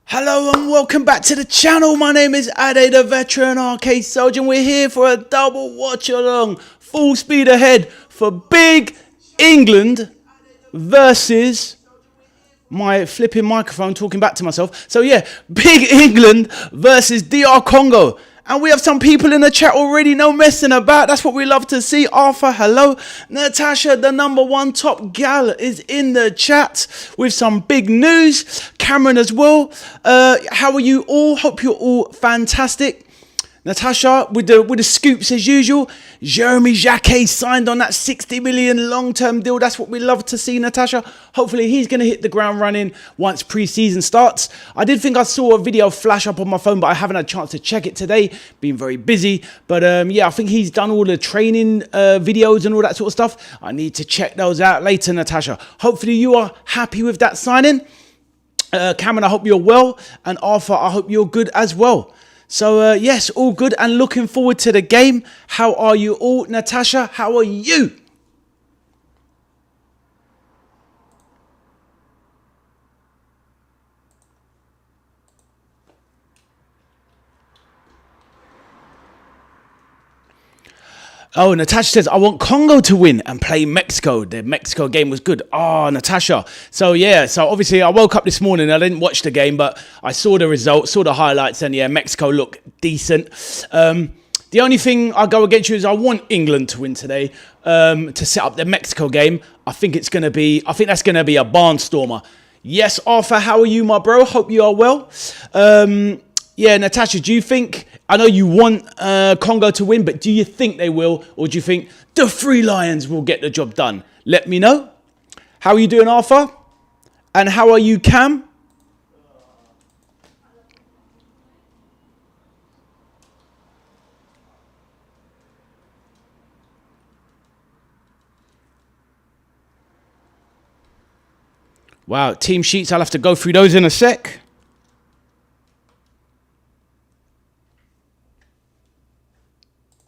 Hello and welcome back to the channel. My name is Ade, the veteran arcade soldier, and we're here for a double watch along. Full speed ahead for Big England versus my flipping microphone talking back to myself. So yeah, Big England versus DR Congo. And we have some people in the chat already, no messing about. That's what we love to see. Arthur, hello. Natasha, the #1 top gal, is in the chat with some big news. Cameron as well. How are you all? Hope you're all fantastic. Natasha with the scoops as usual. Jeremy Jacquet signed on that 60 million long-term deal. That's what we love to see, Natasha. Hopefully he's going to hit the ground running once pre-season starts. I did think I saw a video flash up on my phone, but I haven't had a chance to check it today. Been very busy. But yeah, I think he's done all the training videos and all that sort of stuff. I need to check those out later, Natasha. Hopefully you are happy with that signing. Cameron, I hope you're well. And Arthur, I hope you're good as well. So, yes, all good and looking forward to the game. How are you all? Natasha, how are you? Oh, Natasha says, I want Congo to win and play Mexico. The Mexico game was good. Oh, Natasha. So, yeah. So, obviously, I woke up this morning. I didn't watch the game, but I saw the results, saw the highlights. And, yeah, Mexico looked decent. The only thing I go against you is I want England to win today to set up the Mexico game. I think that's going to be a barnstormer. Yes, Arthur, how are you, my bro? Hope you are well. Yeah, Natasha, do you think, I know you want Congo to win, but do you think they will? Or do you think the Three Lions will get the job done? Let me know. How are you doing, Arthur? And how are you, Cam? Wow, team sheets, I'll have to go through those in a sec.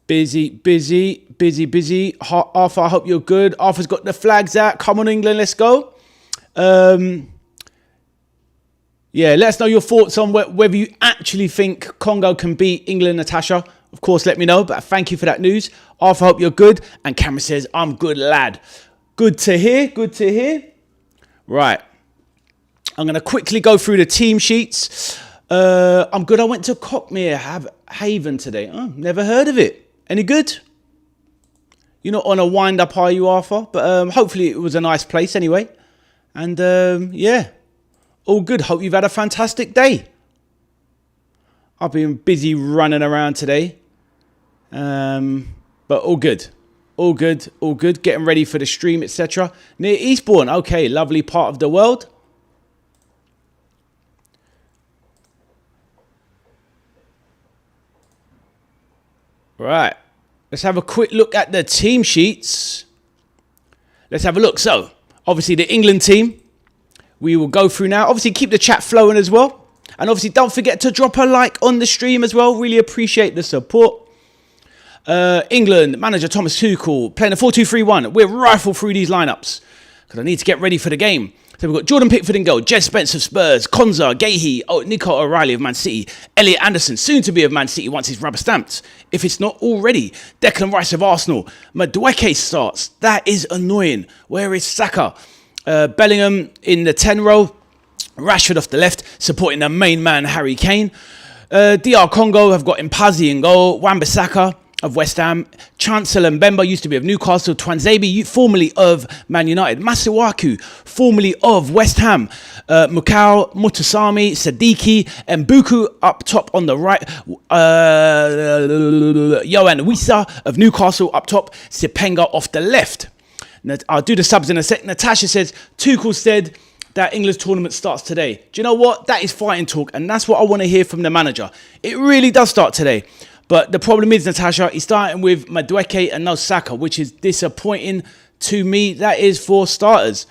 Busy. Arthur, I hope you're good. Arthur's got the flags out. Come on, England, let's go. Yeah, let us know your thoughts on whether you actually think Congo can beat England, Natasha. Of course, let me know, but thank you for that news. Arthur, I hope you're good. And Cameron says, I'm good, lad. Good to hear, good to hear. Right. I'm going to quickly go through the team sheets. I'm good. I went to Cockmere Haven today. Oh, never heard of it. Any good? You're not on a wind-up, are you, Arthur? But hopefully it was a nice place anyway. And yeah, all good. Hope you've had a fantastic day. I've been busy running around today. But all good. All good, all good. Getting ready for the stream, etc. Near Eastbourne. Okay, lovely part of the world. Right, let's have a quick look at the team sheets. Let's have a look. So, obviously the England team, we will go through now. Obviously keep the chat flowing as well. And obviously don't forget to drop a like on the stream as well. Really appreciate the support. England, manager Thomas Tuchel, playing a 4-2-3-1. We'll rifle through these lineups because I need to get ready for the game. So we've got Jordan Pickford in goal, Jed Spence of Spurs, Konza, Gahey, Nico O'Reilly of Man City, Elliot Anderson, soon to be of Man City once he's rubber stamped, if it's not already. Declan Rice of Arsenal. Madueke starts. That is annoying. Where is Saka? Bellingham in the 10 role. Rashford off the left, supporting the main man, Harry Kane. DR Congo have got Mpazi in goal, Wan-Bissaka of West Ham, Chancellor Mbemba used to be of Newcastle, Twanzebe, formerly of Man United, Masuaku, formerly of West Ham, Mukau, Mutasami, Sadiki, and Buku up top on the right, Yoane Wissa of Newcastle up top, Sipenga off the left. Now, I'll do the subs in a sec. Natasha says, Tuchel said that England's tournament starts today. Do you know what? That is fighting talk, and that's what I want to hear from the manager. It really does start today. But the problem is, Natasha, he's starting with Madueke and no Saka, which is disappointing to me. That is for starters.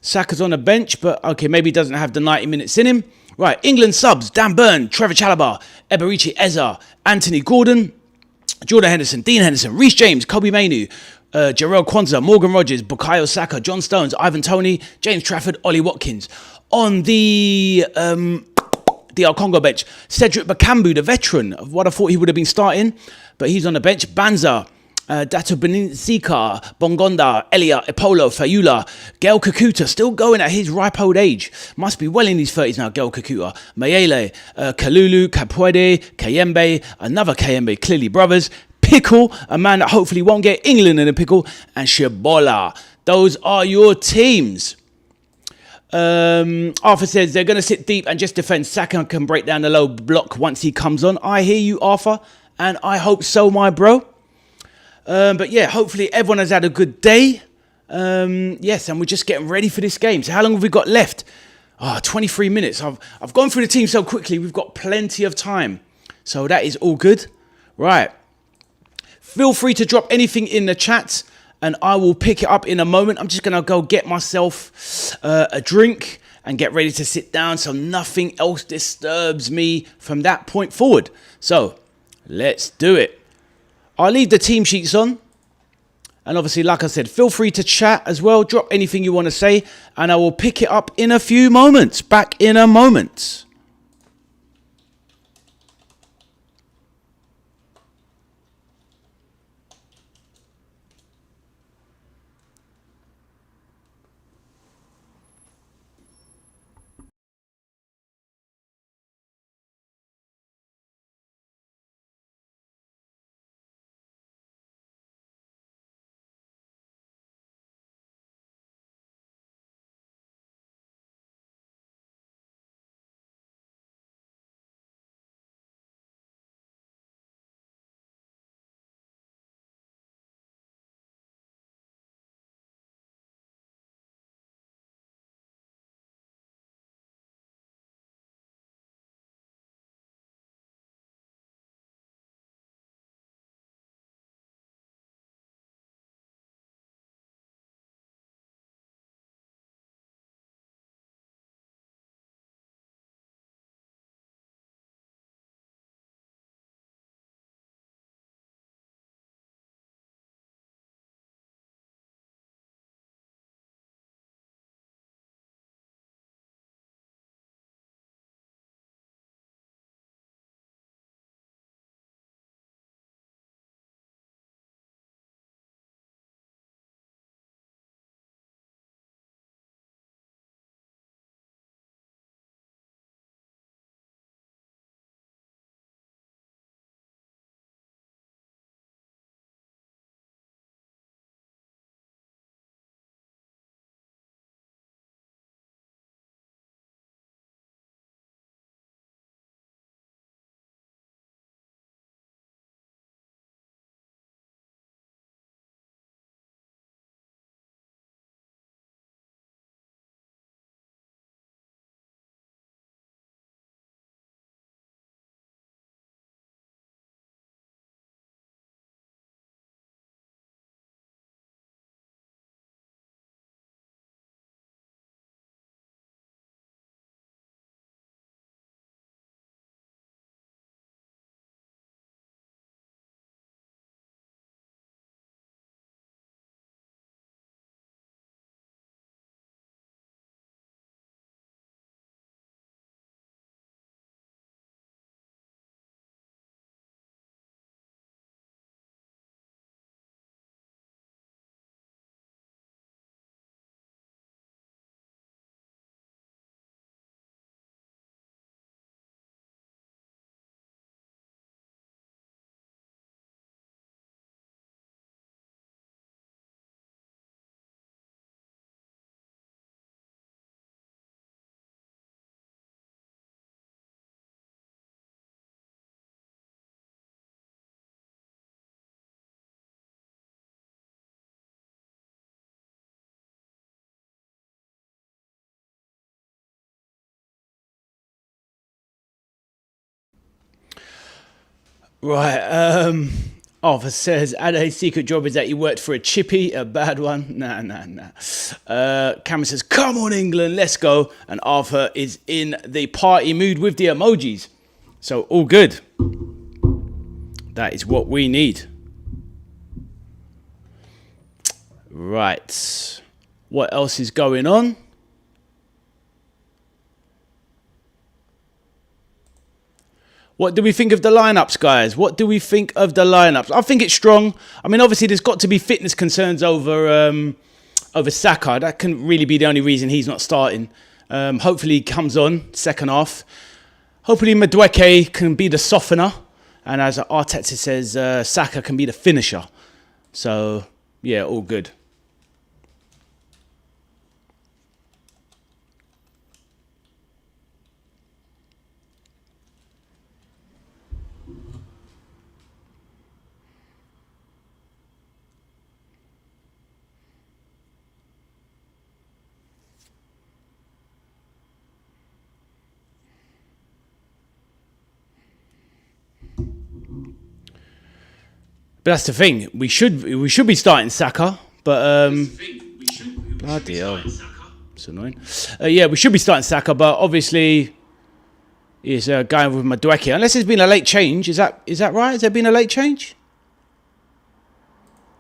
Saka's on the bench, but okay, maybe he doesn't have the 90 minutes in him. Right, England subs, Dan Burn, Trevor Chalobah, Eberici Eza, Anthony Gordon, Jordan Henderson, Dean Henderson, Reece James, Kobe Mainoo, Jarrell Kwanzaa, Morgan Rogers, Bukayo Saka, John Stones, Ivan Toney, James Trafford, Ollie Watkins. On the DR Congo bench. Cedric Bakambu, the veteran, of what I thought he would have been starting, but he's on the bench. Banza, Benfica, Bongonda, Elia, Epolo, Fayula, Gael Kakuta, still going at his ripe old age. Must be well in his 30s now, Gael Kakuta. Mayele, Kalulu, Kapuede, Kayembe, another Kayembe, clearly brothers. Pickle, a man that hopefully won't get England in a pickle. And Shibola. Those are your teams. Arthur says they're going to sit deep and just defend. Saka can break down the low block once he comes on. I hear you, Arthur, and I hope so, my bro. But yeah, hopefully everyone has had a good day. Yes, and we're just getting ready for this game. So how long have we got left? 23 minutes. I've gone through the team so quickly. We've got plenty of time. So that is all good. Right. Feel free to drop anything in the chat and I will pick it up in a moment. I'm just going to go get myself a drink and get ready to sit down so nothing else disturbs me from that point forward. So let's do it. I'll leave the team sheets on. And obviously, like I said, feel free to chat as well. Drop anything you want to say and I will pick it up in a few moments. Back in a moment. Right. Arthur says, Ade's secret job is that he worked for a chippy, a bad one. Nah. Cameron says, come on, England, let's go. And Arthur is in the party mood with the emojis. So, all good. That is what we need. Right. What else is going on? What do we think of the lineups, guys? What do we think of the lineups? I think it's strong. I mean, obviously, there's got to be fitness concerns over Saka. That can really be the only reason he's not starting. Hopefully, he comes on second half. Hopefully, Madueke can be the softener. And as Arteta says, Saka can be the finisher. So, yeah, all good. But that's the thing. We should be starting Saka, but bloody hell, it's annoying. Yeah, we should be starting Saka, but obviously he's going with Madueke. Unless there's been a late change, is that right? Has there been a late change?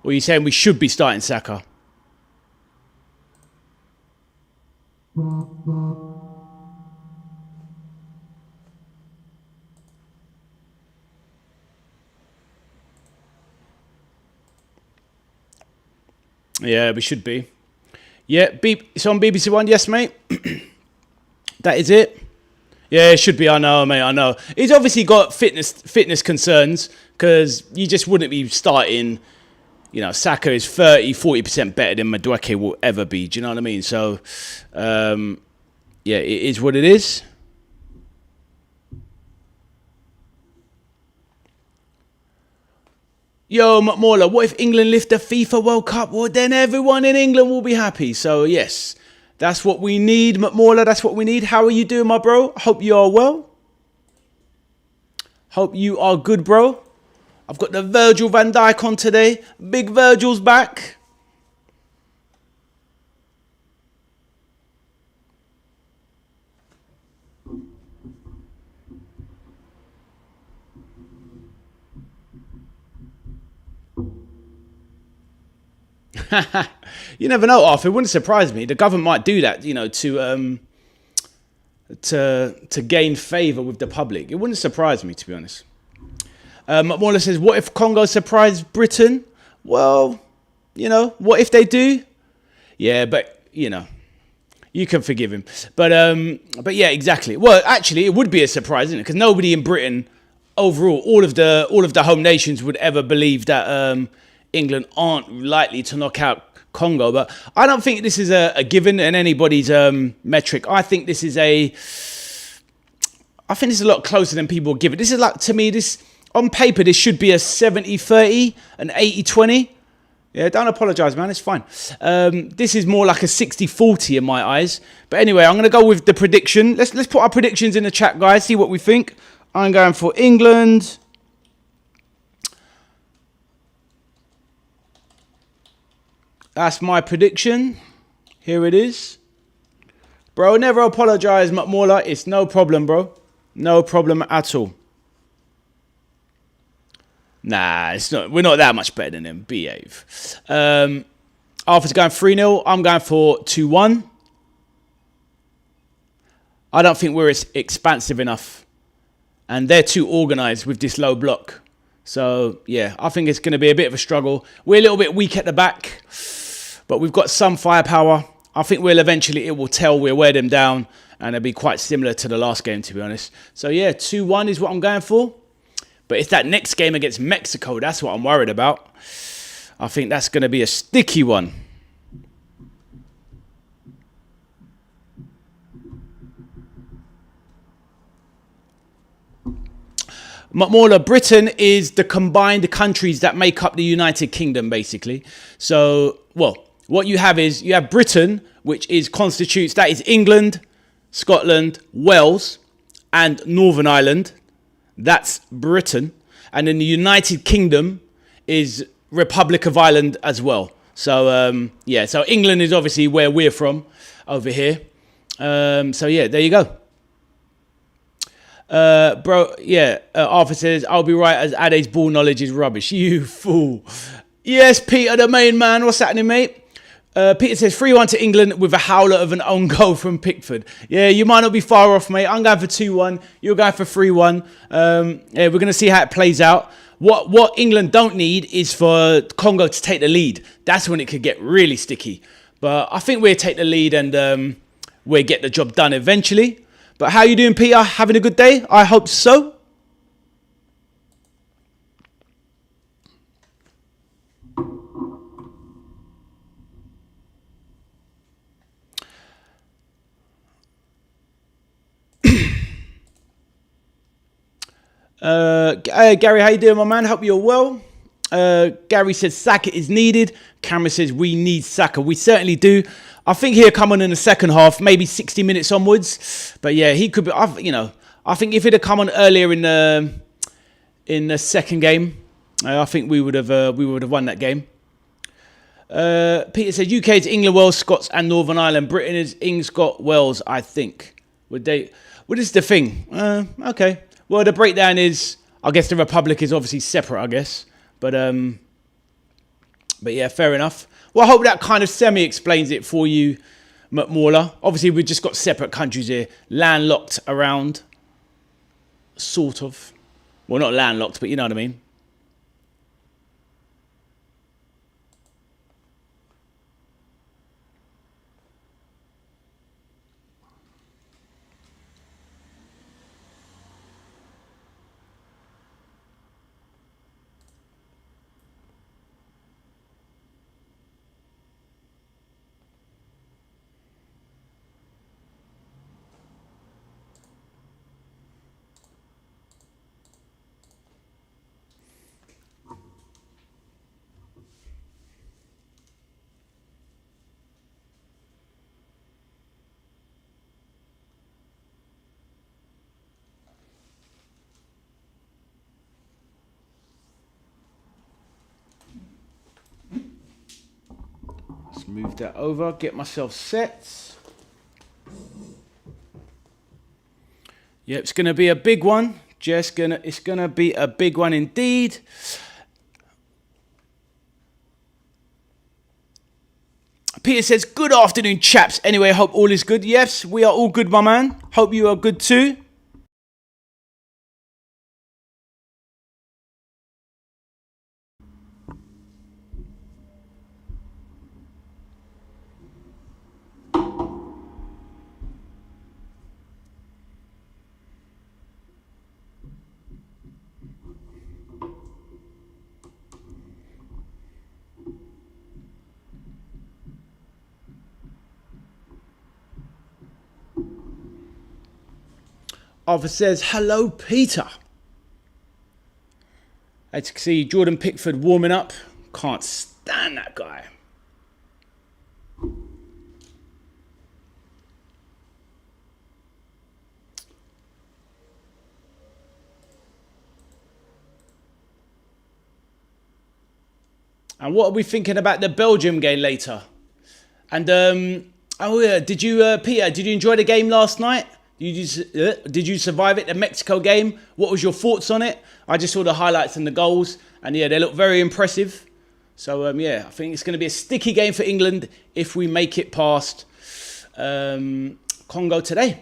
Or are you saying we should be starting Saka? Yeah, we should be. Yeah, it's on BBC One. Yes, mate. That is it. Yeah, it should be. I know, mate. I know. He's obviously got fitness concerns because you just wouldn't be starting. You know, Saka is 30-40% better than Madueke will ever be. Do you know what I mean? So, yeah, it is what it is. Yo, McMauler, what if England lift the FIFA World Cup? Well, then everyone in England will be happy. So, yes, that's what we need, McMauler. That's what we need. How are you doing, my bro? Hope you are well. Hope you are good, bro. I've got the Virgil van Dijk on today. Big Virgil's back. You never know, Arthur. It wouldn't surprise me. The government might do that, you know, to gain favour with the public. It wouldn't surprise me, to be honest. McMorland says, what if Congo surprised Britain? Well, you know, what if they do? Yeah, but, you know, you can forgive him. But yeah, exactly. Well, actually, it would be a surprise, isn't it? Because nobody in Britain, overall, all of the home nations would ever believe that England aren't likely to knock out Congo. But I don't think this is a given in anybody's metric. I think this is a lot closer than people give it. This is like, to me, this on paper, this should be a 70-30, an 80-20. Yeah, don't apologise, man. It's fine. This is more like a 60-40 in my eyes. But anyway, I'm going to go with the prediction. Let's put our predictions in the chat, guys. See what we think. I'm going for England. That's my prediction. Here it is. Bro, never apologise, McMauler. It's no problem, bro. No problem at all. Nah, it's not. We're not that much better than them. Behave. Arthur's going 3-0. I'm going for 2-1. I don't think we're expansive enough. And they're too organised with this low block. So, yeah, I think it's going to be a bit of a struggle. We're a little bit weak at the back. But we've got some firepower. I think it will tell we'll wear them down. And it'll be quite similar to the last game, to be honest. So, yeah, 2-1 is what I'm going for. But it's that next game against Mexico. That's what I'm worried about. I think that's going to be a sticky one. McMauler, Britain is the combined countries that make up the United Kingdom, basically. So, well, what you have is, you have Britain, which constitutes, that is England, Scotland, Wales, and Northern Ireland. That's Britain. And then the United Kingdom is Republic of Ireland as well. So, yeah, so England is obviously where we're from over here. So, yeah, there you go. Bro, yeah, Arthur says, I'll be right as Ade's ball knowledge is rubbish. You fool. Yes, Peter, the main man. What's happening, mate? Peter says 3-1 to England with a howler of an own goal from Pickford. Yeah, you might not be far off, mate. I'm going for 2-1. You're going for 3-1. Yeah, we're going to see how it plays out. What England don't need is for Congo to take the lead. That's when it could get really sticky. But I think we'll take the lead and we'll get the job done eventually. But how you doing, Peter? Having a good day? I hope so. Hey, Gary, how you doing, my man? Hope you're well. Gary says Saka is needed. Cameron says we need Saka. We certainly do. I think he'll come on in the second half, maybe 60 minutes onwards. But yeah, he could be. I think if he'd have come on earlier in the second game, I think we would have won that game. Peter says UK is England, Wales, Scots, and Northern Ireland. Britain is England, Scott, Wales. I think. What is the thing? Okay. Well, the breakdown is, I guess the Republic is obviously separate, I guess. But yeah, fair enough. Well, I hope that kind of semi-explains it for you, McMauler. Obviously, we've just got separate countries here, landlocked around, sort of. Well, not landlocked, but you know what I mean. Let's move that over, get myself set. Yeah, it's going to be a big one. It's going to be a big one indeed. Peter says, good afternoon, chaps. Anyway, hope all is good. Yes, we are all good, my man. Hope you are good too. Arthur says, hello, Peter. As you can see, Jordan Pickford warming up. Can't stand that guy. And what are we thinking about the Belgium game later? And, oh yeah, did you, Peter, did you enjoy the game last night? Did you survive it, the Mexico game? What was your thoughts on it? I just saw the highlights and the goals, and yeah, they look very impressive. So yeah, I think it's going to be a sticky game for England if we make it past Congo today.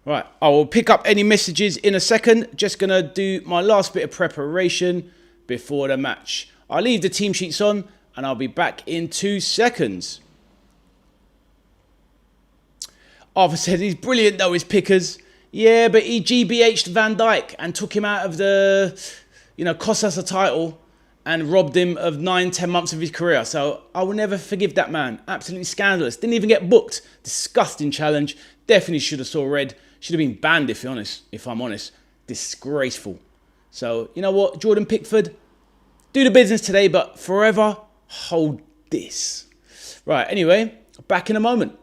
Right, I will pick up any messages in a second. Just going to do my last bit of preparation before the match. I'll leave the team sheets on, and I'll be back in 2 seconds. Arthur said he's brilliant though, his pickers. Yeah, but he GBH'd Van Dijk and took him out of the, cost us a title and robbed him of 9-10 months of his career. So I will never forgive that man. Absolutely scandalous. Didn't even get booked. Disgusting challenge. Definitely should have saw red. Should have been banned if I'm honest. Disgraceful. So, you know what, Jordan Pickford, do the business today, but forever hold this. Right, anyway, back in a moment.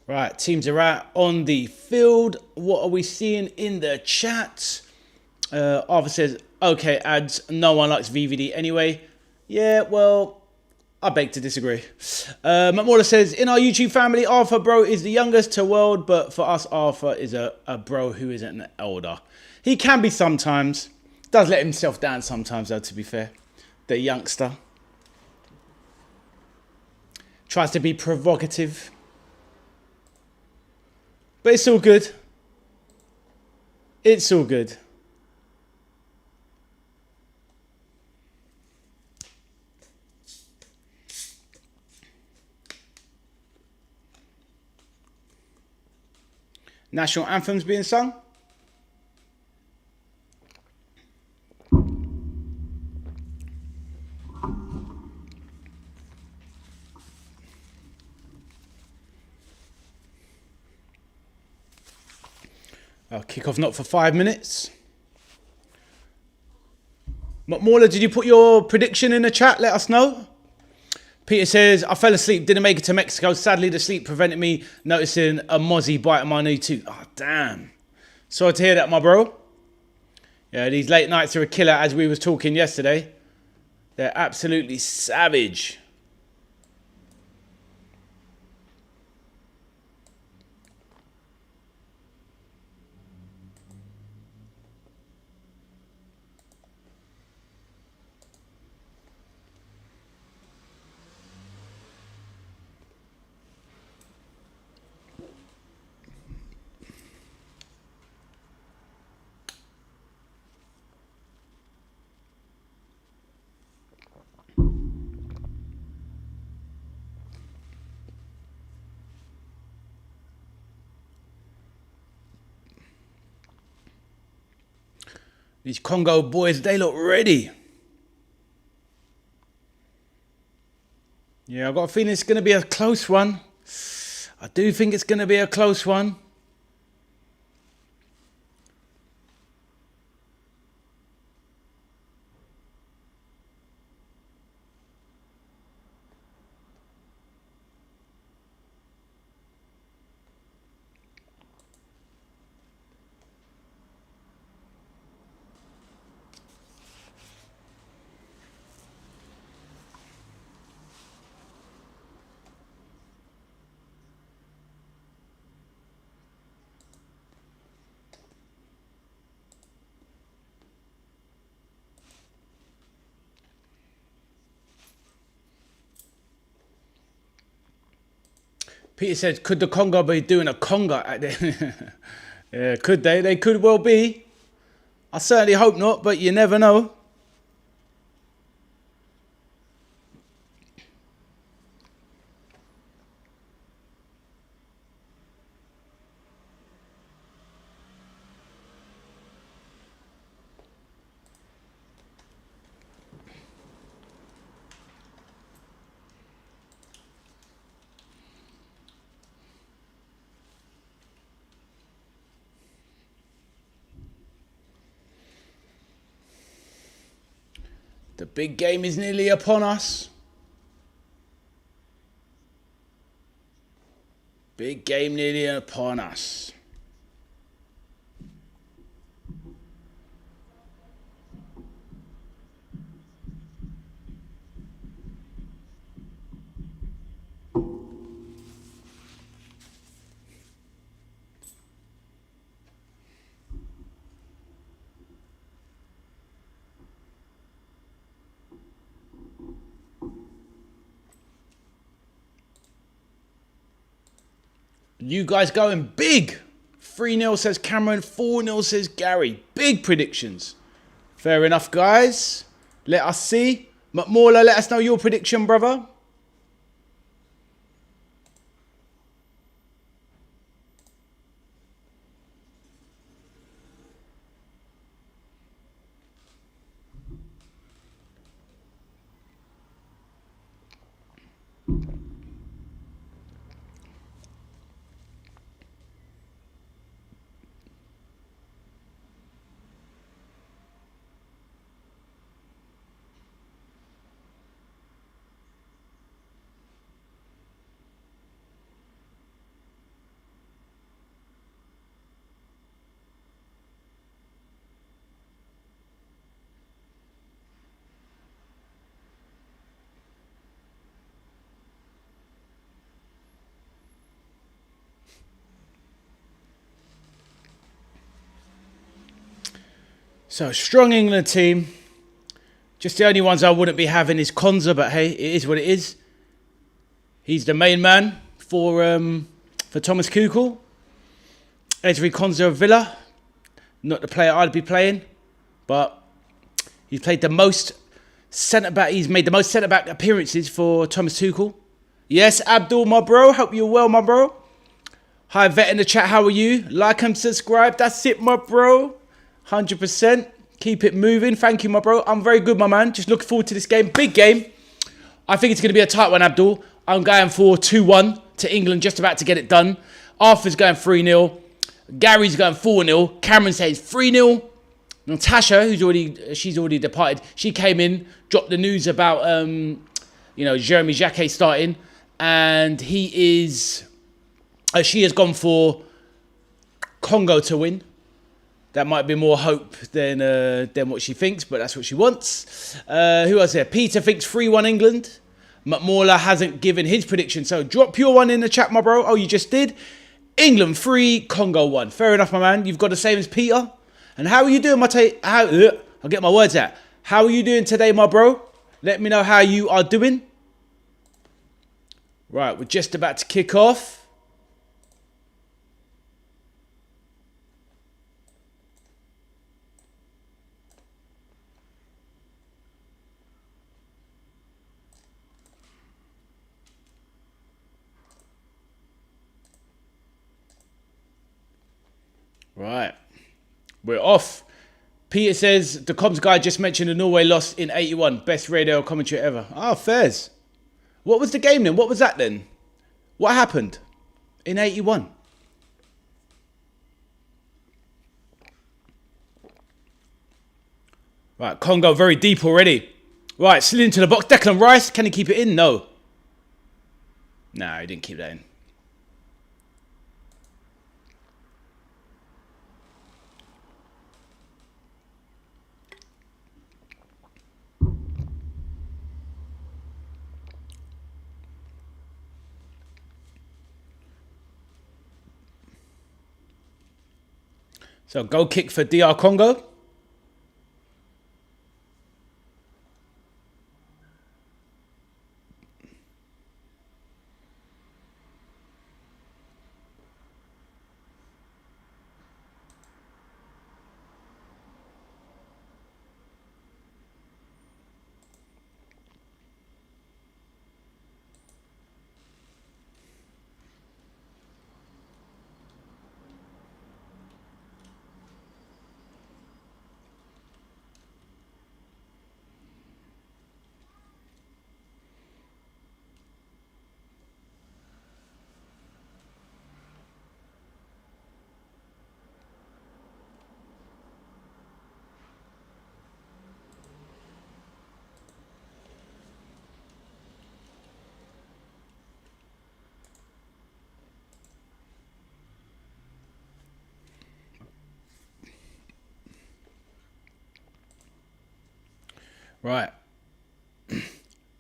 Right, teams are out on the field. What are we seeing in the chat? Arthur says, okay, ads, no one likes VVD anyway. Yeah, well, I beg to disagree. McMorla says, in our YouTube family, Arthur bro is the youngest to world, but for us, Arthur is a bro who isn't an elder. He can be sometimes. Does let himself down sometimes, though, to be fair. The youngster. Tries to be provocative. But it's all good. It's all good. National anthems being sung. Kick-off not for 5 minutes. McMorla, did you put your prediction in the chat? Let us know. Peter says, I fell asleep, didn't make it to Mexico. Sadly, the sleep prevented me noticing a mozzie biting my knee too. Oh, damn. Sorry to hear that, my bro. Yeah, these late nights are a killer, as we was talking yesterday. They're absolutely savage. These Congo boys, they look ready. Yeah, I've got a feeling it's going to be a close one. I do think it's going to be a close one. Peter said, could the Congo be doing a conga at the Yeah, could they? They could well be. I certainly hope not, but you never know. The big game is nearly upon us. Big game nearly upon us. You guys going big. 3-0 says Cameron, 4-0 says Gary. Big predictions. Fair enough, guys. Let us see. McMorla, let us know your prediction, brother. So, strong England team. Just the only ones I wouldn't be having is Konza, but hey, it is what it is. He's the main man for Thomas Tuchel. Cedric Konza of Villa. Not the player I'd be playing, but he's played the most centre-back. He's made the most centre-back appearances for Thomas Tuchel. Yes, Abdul, my bro. Hope you're well, my bro. Hi, Vet in the chat. How are you? Like and subscribe. That's it, my bro. 100%. Keep it moving. Thank you, my bro. I'm very good, my man. Just looking forward to this game. Big game. I think it's going to be a tight one, Abdul. I'm going for 2-1 to England. Just about to get it done. Arthur's going 3-0. Gary's going 4-0. Cameron says 3-0. Natasha, she's already departed. She came in, dropped the news about, Jeremy Jacquet starting. And she has gone for Congo to win. That might be more hope than what she thinks, but that's what she wants. Who else there? Peter thinks 3-1 England. McMorla hasn't given his prediction, so drop your one in the chat, my bro. Oh, you just did? England 3, Congo 1. Fair enough, my man. You've got the same as Peter. And how are you doing, I'll get my words out. How are you doing today, my bro? Let me know how you are doing. Right, we're just about to kick off. Right, we're off. Peter says, the comms guy just mentioned the Norway loss in 81. Best radio commentary ever. Oh, fairs. What was the game then? What was that then? What happened in 81? Right, Congo very deep already. Right, slid into the box. Declan Rice, can he keep it in? No. Nah, he didn't keep that in. So goal kick for DR Congo. Right.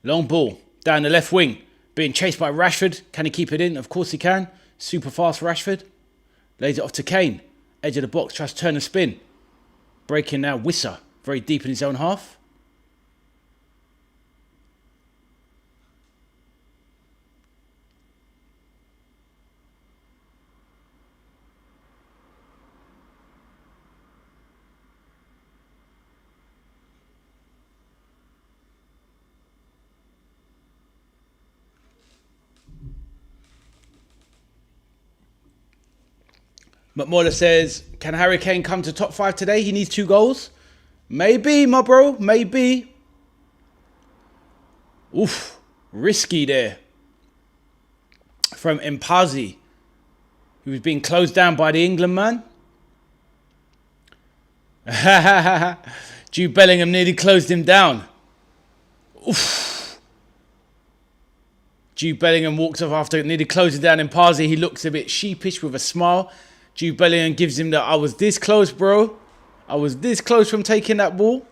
Long ball down the left wing. Being chased by Rashford. Can he keep it in? Of course he can. Super fast Rashford. Lays it off to Kane. Edge of the box. Tries to turn and spin. Breaking now Wissa. Very deep in his own half. McMorla says, can Harry Kane come to top 5 today? He needs 2 goals. Maybe, my bro. Maybe. Oof. Risky there. From Mpazi. He was being closed down by the England man. Jude Bellingham nearly closed him down. Oof. Jude Bellingham walks off after nearly closing down Mpazi. He looks a bit sheepish with a smile. Jude Bellingham gives him the, I was this close, bro. I was this close from taking that ball.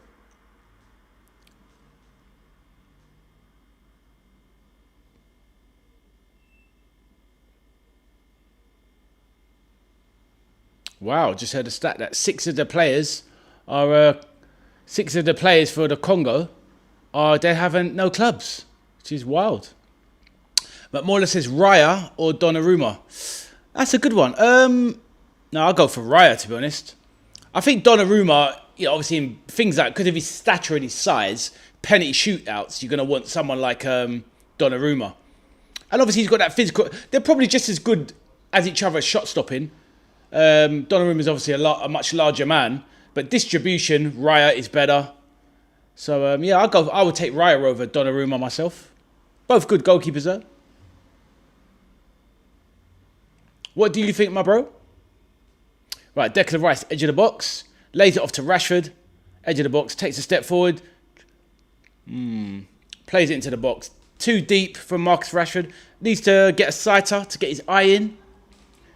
Wow, just heard a stat that 6 of the players are 6 of the players for the Congo they haven't no clubs, which is wild. McMorla says Raya or Donnarumma. That's a good one. No, I'll go for Raya, to be honest. I think Donnarumma, obviously in things like, because of his stature and his size, penalty shootouts, you're going to want someone like Donnarumma. And obviously he's got that physical. They're probably just as good as each other at shot stopping. Donnarumma is obviously a much larger man, but distribution, Raya is better. So yeah, I would take Raya over Donnarumma myself. Both good goalkeepers though. What do you think, my bro? Right, Declan Rice, edge of the box. Lays it off to Rashford. Edge of the box, takes a step forward. Plays it into the box. Too deep from Marcus Rashford. Needs to get a sighter to get his eye in.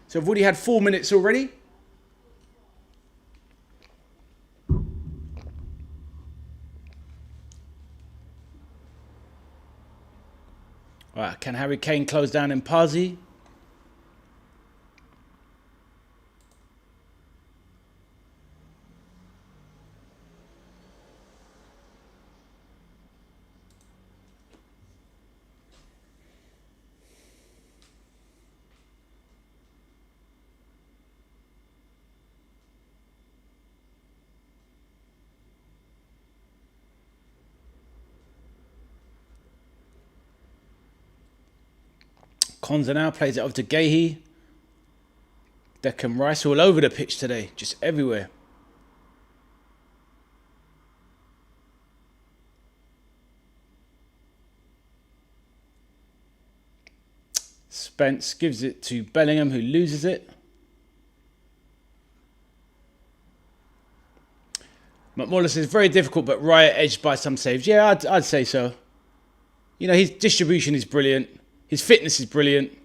So we've already had 4 minutes already. Right, can Harry Kane close down Mpazi? Konza now plays it over to Gehi. Declan Rice all over the pitch today, just everywhere. Spence gives it to Bellingham, who loses it. McMorla says very difficult, but Raya edged by some saves. Yeah, I'd say so. His distribution is brilliant. His fitness is brilliant.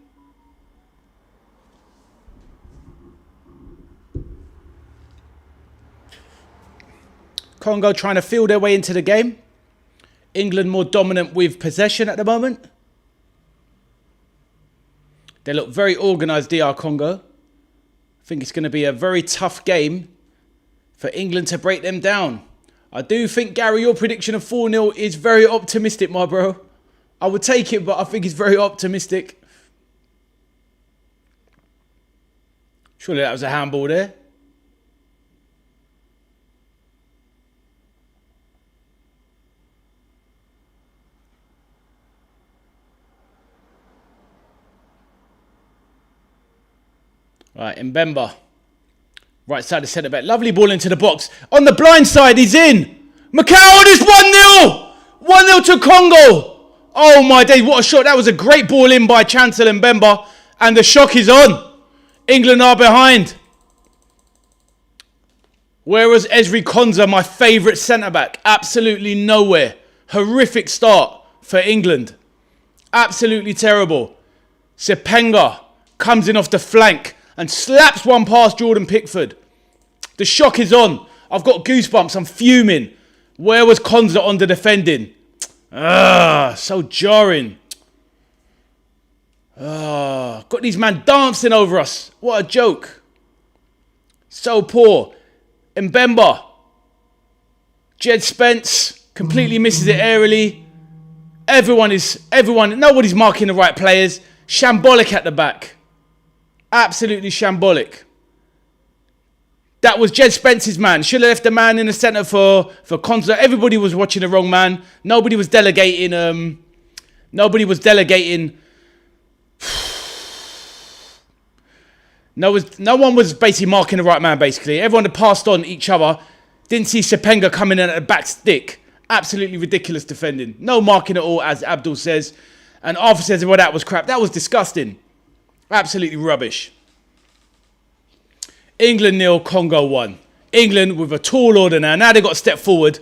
Congo trying to feel their way into the game. England more dominant with possession at the moment. They look very organised, DR Congo. I think it's going to be a very tough game for England to break them down. I do think, Gary, your prediction of 4-0 is very optimistic, my bro. I would take it, but I think it's very optimistic. Surely that was a handball there. Right, Mbemba. Right side of centre back. Lovely ball into the box. On the blind side, he's in. McCowan is 1-0. 1-0 to Congo. Oh my days, what a shot. That was a great ball in by Chancellor Mbemba. And the shock is on. England are behind. Where was Ezri Konsa, my favourite centre-back? Absolutely nowhere. Horrific start for England. Absolutely terrible. Sepenga comes in off the flank and slaps one past Jordan Pickford. The shock is on. I've got goosebumps. I'm fuming. Where was Konsa on the defending? So jarring. Got these men dancing over us. What a joke. So poor. Mbemba. Jed Spence completely misses it aerially. Nobody's marking the right players. Shambolic at the back. Absolutely shambolic. That was Jed Spence's man. Should have left the man in the centre for Konsa. Everybody was watching the wrong man. Nobody was delegating. No one was basically marking the right man, basically. Everyone had passed on each other. Didn't see Sepenga coming in at the back stick. Absolutely ridiculous defending. No marking at all, as Abdul says. And Arthur says, well, that was crap. That was disgusting. Absolutely rubbish. England 0, Congo 1. England with a tall order now. Now they've got to step forward.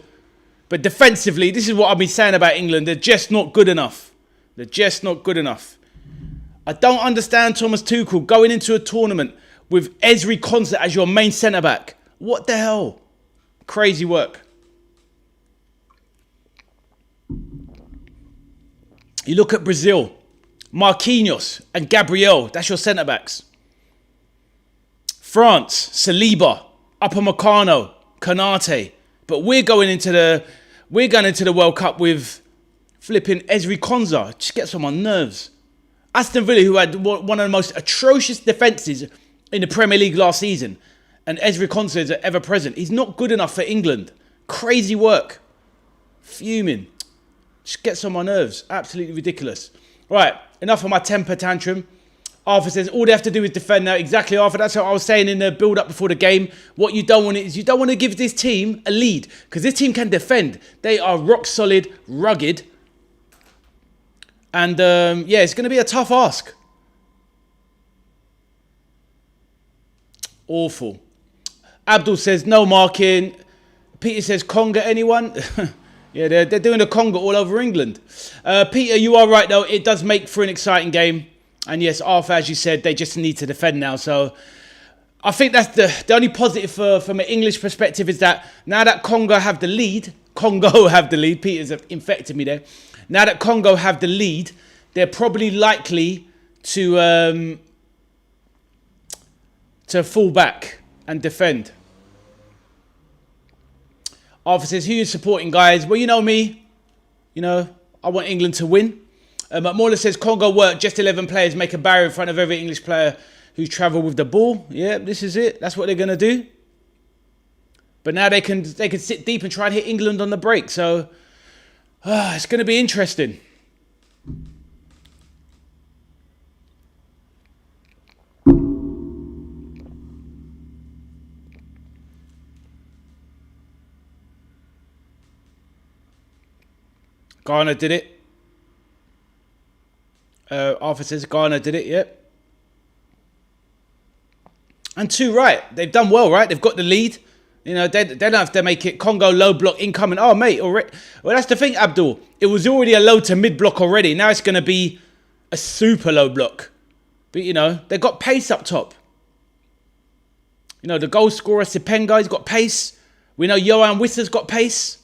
But defensively, this is what I've been saying about England. They're just not good enough. They're just not good enough. I don't understand Thomas Tuchel going into a tournament with Ezri Konsa as your main centre-back. What the hell? Crazy work. You look at Brazil. Marquinhos and Gabriel. That's your centre-backs. France, Saliba, Upamecano, Konate. But we're going into the World Cup with flipping Ezri Konsa. Just gets on my nerves. Aston Villa, who had one of the most atrocious defences in the Premier League last season, and Ezri Konsa is ever present. He's not good enough for England. Crazy work. Fuming. Just gets on my nerves. Absolutely ridiculous. Right, enough of my temper tantrum. Arthur says, all they have to do is defend now. Exactly, Arthur. That's what I was saying in the build-up before the game. What you don't want is you don't want to give this team a lead, because this team can defend. They are rock solid, rugged. And, yeah, it's going to be a tough ask. Awful. Abdul says, no marking. Peter says, Congo, anyone? Yeah, they're doing a Congo all over England. Peter, you are right, though. It does make for an exciting game. And yes, Arthur, as you said, they just need to defend now. So I think that's the only positive from an English perspective is that now that Congo have the lead, Peter's infected me there. Now that Congo have the lead, they're probably likely to fall back and defend. Arthur says, who are you supporting, guys? Well, you know me. You know, I want England to win. McMorland says, Congo work, just 11 players make a barrier in front of every English player who's travelled with the ball. Yeah, this is it. That's what they're going to do. But now they can sit deep and try and hit England on the break. So, it's going to be interesting. Ghana did it. Arthur says Ghana did it, yep. And 2 right. They've done well, right? They've got the lead. You know, they don't have to make it Congo low block incoming. Oh, mate, already. Well, that's the thing, Abdul. It was already a low to mid block already. Now it's going to be a super low block. But, you know, they've got pace up top. You know, the goal scorer, Sipenga, he's got pace. We know Yoane Wissa's got pace.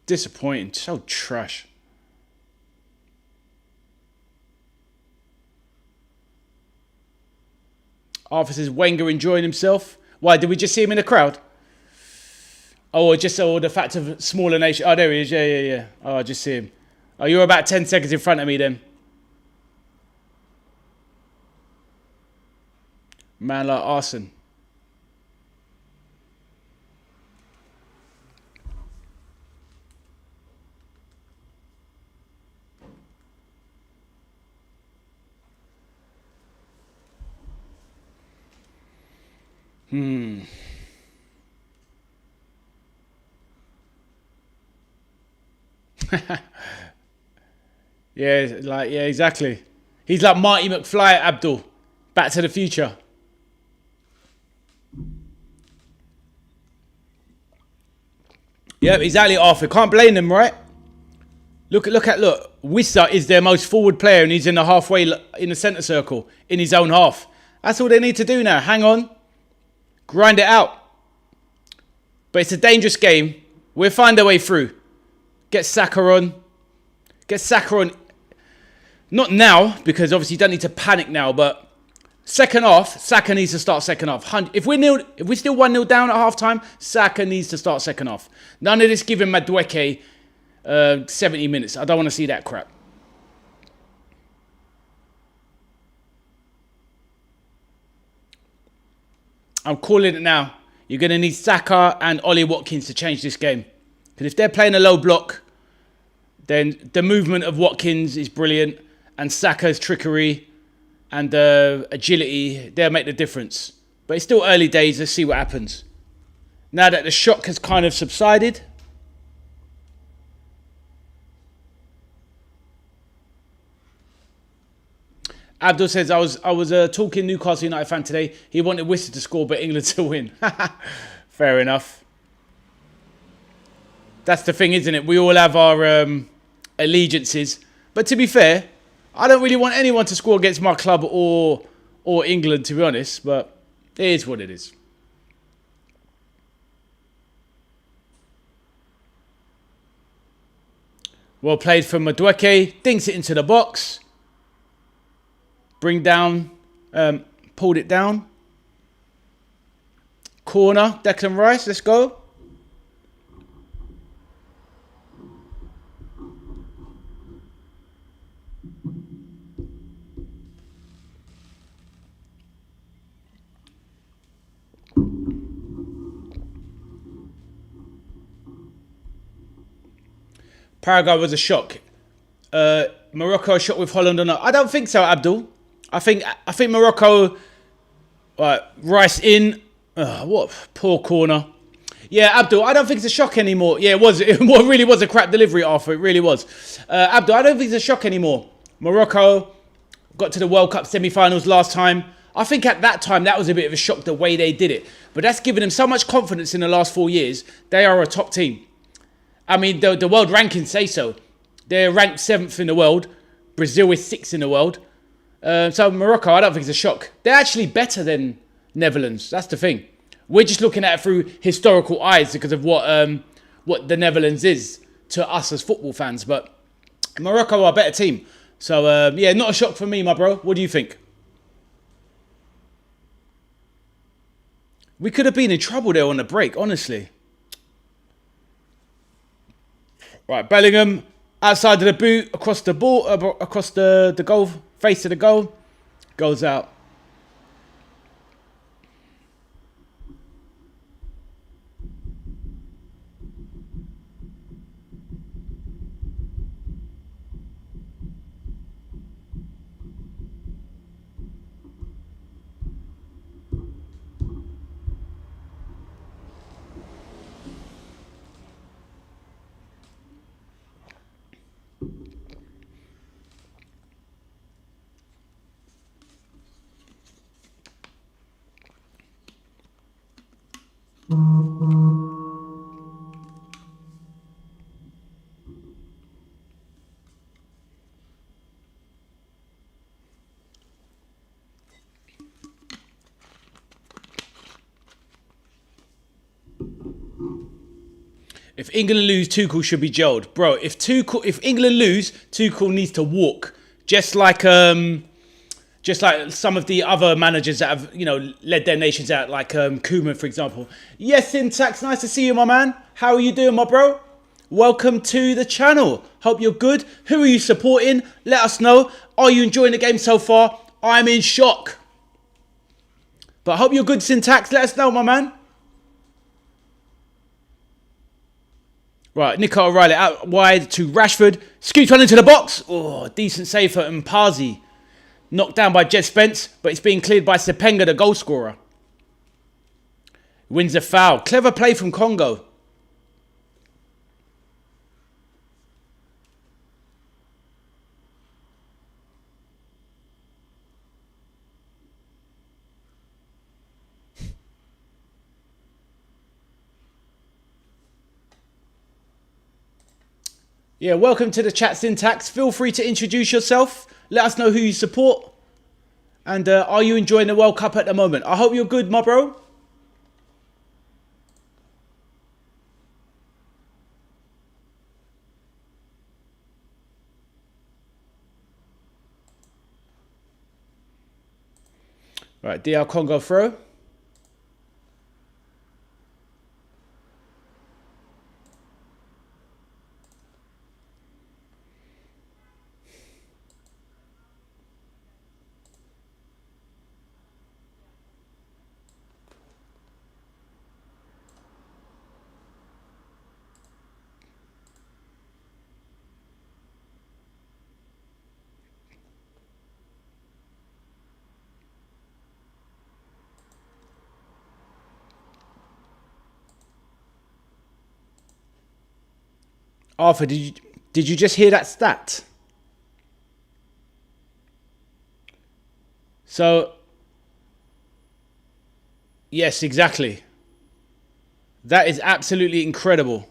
Disappointing. So trash. Arthur says Wenger enjoying himself. Why, did we just see him in the crowd? Oh, just the fact of smaller nation. Oh, there he is. Yeah. Oh, I just see him. Oh, you're about 10 seconds in front of me then. Man like arson. Yeah, exactly. He's like Marty McFly at Abdul. Back to the Future. Yeah, exactly, Arthur. Can't blame them, right? Look. Wissa is their most forward player, and he's in the halfway, in the centre circle, in his own half. That's all they need to do now. Hang on. Grind it out. But it's a dangerous game. We'll find our way through. Get Saka on. Not now, because obviously you don't need to panic now, but second half, Saka needs to start second half. If we're still 1-0 down at half time, Saka needs to start second half. None of this giving Madueke 70 minutes. I don't want to see that crap. I'm calling it now. You're going to need Saka and Ollie Watkins to change this game. Because if they're playing a low block, then the movement of Watkins is brilliant. And Saka's trickery and agility, they'll make the difference. But it's still early days. Let's see what happens. Now that the shock has kind of subsided. Abdul says, I was talking Newcastle United fan today. He wanted Wissa to score, but England to win. Fair enough. That's the thing, isn't it? We all have our allegiances. But to be fair, I don't really want anyone to score against my club or England, to be honest. But it is what it is. Well played from Madueke. Dinks it into the box. Pulled it down. Corner, Declan Rice, let's go. Paraguay was a shock. Morocco a shock with Holland or not? I don't think so, Abdul. I think Morocco. Rice in. What poor corner. Yeah, Abdul, I don't think it's a shock anymore. Yeah, it was. It really was a crap delivery, Arthur. It really was. Abdul, I don't think it's a shock anymore. Morocco got to the World Cup semi-finals last time. I think at that time, that was a bit of a shock the way they did it. But that's given them so much confidence in the last 4 years. They are a top team. I mean, the world rankings say so. They're ranked 7th in the world. Brazil is 6th in the world. So Morocco, I don't think it's a shock. They're actually better than Netherlands. That's the thing. We're just looking at it through historical eyes because of what the Netherlands is to us as football fans. But Morocco are a better team. So, yeah, not a shock for me, my bro. What do you think? We could have been in trouble there on the break, honestly. Right, Bellingham outside of the boot, across the ball, across the goal, face of the goal, goes out. If England lose, Tuchel should be jailed, bro. If England lose, Tuchel needs to walk, just like some of the other managers that have led their nations out, like Koeman, for example. Yes, Syntax, nice to see you, my man. How are you doing, my bro? Welcome to the channel. Hope you're good. Who are you supporting? Let us know. Are you enjoying the game so far? I'm in shock, but I hope you're good, Syntax. Let us know, my man. Right, Nico O'Reilly out wide to Rashford. Scoots one into the box. Oh, decent save for Mpazi. Knocked down by Jed Spence, but it's being cleared by Sepenga, the goal scorer. Wins a foul. Clever play from Congo. Yeah, welcome to the chat, Syntax. Feel free to introduce yourself. Let us know who you support. And are you enjoying the World Cup at the moment? I hope you're good, my bro. Right, DR Congo throw. Arthur, did you just hear that stat? So, yes, exactly. That is absolutely incredible.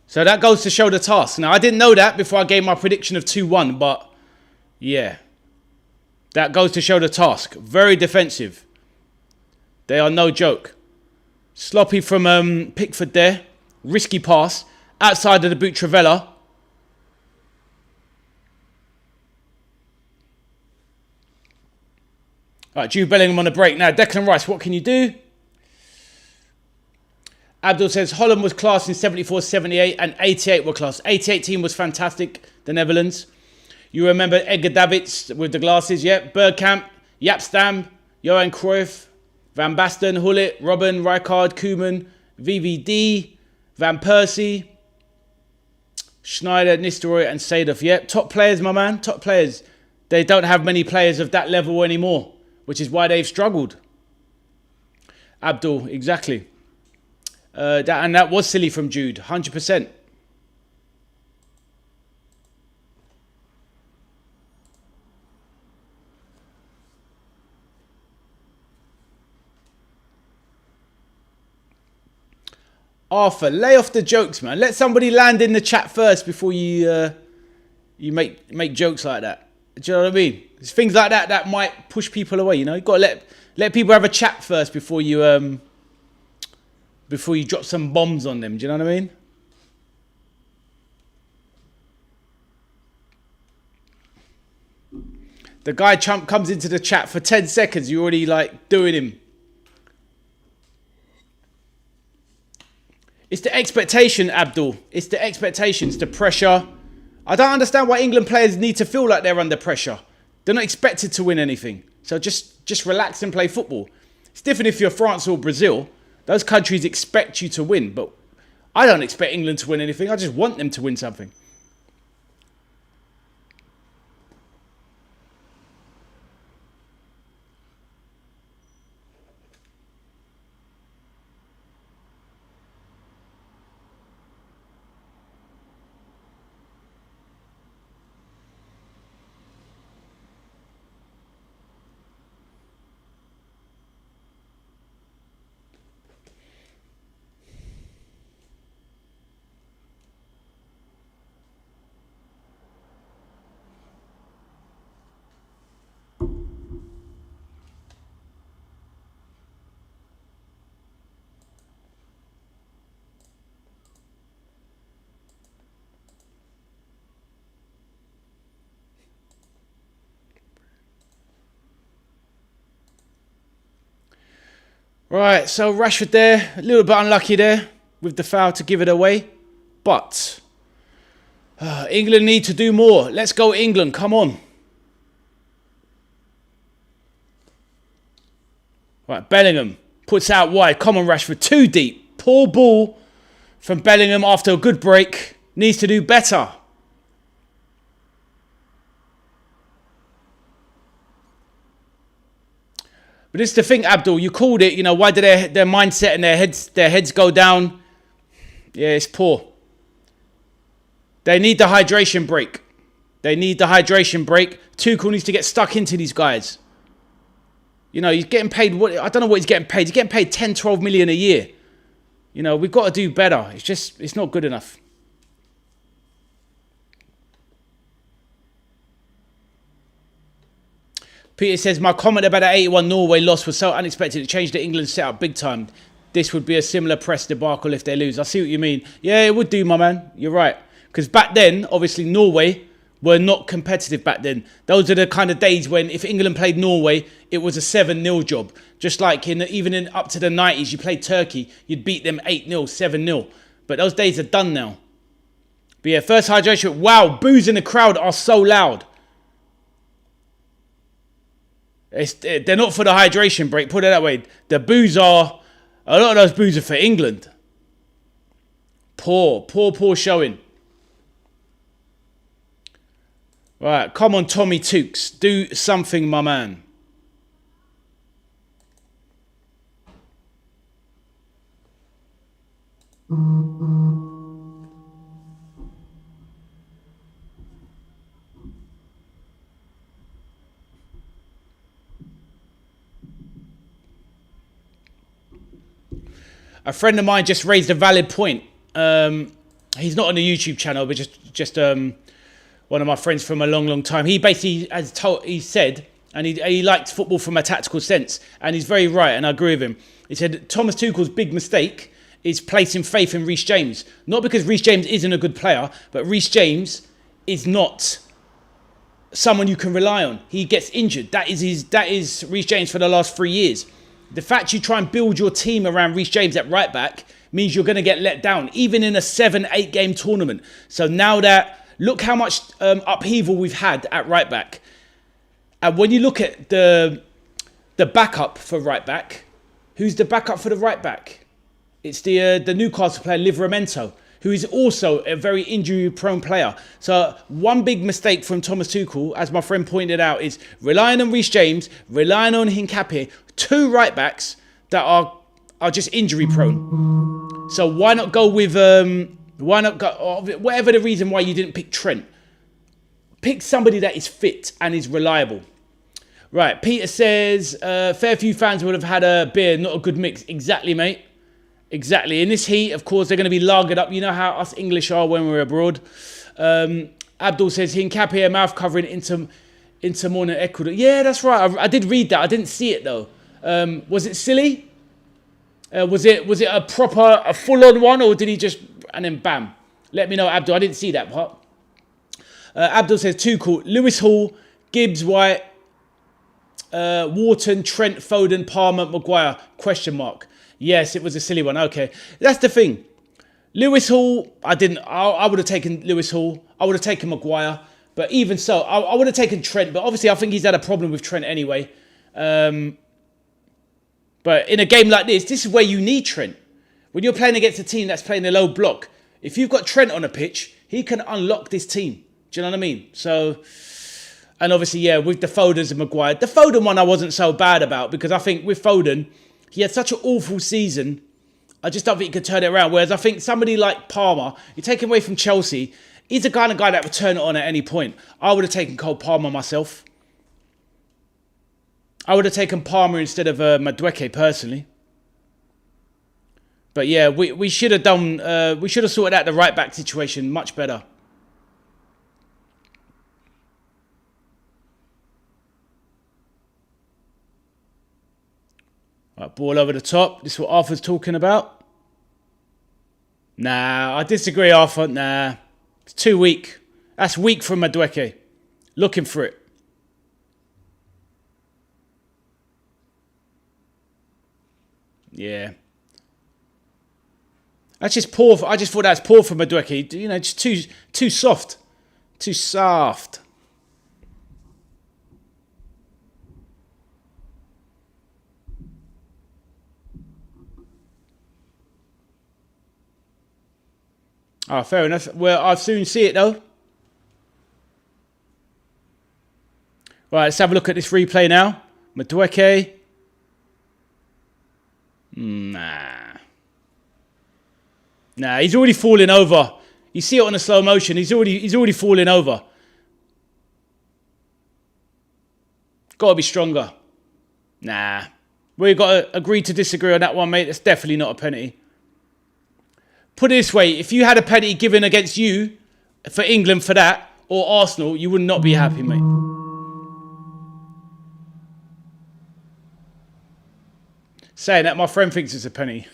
So that goes to show the task. Now, I didn't know that before I gave my prediction of 2-1, but yeah. That goes to show the task. Very defensive. They are no joke. Sloppy from Pickford there. Risky pass. Outside of the boot, Travella. All right, Jude Bellingham on the break. Now, Declan Rice, what can you do? Abdul says Holland was class in 74, 78 and 88 were class. 88 team was fantastic, the Netherlands. You remember Edgar Davids with the glasses, yeah. Bergkamp, Jaap Stam, Johan Cruyff, Van Basten, Gullit, Robben, Rijkaard, Koeman, VVD, Van Persie, Schneider, Nistelrooy and Seedorf. Yeah, top players, my man, top players. They don't have many players of that level anymore, which is why they've struggled. Abdul, exactly. That was silly from Jude, 100%. Arthur, lay off the jokes, man. Let somebody land in the chat first before you make jokes like that. Do you know what I mean? It's things like that that might push people away. You know, you got to let people have a chat first before you drop some bombs on them. Do you know what I mean? The guy Trump comes into the chat for 10 seconds. You're already like doing him. It's the expectation, Abdul. It's the expectations, the pressure. I don't understand why England players need to feel like they're under pressure. They're not expected to win anything. So just relax and play football. It's different if you're France or Brazil. Those countries expect you to win. But I don't expect England to win anything. I just want them to win something. Right, so Rashford there, a little bit unlucky there with the foul to give it away. But England need to do more. Let's go England, come on. Right, Bellingham puts out wide. Come on, Rashford, too deep. Poor ball from Bellingham after a good break. Needs to do better. But it's the thing, Abdul, you called it, you know, why did their mindset and their heads go down? Yeah, it's poor. They need the hydration break. They need the hydration break. Tuchel needs to get stuck into these guys. You know, he's getting paid, I don't know what he's getting paid. He's getting paid 10, 12 million a year. You know, we've got to do better. It's not good enough. Peter says, my comment about the 81 Norway loss was so unexpected. It changed the England setup big time. This would be a similar press debacle if they lose. I see what you mean. Yeah, it would do, my man. You're right. Because back then, obviously, Norway were not competitive back then. Those are the kind of days when if England played Norway, it was a 7-0 job. Just like even up to the 90s, you played Turkey, you'd beat them 8-0, 7-0. But those days are done now. But yeah, first hydration. Wow, boos in the crowd are so loud. They're not for the hydration break, put it that way. The boos are, a lot of those boos are for England. Poor showing. Right, come on, Tommy Tukes. Do something, my man. A friend of mine just raised a valid point. He's not on the YouTube channel, but just one of my friends from a long time. He basically he said, and he liked football from a tactical sense, and he's very right, and I agree with him. He said Thomas Tuchel's big mistake is placing faith in Reece James. Not because Reece James isn't a good player, but Reece James is not someone you can rely on. He gets injured. That is Reece James for the last 3 years. The fact you try and build your team around Reece James at right back means you're going to get let down, even in a 7-8 game tournament. So now that, look how much upheaval we've had at right back. And when you look at the backup for right back, who's the backup for the right back? It's the Newcastle player, Livramento, who is also a very injury-prone player. So one big mistake from Thomas Tuchel, as my friend pointed out, is relying on Reece James, relying on Hincapié, 2 right backs that are just injury-prone. So why not go with whatever the reason why you didn't pick Trent? Pick somebody that is fit and is reliable. Right, Peter says, fair few fans would have had a beer, not a good mix. Exactly, mate. Exactly. In this heat, of course, they're going to be lagered up. You know how us English are when we're abroad. Abdul says, Hincapié mouth covering into more than Ecuador. Yeah, that's right. I did read that. I didn't see it, though. Was it silly? Was it a full-on one, or did he just, and then bam? Let me know, Abdul. I didn't see that part. Abdul says, Tuchel, Lewis Hall, Gibbs, White, Wharton, Trent, Foden, Palmer, Maguire, question mark. Yes, it was a silly one. Okay. That's the thing. Lewis Hall, I would have taken Lewis Hall. I would have taken Maguire. But even so, I would have taken Trent. But obviously, I think he's had a problem with Trent anyway. But in a game like this is where you need Trent. When you're playing against a team that's playing a low block, if you've got Trent on a pitch, he can unlock this team. Do you know what I mean? So, and obviously, yeah, with the Fodens and Maguire. The Foden one I wasn't so bad about, because I think with Foden, he had such an awful season. I just don't think he could turn it around. Whereas I think somebody like Palmer, you take him away from Chelsea, he's the kind of guy that would turn it on at any point. I would have taken Cole Palmer myself. I would have taken Palmer instead of Madueke personally. But yeah, we should have done. We should have sorted out the right back situation much better. Right, ball over the top. This is what Arthur's talking about. Nah, I disagree, Arthur. Nah, it's too weak. That's weak from Madueke. Looking for it. Yeah. That's just poor. I just thought that's poor from Madueke. You know, just too soft. Too soft. Oh, fair enough. Well, I'll soon see it, though. Right, let's have a look at this replay now. Madueke. Nah, he's already falling over. You see it on the slow motion. He's already falling over. Got to be stronger. Nah. We've got to agree to disagree on that one, mate. That's definitely not a penalty. Put it this way, if you had a penalty given against you for England for that, or Arsenal, you would not be happy, mate. Saying that, my friend thinks it's a penalty.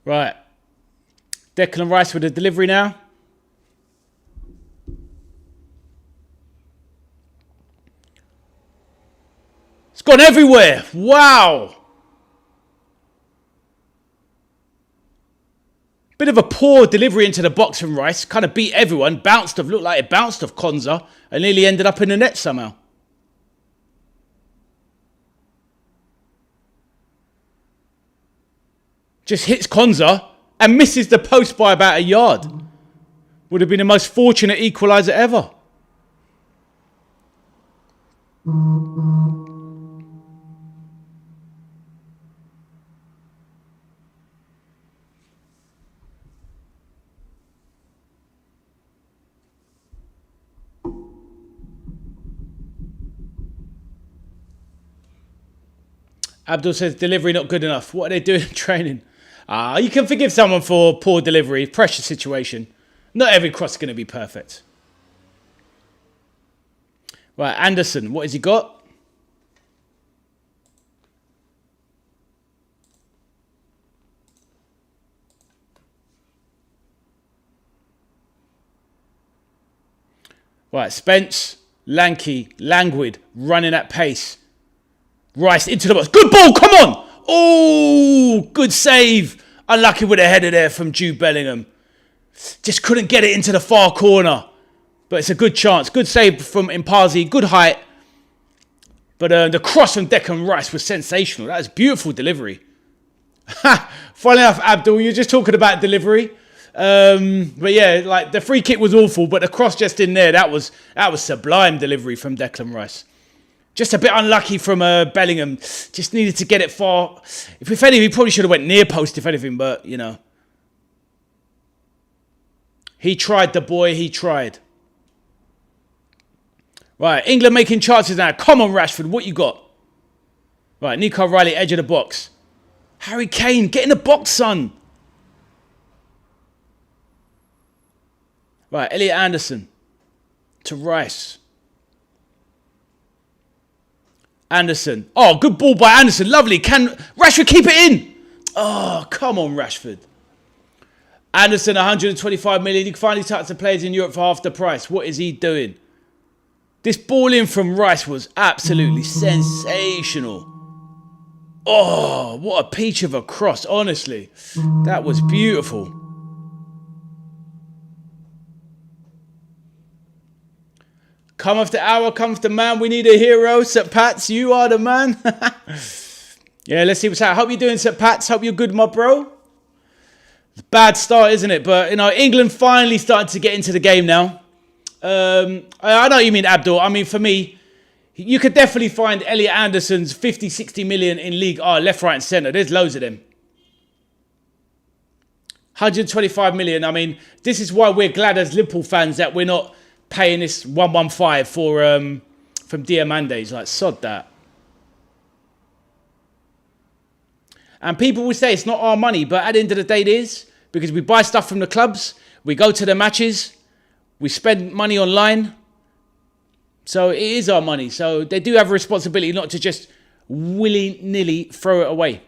Right. Declan Rice with the delivery now. It's gone everywhere. Wow. Bit of a poor delivery into the box from Rice. Kind of beat everyone. Looked like it bounced off Konza and nearly ended up in the net somehow. Just hits Konza and misses the post by about a yard. Would have been the most fortunate equaliser ever. Abdul says delivery not good enough. What are they doing in training? You can forgive someone for poor delivery, pressure situation. Not every cross is going to be perfect. Right, Anderson, what has he got? Right, Spence, lanky, languid, running at pace. Rice into the box. Good ball, come on! Oh, good save. Unlucky with a header there from Jude Bellingham. Just couldn't get it into the far corner. But it's a good chance. Good save from Impazi. Good height. But the cross from Declan Rice was sensational. That was beautiful delivery. Funny enough, Abdul, you're just talking about delivery. But yeah, like the free kick was awful, but the cross just in there, that was sublime delivery from Declan Rice. Just a bit unlucky from Bellingham. Just needed to get it far. If anything, he probably should have went near post, if anything, but, you know. He tried, the boy, he tried. Right, England making chances now. Come on, Rashford, what you got? Right, Nico Riley, edge of the box. Harry Kane, get in the box, son. Right, Elliot Anderson to Rice. Anderson. Oh, good ball by Anderson. Lovely. Can Rashford keep it in? Oh, come on, Rashford. Anderson, 125 million. You can find these types of players in Europe for half the price. What is he doing? This ball in from Rice was absolutely sensational. Oh, what a peach of a cross, honestly. That was beautiful. Come off the hour, come off the man. We need a hero. St. Pats, you are the man. Yeah, let's see what's happening. Hope you're doing, St. Pats. Hope you're good, my bro. It's a bad start, isn't it? But, you know, England finally started to get into the game now. I know what you mean, Abdul. I mean, for me, you could definitely find Elliot Anderson's 50, 60 million in league. Oh, left, right and centre. There's loads of them. 125 million. I mean, this is why we're glad as Liverpool fans that we're not paying this 115 for from Diamandes. Like, sod that. And people will say it's not our money, but at the end of the day it is, because we buy stuff from the clubs, we go to the matches, we spend money online, so it is our money. So they do have a responsibility not to just willy-nilly throw it away.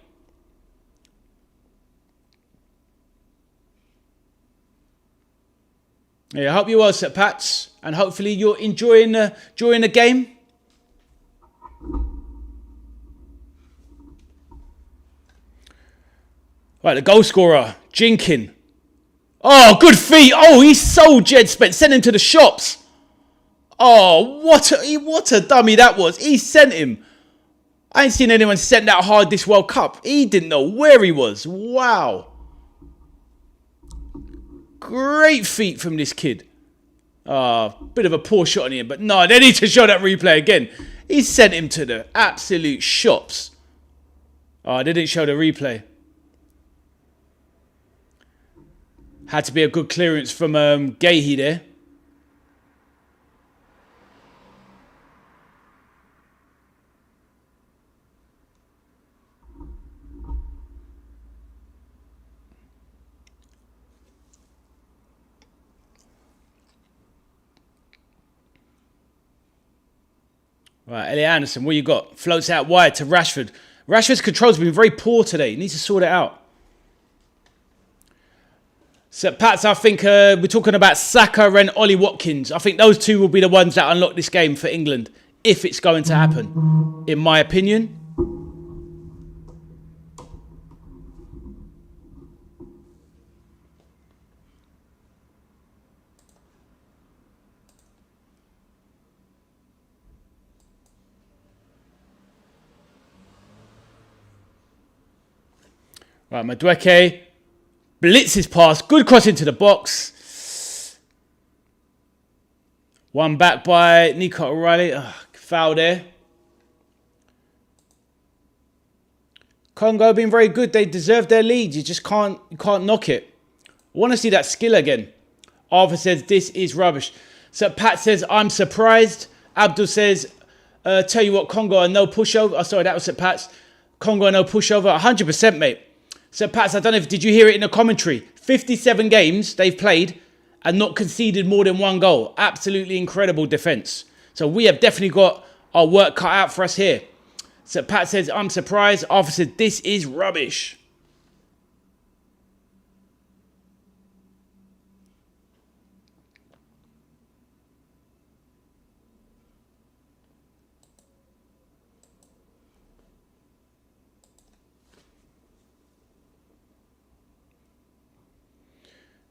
Yeah, I hope you're well, Sir Pats, and hopefully you're enjoying the game. Right, the goal scorer, Jinkin. Oh, good feet. Oh, he's so Jed Spence. Sent him to the shops. Oh, what a dummy that was. He sent him. I ain't seen anyone sent that hard this World Cup. He didn't know where he was. Wow. Great feet from this kid. Bit of a poor shot on him, but no, they need to show that replay again. He sent him to the absolute shops. Oh, they didn't show the replay. Had to be a good clearance from Gahey there. Right, Elliot Anderson, what you got? Floats out wide to Rashford. Rashford's control's been very poor today. He needs to sort it out. So, Pats, I think we're talking about Saka and Ollie Watkins. I think those two will be the ones that unlock this game for England, if it's going to happen, in my opinion. Right, Madueke blitzes pass. Good cross into the box. One back by Nico O'Reilly. Foul there. Congo being very good. They deserve their lead. You just can't knock it. I want to see that skill again. Arthur says, this is rubbish. So Pat says, I'm surprised. Abdul says, tell you what, Congo are no pushover. Oh, sorry, that was at Pat's. Congo no pushover. 100%, mate. So, Pats, I don't know if did you hear it in the commentary. 57 games they've played and not conceded more than 1 goal. Absolutely incredible defence. So we have definitely got our work cut out for us here. So Pat says, I'm surprised. Arthur said, this is rubbish.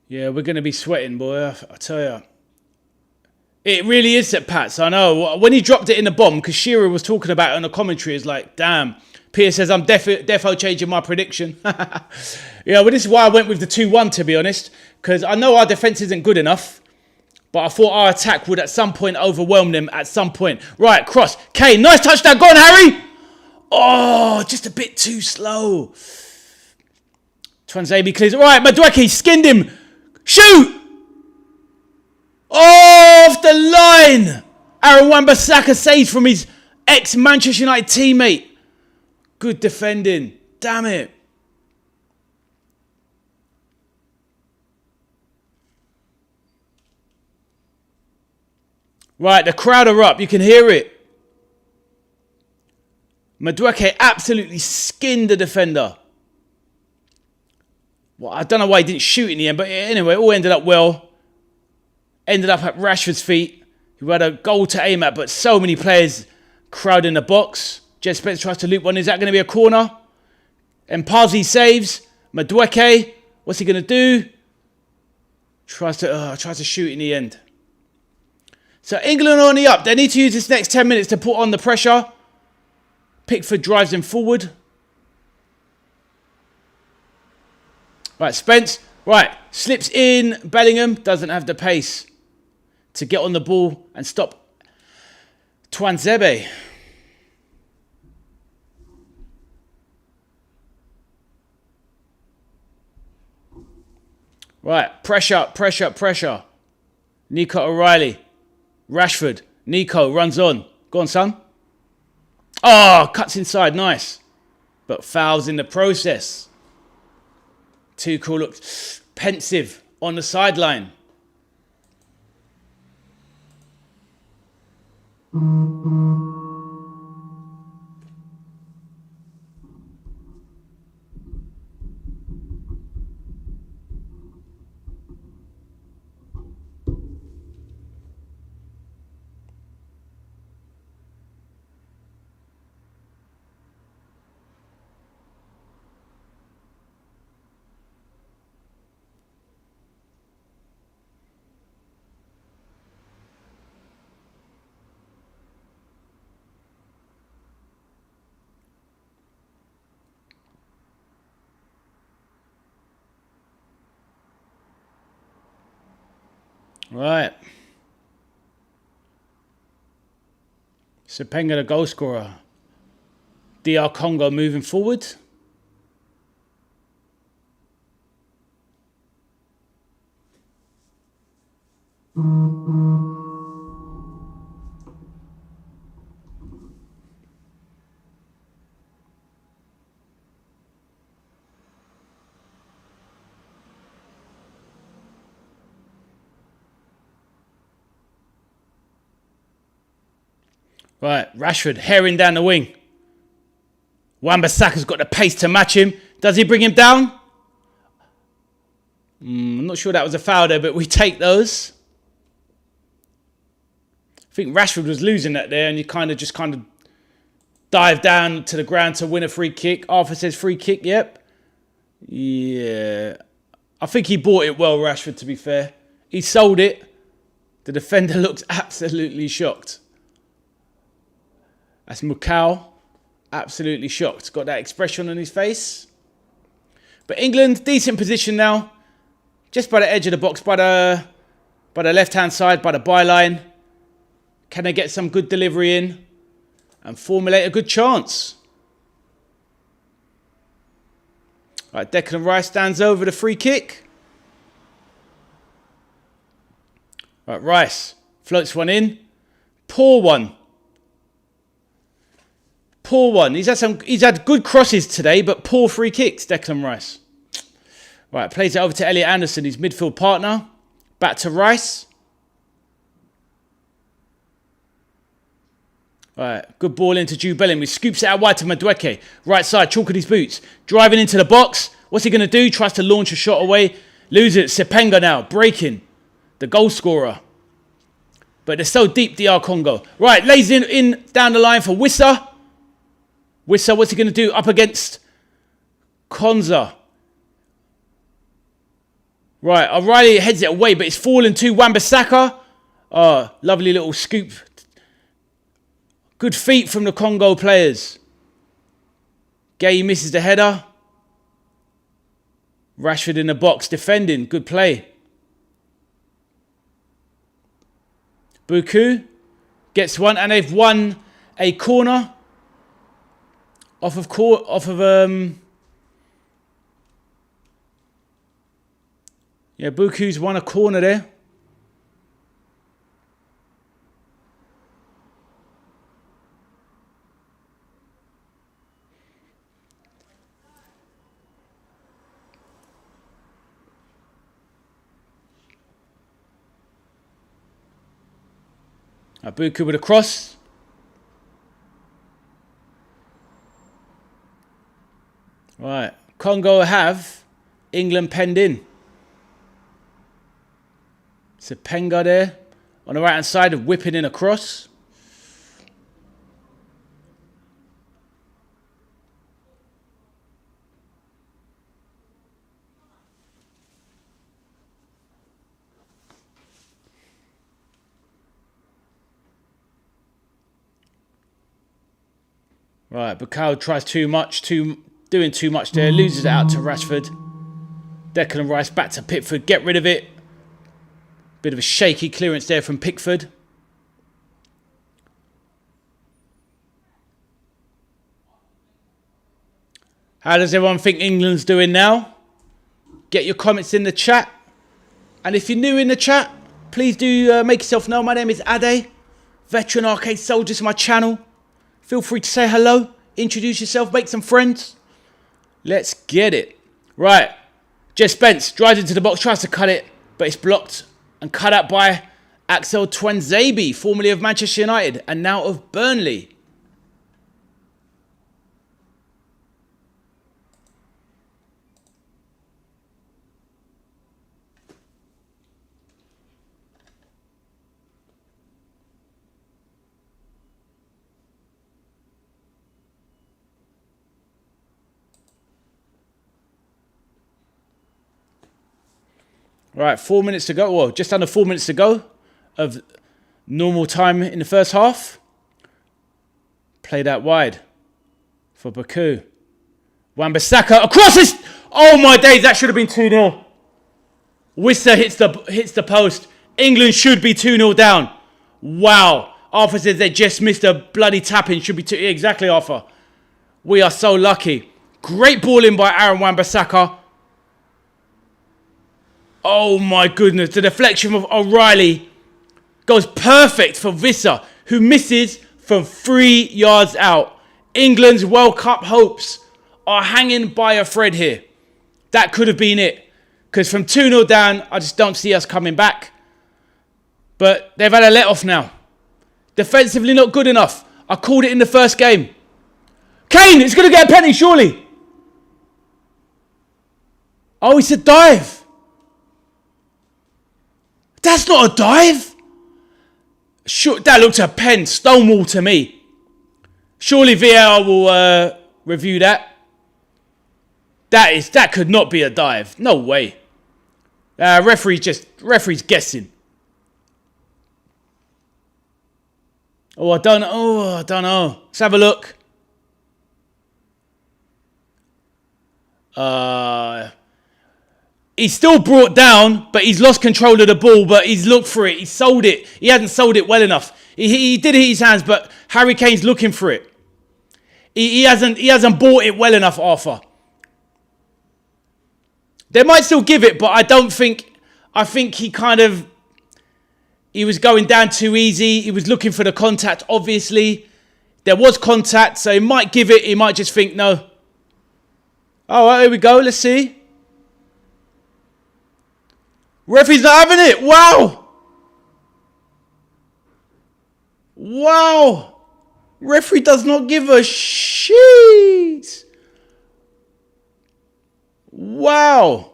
Yeah, we're going to be sweating, boy. I tell you. It really is at Pats, I know. When he dropped it in the bomb, because Shearer was talking about it on the commentary, it's like, damn. Peter says, I'm defo changing my prediction. Yeah, well, this is why I went with the 2-1, to be honest. Because I know our defence isn't good enough. But I thought our attack would at some point overwhelm them at some point. Right, cross. Kane, nice touchdown. Go on, Harry. Oh, just a bit too slow. Twanzebe clears. Right, Madueke skinned him. Shoot! Off the line! Aaron Wan-Bissaka saves from his ex-Manchester United teammate. Good defending. Damn it. Right, the crowd are up. You can hear it. Madueke absolutely skinned the defender. Well, I don't know why he didn't shoot in the end, but anyway, it all ended up well. Ended up at Rashford's feet, who had a goal to aim at, but so many players crowd in the box. Jed Spence tries to loop one. Is that going to be a corner? And Parsley saves. Madueke, what's he going to do? Tries to shoot in the end. So England are on the up. They need to use this next 10 minutes to put on the pressure. Pickford drives them forward. Right, Spence. Right, slips in. Bellingham doesn't have the pace to get on the ball and stop Twanzebe. Right, pressure. Nico O'Reilly. Rashford. Nico runs on. Go on, son. Oh, cuts inside. Nice. But fouls in the process. Tuchel looked pensive on the sideline. Right. Sepenga the goal scorer. DR Congo moving forward. Right, Rashford herring down the wing. Wan-Bissaka's got the pace to match him. Does he bring him down? I'm not sure that was a foul there, but we take those. I think Rashford was losing that there, and you kind of dive down to the ground to win a free kick. Arthur says free kick, yep. Yeah. I think he bought it well, Rashford, to be fair. He sold it. The defender looks absolutely shocked. That's Bukayo. Absolutely shocked. Got that expression on his face. But England, decent position now. Just by the edge of the box, by the left-hand side, by the byline. Can they get some good delivery in and formulate a good chance? Right, Declan Rice stands over the free kick. Right, Rice floats one in. Poor one. Poor one. He's had good crosses today, but poor free kicks, Declan Rice. Right, plays it over to Elliot Anderson, his midfield partner. Back to Rice. Right, good ball into Jude Bellingham. He scoops it out wide to Madueke. Right side, chalking his boots. Driving into the box. What's he going to do? Tries to launch a shot away. Loses it. Sepenga now, breaking. The goal scorer. But they're so deep, DR Congo. Right, lays in down the line for Wissa. Wissa, what's he going to do? Up against Konza. Right, O'Reilly heads it away, but it's fallen to Wan-Bissaka. Oh, lovely little scoop. Good feet from the Congo players. Gay misses the header. Rashford in the box, defending. Good play. Bukayo gets one, and they've won a corner. Yeah, Bukayo's won a corner there. Bukayo with a cross. Right, Congo have England penned in. Sepenga there on the right hand side of whipping in a cross. Right, Bukayo tries too much, doing too much there, loses it out to Rashford. Declan Rice back to Pickford, get rid of it. Bit of a shaky clearance there from Pickford. How does everyone think England's doing now? Get your comments in the chat. And if you're new in the chat, please do make yourself known. My name is Ade, veteran arcade soldier to my channel. Feel free to say hello, introduce yourself, make some friends. Let's get it. Right, Jess Spence drives into the box, tries to cut it, but it's blocked and cut out by Axel Tuanzebe, formerly of Manchester United and now of Burnley. Right, 4 minutes to go. Well, just under 4 minutes to go of normal time in the first half. Play that wide for Bukayo. Wan-Bissaka across this. Oh my days, that should have been 2-0. Wissa hits the post. England should be 2-0 down. Wow. Arthur says they just missed a bloody tap-in. Should be 2. Exactly, Arthur. We are so lucky. Great ball in by Aaron Wan-Bissaka. Oh my goodness, the deflection of O'Reilly goes perfect for Wissa, who misses from 3 yards out. England's World Cup hopes are hanging by a thread here. That could have been it. Because from 2-0 down, I just don't see us coming back. But they've had a let-off now. Defensively not good enough. I called it in the first game. Kane, it's going to get a penalty, surely. Oh, it's a dive. That's not a dive. Sure, that looked a pen, stonewall to me. Surely V.A.S will review that. That could not be a dive. No way. Referee's guessing. I don't know. Let's have a look. He's still brought down, but he's lost control of the ball, but he's looked for it. He sold it. He hasn't sold it well enough. He did hit his hands, but Harry Kane's looking for it. He hasn't bought it well enough, Arthur. They might still give it, but I think he was going down too easy. He was looking for the contact, obviously. There was contact, so he might give it. He might just think, no. All right, here we go. Let's see. Referee's not having it. Wow. Wow. Referee does not give a shit. Wow.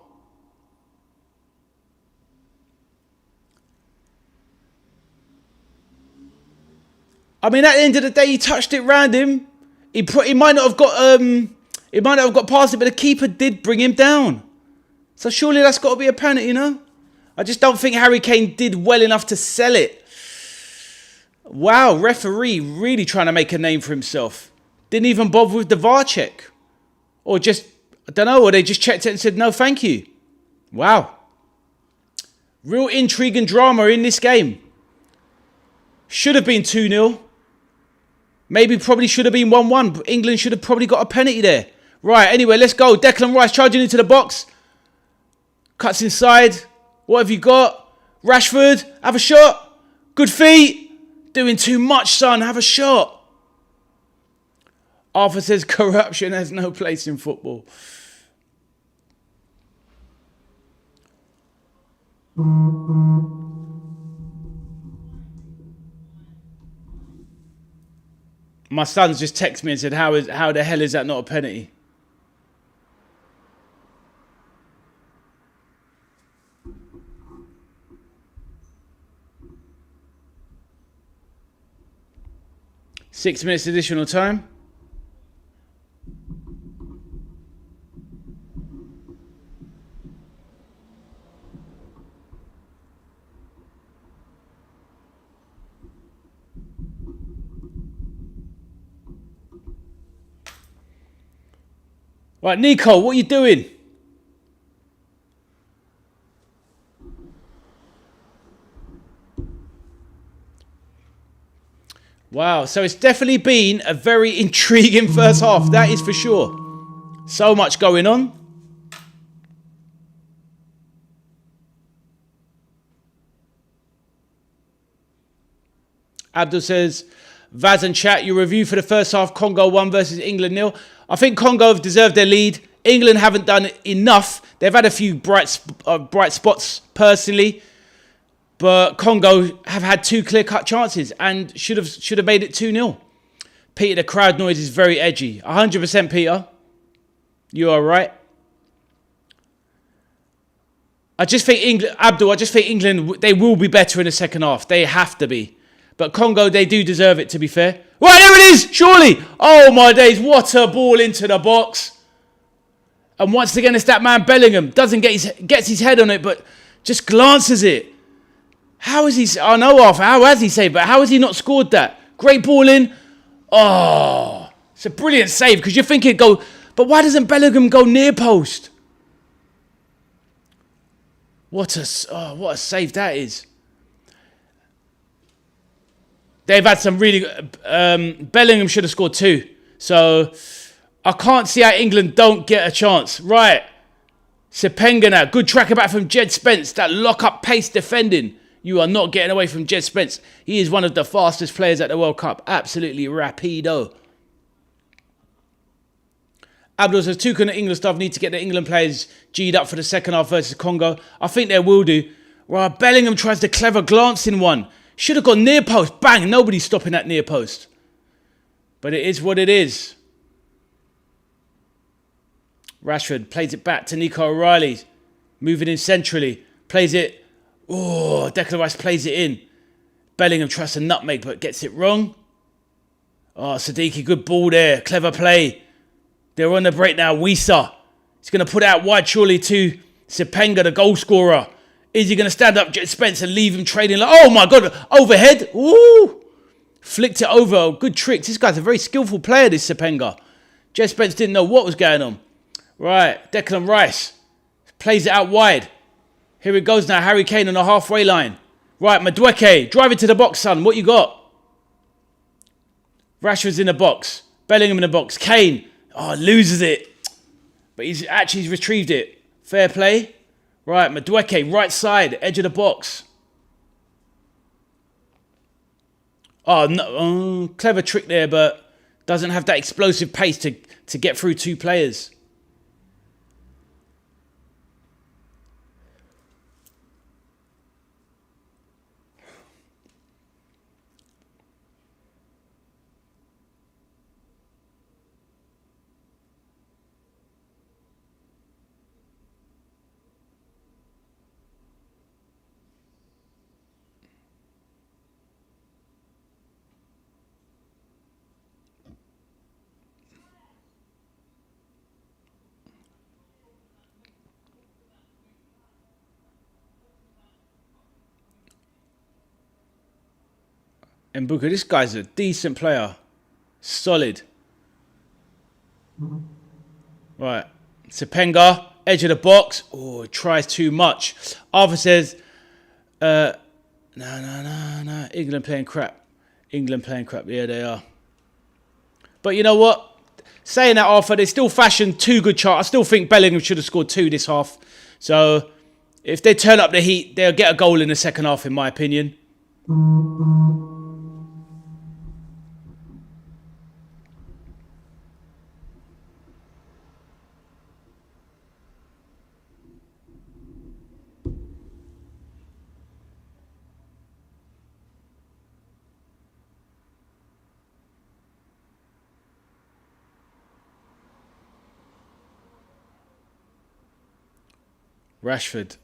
I mean, at the end of the day, he touched it round him. He might not have got past it, but the keeper did bring him down. So surely that's got to be a penalty, you know? I just don't think Harry Kane did well enough to sell it. Wow, referee really trying to make a name for himself. Didn't even bother with the VAR check. Or just, I don't know, or they just checked it and said, no, thank you. Wow. Real intrigue and drama in this game. Should have been 2-0. Maybe probably should have been 1-1. England should have probably got a penalty there. Right, anyway, let's go. Declan Rice charging into the box. Cuts inside. What have you got? Rashford, have a shot. Good feet. Doing too much, son. Have a shot. Arthur says corruption has no place in football. My son's just texted me and said, how the hell is that not a penalty? Six minutes additional time. Right, Nico, what are you doing? Wow, so it's definitely been a very intriguing first half, that is for sure. So much going on. Abdul says, Vaz and chat, your review for the first half, Congo 1 versus England 0. I think Congo have deserved their lead. England haven't done enough. They've had a few bright spots personally. But Congo have had two clear-cut chances and should have made it 2-0. Peter, the crowd noise is very edgy. 100% Peter. You are right. I just think England, they will be better in the second half. They have to be. But Congo, they do deserve it, to be fair. Right, there it is, surely. Oh, my days, what a ball into the box. And once again, it's that man Bellingham. Gets his head on it, but just glances it. How is he... I know, Arthur, how has he saved, but how has he not scored that? Great ball in. Oh, it's a brilliant save, because you're thinking, go... But why doesn't Bellingham go near post? What a save that is. They've had some really... Bellingham should have scored 2. So, I can't see how England don't get a chance. Right. Sepenga now. Good tracker back from Jed Spence. That lock-up pace defending. You are not getting away from Jed Spence. He is one of the fastest players at the World Cup. Absolutely rapido. Abdul says, Tuchel and England staff need to get the England players G'd up for the second half versus Congo. I think they will do. Right, Bellingham tries the clever glancing one. Should have gone near post. Bang, nobody's stopping that near post. But it is what it is. Rashford plays it back to Nico O'Reilly. Moving in centrally. Plays it. Oh, Declan Rice plays it in. Bellingham tries to nutmeg but gets it wrong. Oh, Siddiqui, good ball there. Clever play. They're on the break now. Wissa. He's going to put it out wide surely to Sepenga, the goal scorer. Is he going to stand up Jet Spence and leave him trading? Oh my God. Overhead. Ooh. Flicked it over. Good tricks. This guy's a very skillful player, this Sepenga. Jet Spence didn't know what was going on. Right. Declan Rice. Plays it out wide. Here it goes now. Harry Kane on the halfway line. Right. Madueke. Drive it to the box, son. What you got? Rashford's in the box. Bellingham in the box. Kane. Oh, loses it. But he's retrieved it. Fair play. Right, Madueke, right side, edge of the box. Oh, no, clever trick there, but doesn't have that explosive pace to get through two players. And Bukayo, this guy's a decent player. Solid. Right. Sepenga, edge of the box. Oh, tries too much. Arthur says, no. England playing crap. England playing crap. Yeah, they are. But you know what? Saying that, Arthur, they still fashioned two good charts. I still think Bellingham should have scored two this half. So, if they turn up the heat, they'll get a goal in the second half, in my opinion. Rashford,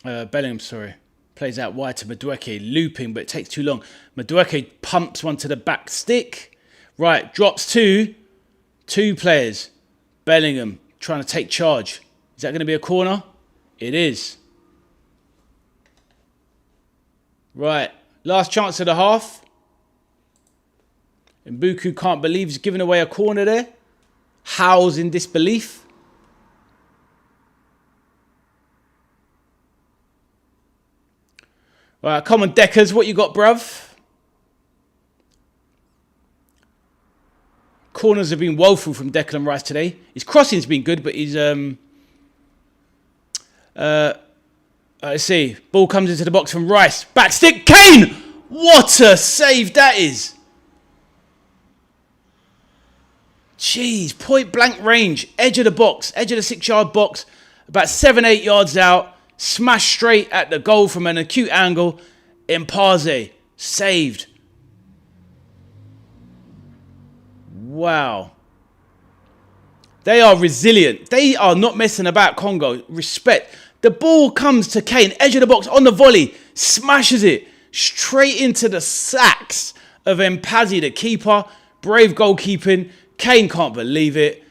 Bellingham, sorry, plays out wide to Madueke, looping, but it takes too long. Madueke pumps one to the back stick. Right, drops two players. Bellingham trying to take charge. Is that going to be a corner? It is. Right, last chance of the half. And Buku can't believe he's giving away a corner there. Howls in disbelief. Right, come on, Deckers, what you got, bruv? Corners have been woeful from Declan Rice today. His crossing's been good, but he's let's see. Ball comes into the box from Rice. Back stick, Kane! What a save that is! Jeez, point blank range, edge of the box, edge of the 6-yard box, about 7-8 yards out. Smashed straight at the goal from an acute angle. Impaze saved. Wow. They are resilient. They are not messing about, Congo. Respect. The ball comes to Kane, edge of the box on the volley. Smashes it straight into the sacks of Impaze, the keeper. Brave goalkeeping. Kane can't believe it.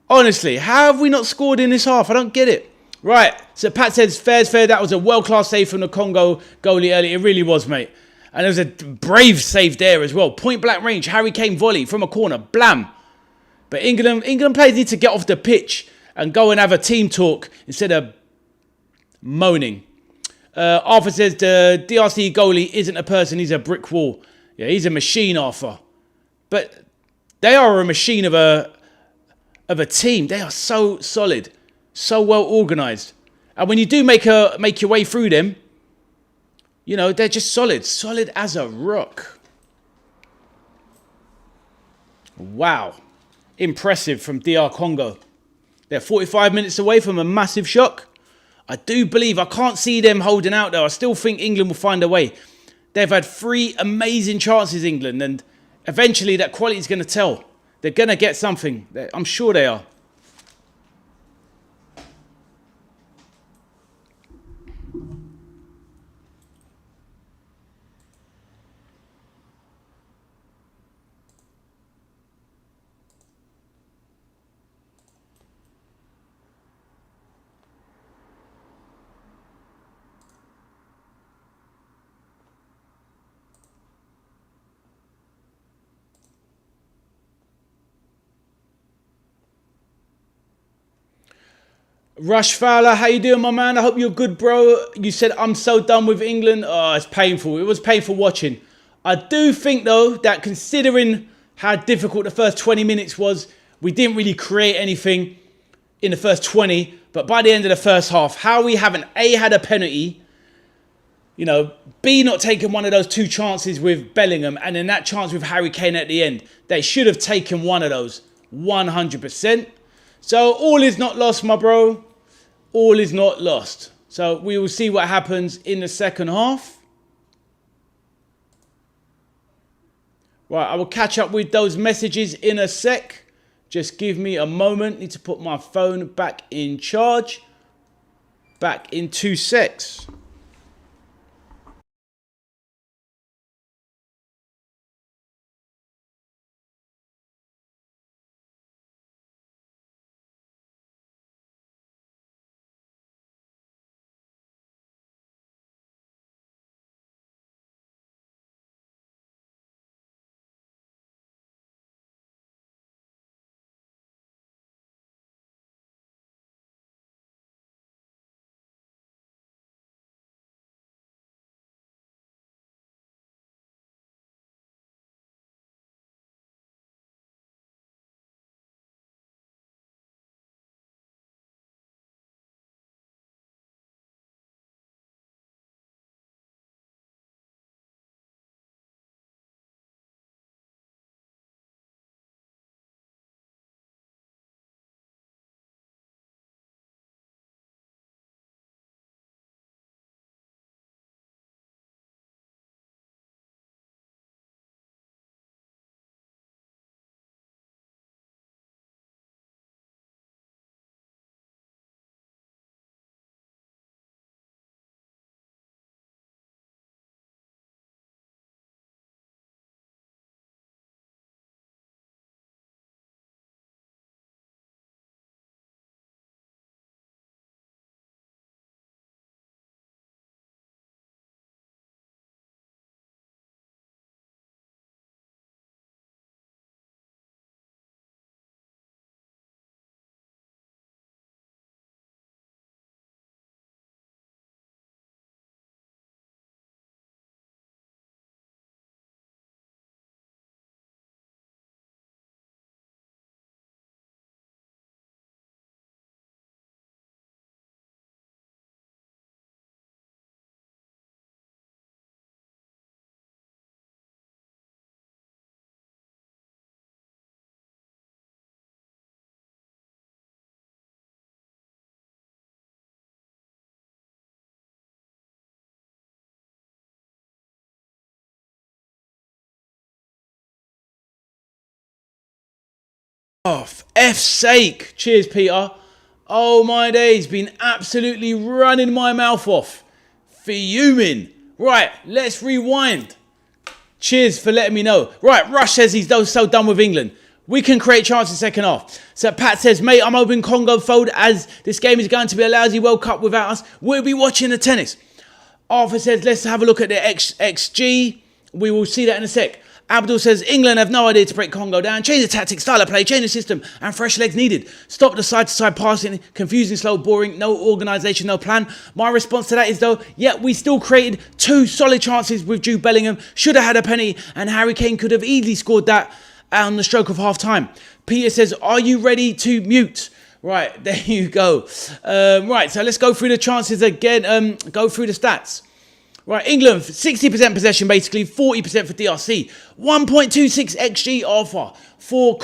Honestly, how have we not scored in this half? I don't get it. Right, so Pat says, fair's fair. That was a world-class save from the Congo goalie earlier. It really was, mate. And there was a brave save there as well. Point-blank range, Harry Kane volley from a corner. Blam. But England players need to get off the pitch and go and have a team talk instead of moaning. Arthur says, the DRC goalie isn't a person, he's a brick wall. Yeah, he's a machine, Arthur. But they are a machine of a team. They are so solid. So well organised. And when you do make your way through them, you know, they're just solid. Solid as a rock. Wow. Impressive from DR Congo. They're 45 minutes away from a massive shock. I do believe, I can't see them holding out though. I still think England will find a way. They've had 3 amazing chances, England, and eventually that quality is going to tell. They're going to get something. I'm sure they are. Rush Fowler, how you doing, my man? I hope you're good, bro. You said, I'm so done with England. Oh, it's painful. It was painful watching. I do think, though, that considering how difficult the first 20 minutes was, we didn't really create anything in the first 20. But by the end of the first half, how we haven't, A, had a penalty, You know, B not taking one of those 2 chances with Bellingham and then that chance with Harry Kane at the end. They should have taken one of those 100%. So all is not lost, my bro. All is not lost. So we will see what happens in the second half. Right, I will catch up with those messages in a sec. Just give me a moment. Need to put my phone back in charge. Back in 2 secs. Oh, for F's sake. Cheers, Peter. Oh, my days. Been absolutely running my mouth off. Fuming. Right, let's rewind. Cheers for letting me know. Right, Rush says he's so done with England. We can create chances second half. So Pat says, mate, I'm hoping Congo fold as this game is going to be a lousy World Cup without us. We'll be watching the tennis. Arthur says, let's have a look at the XG. We will see that in a sec. Abdul says, England have no idea to break Congo down. Change the tactics, style of play, change the system, and fresh legs needed. Stop the side-to-side passing, confusing, slow, boring, no organisation, no plan. My response to that is, though, yeah, we still created 2 solid chances with Jude Bellingham. Should have had a penny, and Harry Kane could have easily scored that on the stroke of half-time. Peter says, are you ready to mute? Right, there you go. Right, so let's go through the chances again. Go through the stats. Right, England, 60% possession basically, 40% for DRC. 1.26 XG offer for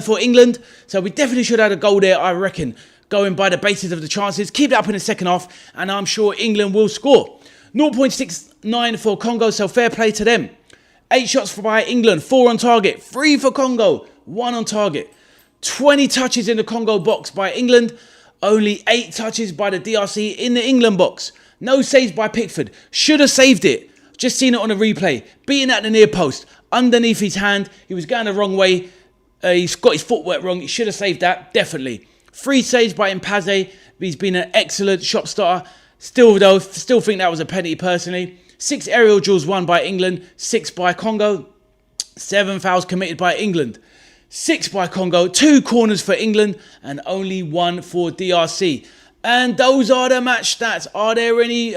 for England. So we definitely should have had a goal there, I reckon, going by the basis of the chances. Keep it up in the second half, and I'm sure England will score. 0.69 for Congo, so fair play to them. 8 shots by England, 4 on target. 3 for Congo, 1 on target. 20 touches in the Congo box by England. Only 8 touches by the DRC in the England box. No saves by Pickford. Should have saved it. Just seen it on a replay. Beaten at the near post. Underneath his hand. He was going the wrong way. He's got his footwork wrong. He should have saved that. Definitely. 3 saves by Mpaze. He's been an excellent shot starter. Still though, still think that was a penalty personally. 6 aerial duels won by England. 6 by Congo. 7 fouls committed by England. 6 by Congo. 2 corners for England. And only 1 for DRC. And those are the match stats. Are there any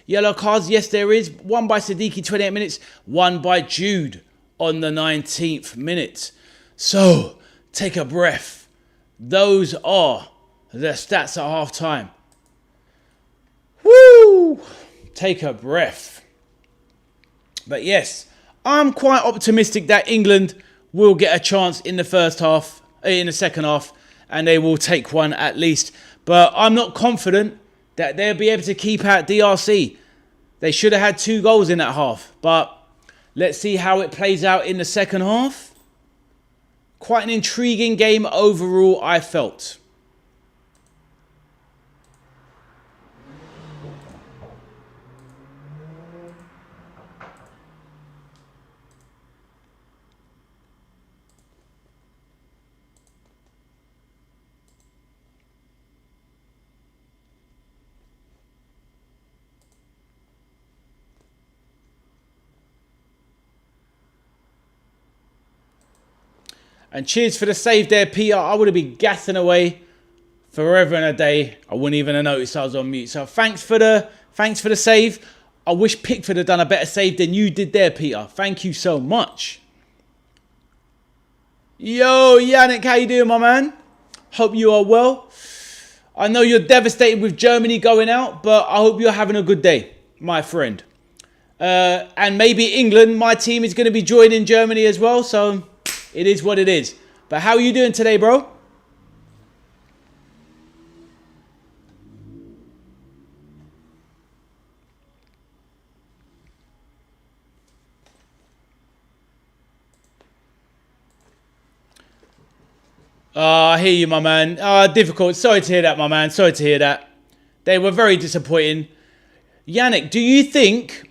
yellow cards? Yes, there is. 1 by Siddiqui, 28 minutes. 1 by Jude on the 19th minute. So, take a breath. Those are the stats at half time. Woo! take a breath. But yes, I'm quite optimistic that England will get a chance in the second half, and they will take one at least. But I'm not confident that they'll be able to keep out DRC. They should have had 2 goals in that half. But let's see how it plays out in the second half. Quite an intriguing game overall, I felt. And cheers for the save there, Peter. I would have been gassing away forever and a day. I wouldn't even have noticed I was on mute. So thanks for the save. I wish Pickford had done a better save than you did there, Peter. Thank you so much. Yo, Yannick, how you doing, my man? Hope you are well. I know you're devastated with Germany going out, but I hope you're having a good day, my friend. And maybe England, my team, is going to be joining Germany as well, so it is what it is. But how are you doing today, bro? I hear you, my man. Difficult. Sorry to hear that, my man. Sorry to hear that. They were very disappointing. Yannick, do you think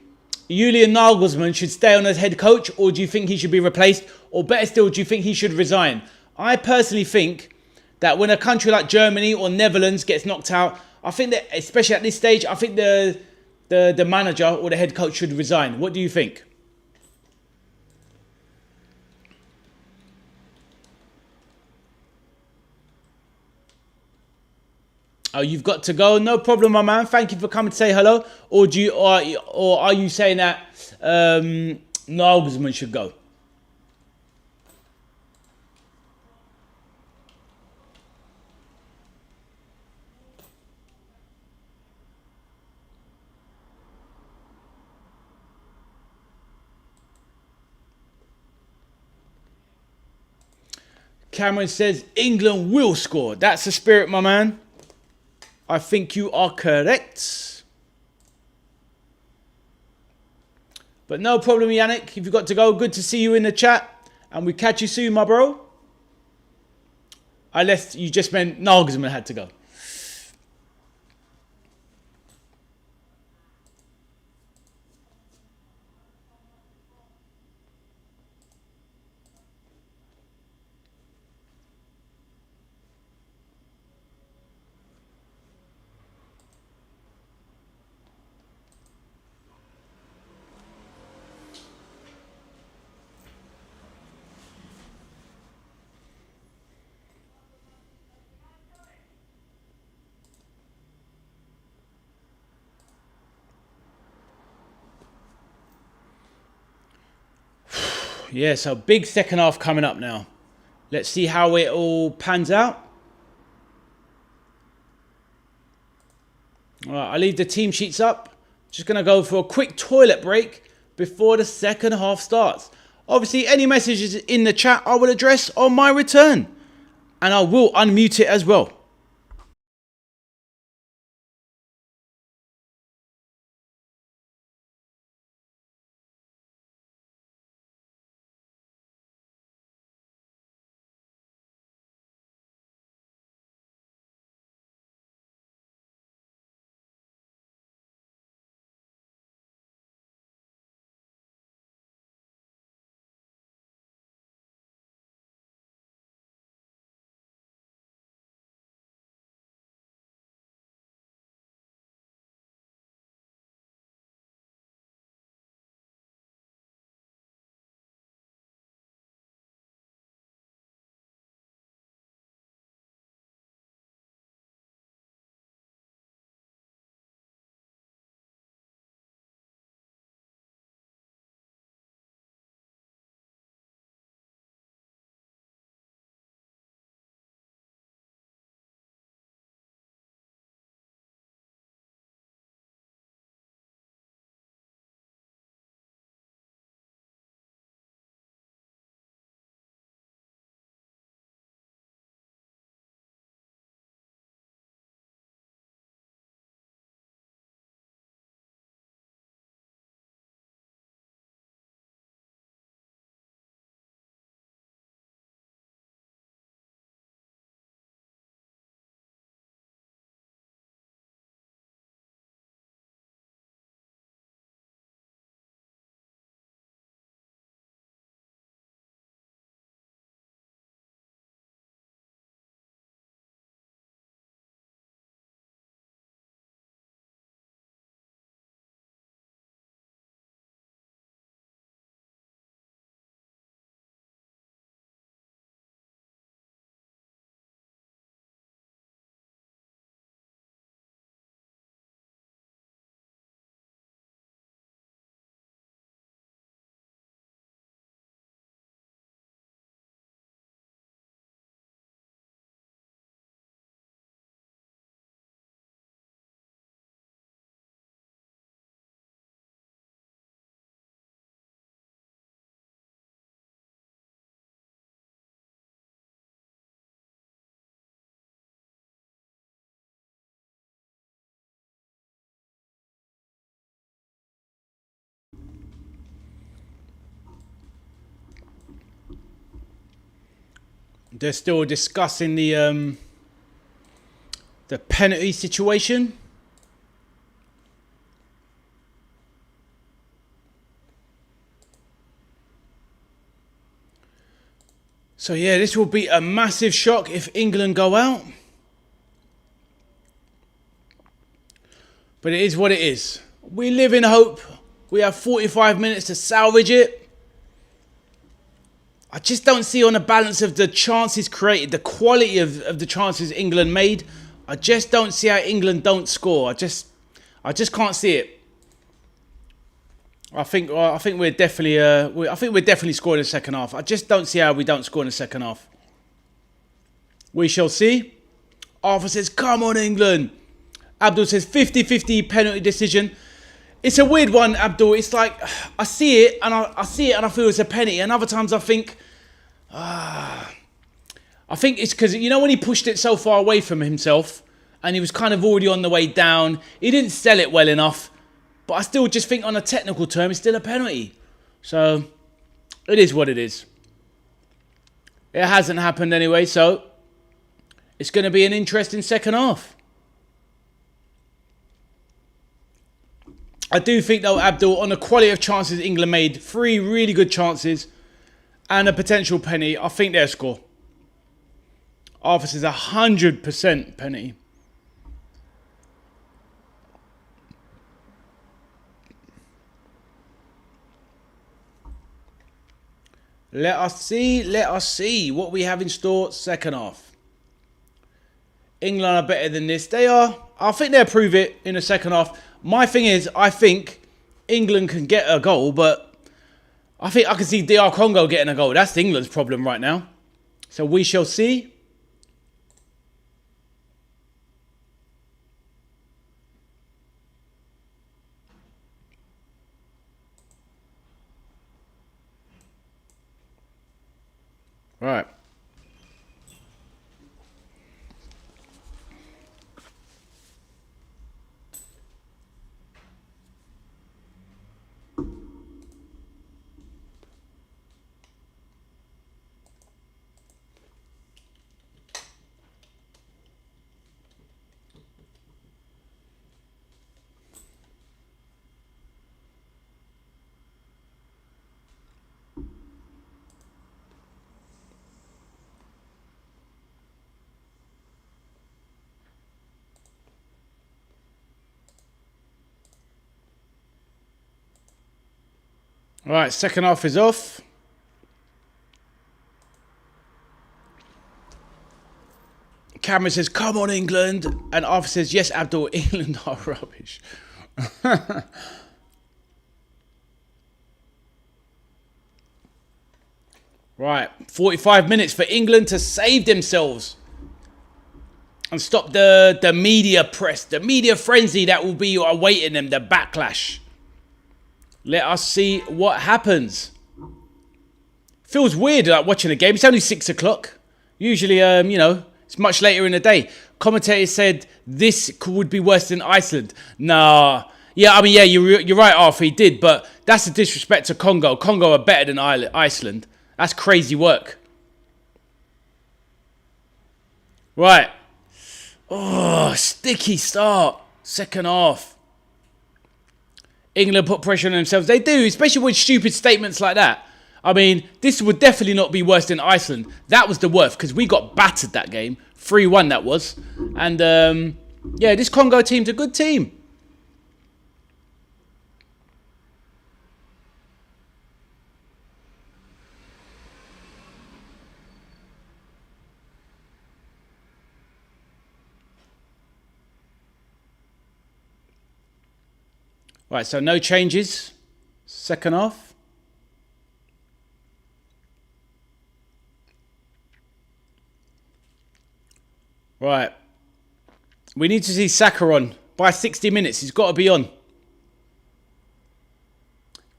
Julian Nagelsmann should stay on as head coach, or do you think he should be replaced? Or better still, do you think he should resign? I personally think that when a country like Germany or Netherlands gets knocked out, I think that, especially at this stage, I think the manager or the head coach should resign. What do you think? Oh, you've got to go. No problem, my man. Thank you for coming to say hello. Or are you saying that Nagelsmann should go? Cameron says England will score. That's the spirit, my man. I think you are correct. But no problem, Yannick. If you've got to go, good to see you in the chat. And we catch you soon, my bro. Unless you just meant Nagelsmann had to go. Yeah, so big second half coming up now. Let's see how it all pans out. All right, I'll leave the team sheets up. Just going to go for a quick toilet break before the second half starts. Obviously, any messages in the chat I will address on my return. And I will unmute it as well. They're still discussing the penalty situation. So yeah, this will be a massive shock if England go out. But it is what it is. We live in hope. We have 45 minutes to salvage it. I just don't see on the balance of the chances created, the quality of the chances England made. I just don't see how England don't score. I just can't see it. I think we're definitely scoring in the second half. I just don't see how we don't score in the second half. We shall see. Arthur says, "Come on, England." Abdul says 50-50 penalty decision. It's a weird one, Abdul. It's like I see it and I feel it's a penalty. And other times I think it's because, you know, when he pushed it so far away from himself and he was kind of already on the way down, he didn't sell it well enough. But I still just think on a technical term, it's still a penalty. So it is what it is. It hasn't happened anyway, so it's going to be an interesting second half. I do think, though, Abdul, on the quality of chances England made, 3 really good chances and a potential penalty, I think they'll score. Arthur says 100% penalty. Let us see what we have in store second half. England are better than this. They are. I think they'll prove it in the second half. My thing is, I think England can get a goal, but I think I can see DR Congo getting a goal. That's England's problem right now. So we shall see. Right. Right, second half is off. Cameron says, "Come on, England." And Arthur says, "Yes, Abdul, England are rubbish." Right, 45 minutes for England to save themselves and stop the media press, the media frenzy that will be awaiting them, the backlash. Let us see what happens. Feels weird like watching a game. It's only 6 o'clock. Usually, you know, it's much later in the day. Commentators said this would be worse than Iceland. Nah. Yeah, I mean, yeah, you're right, Arthur, he did. But that's a disrespect to Congo. Congo are better than Iceland. That's crazy work. Right. Oh, sticky start. Second half. England put pressure on themselves. They do, especially with stupid statements like that. I mean, this would definitely not be worse than Iceland. That was the worst because we got battered that game. 3-1 that was. And, yeah, this Congo team's a good team. Right, so no changes. Second half. Right. We need to see Saka on by 60 minutes. He's got to be on.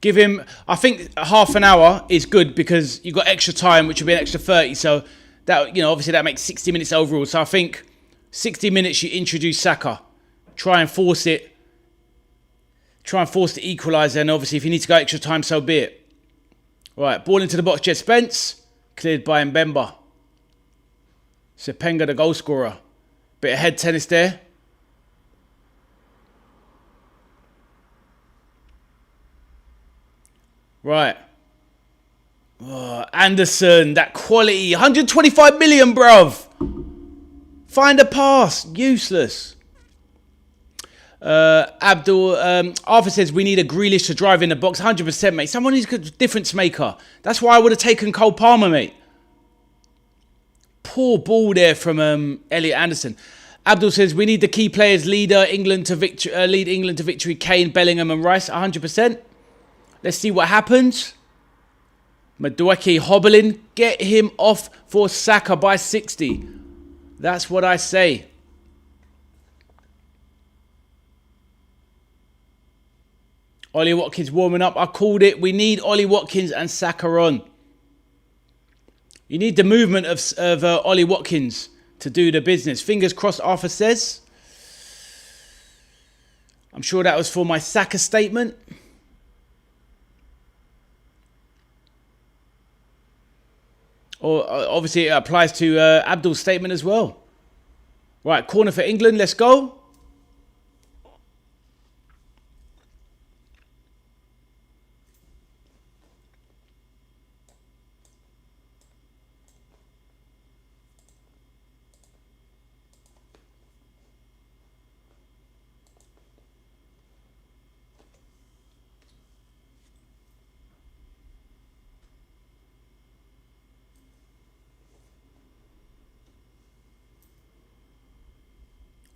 Give him, I think half an hour is good because you've got extra time, which will be an extra 30. So that, you know, obviously that makes 60 minutes overall. So I think 60 minutes you introduce Saka. Try and force it. Try and force the equaliser, and obviously if you need to go extra time, so be it. Right, ball into the box, Jed Spence. Cleared by Mbemba. Sepenga, the goal scorer. Bit of head tennis there. Right. Oh, Anderson, that quality. 125 million, bruv. Find a pass. Useless. Arthur says we need a Grealish to drive in the box. 100%, mate. Someone who's a difference maker. That's why I would have taken Cole Palmer, mate. Poor ball there from Elliot Anderson. Abdul says we need the key players lead England to victory. Kane, Bellingham and Rice. 100%. Let's see what happens. Madueke hobbling. Get him off for Saka by 60. That's what I say. Ollie Watkins warming up. I called it. We need Ollie Watkins and Saka on. You need the movement of Ollie Watkins to do the business. Fingers crossed, Arthur says. I'm sure that was for my Saka statement. Or obviously it applies to Abdul's statement as well. Right, corner for England. Let's go.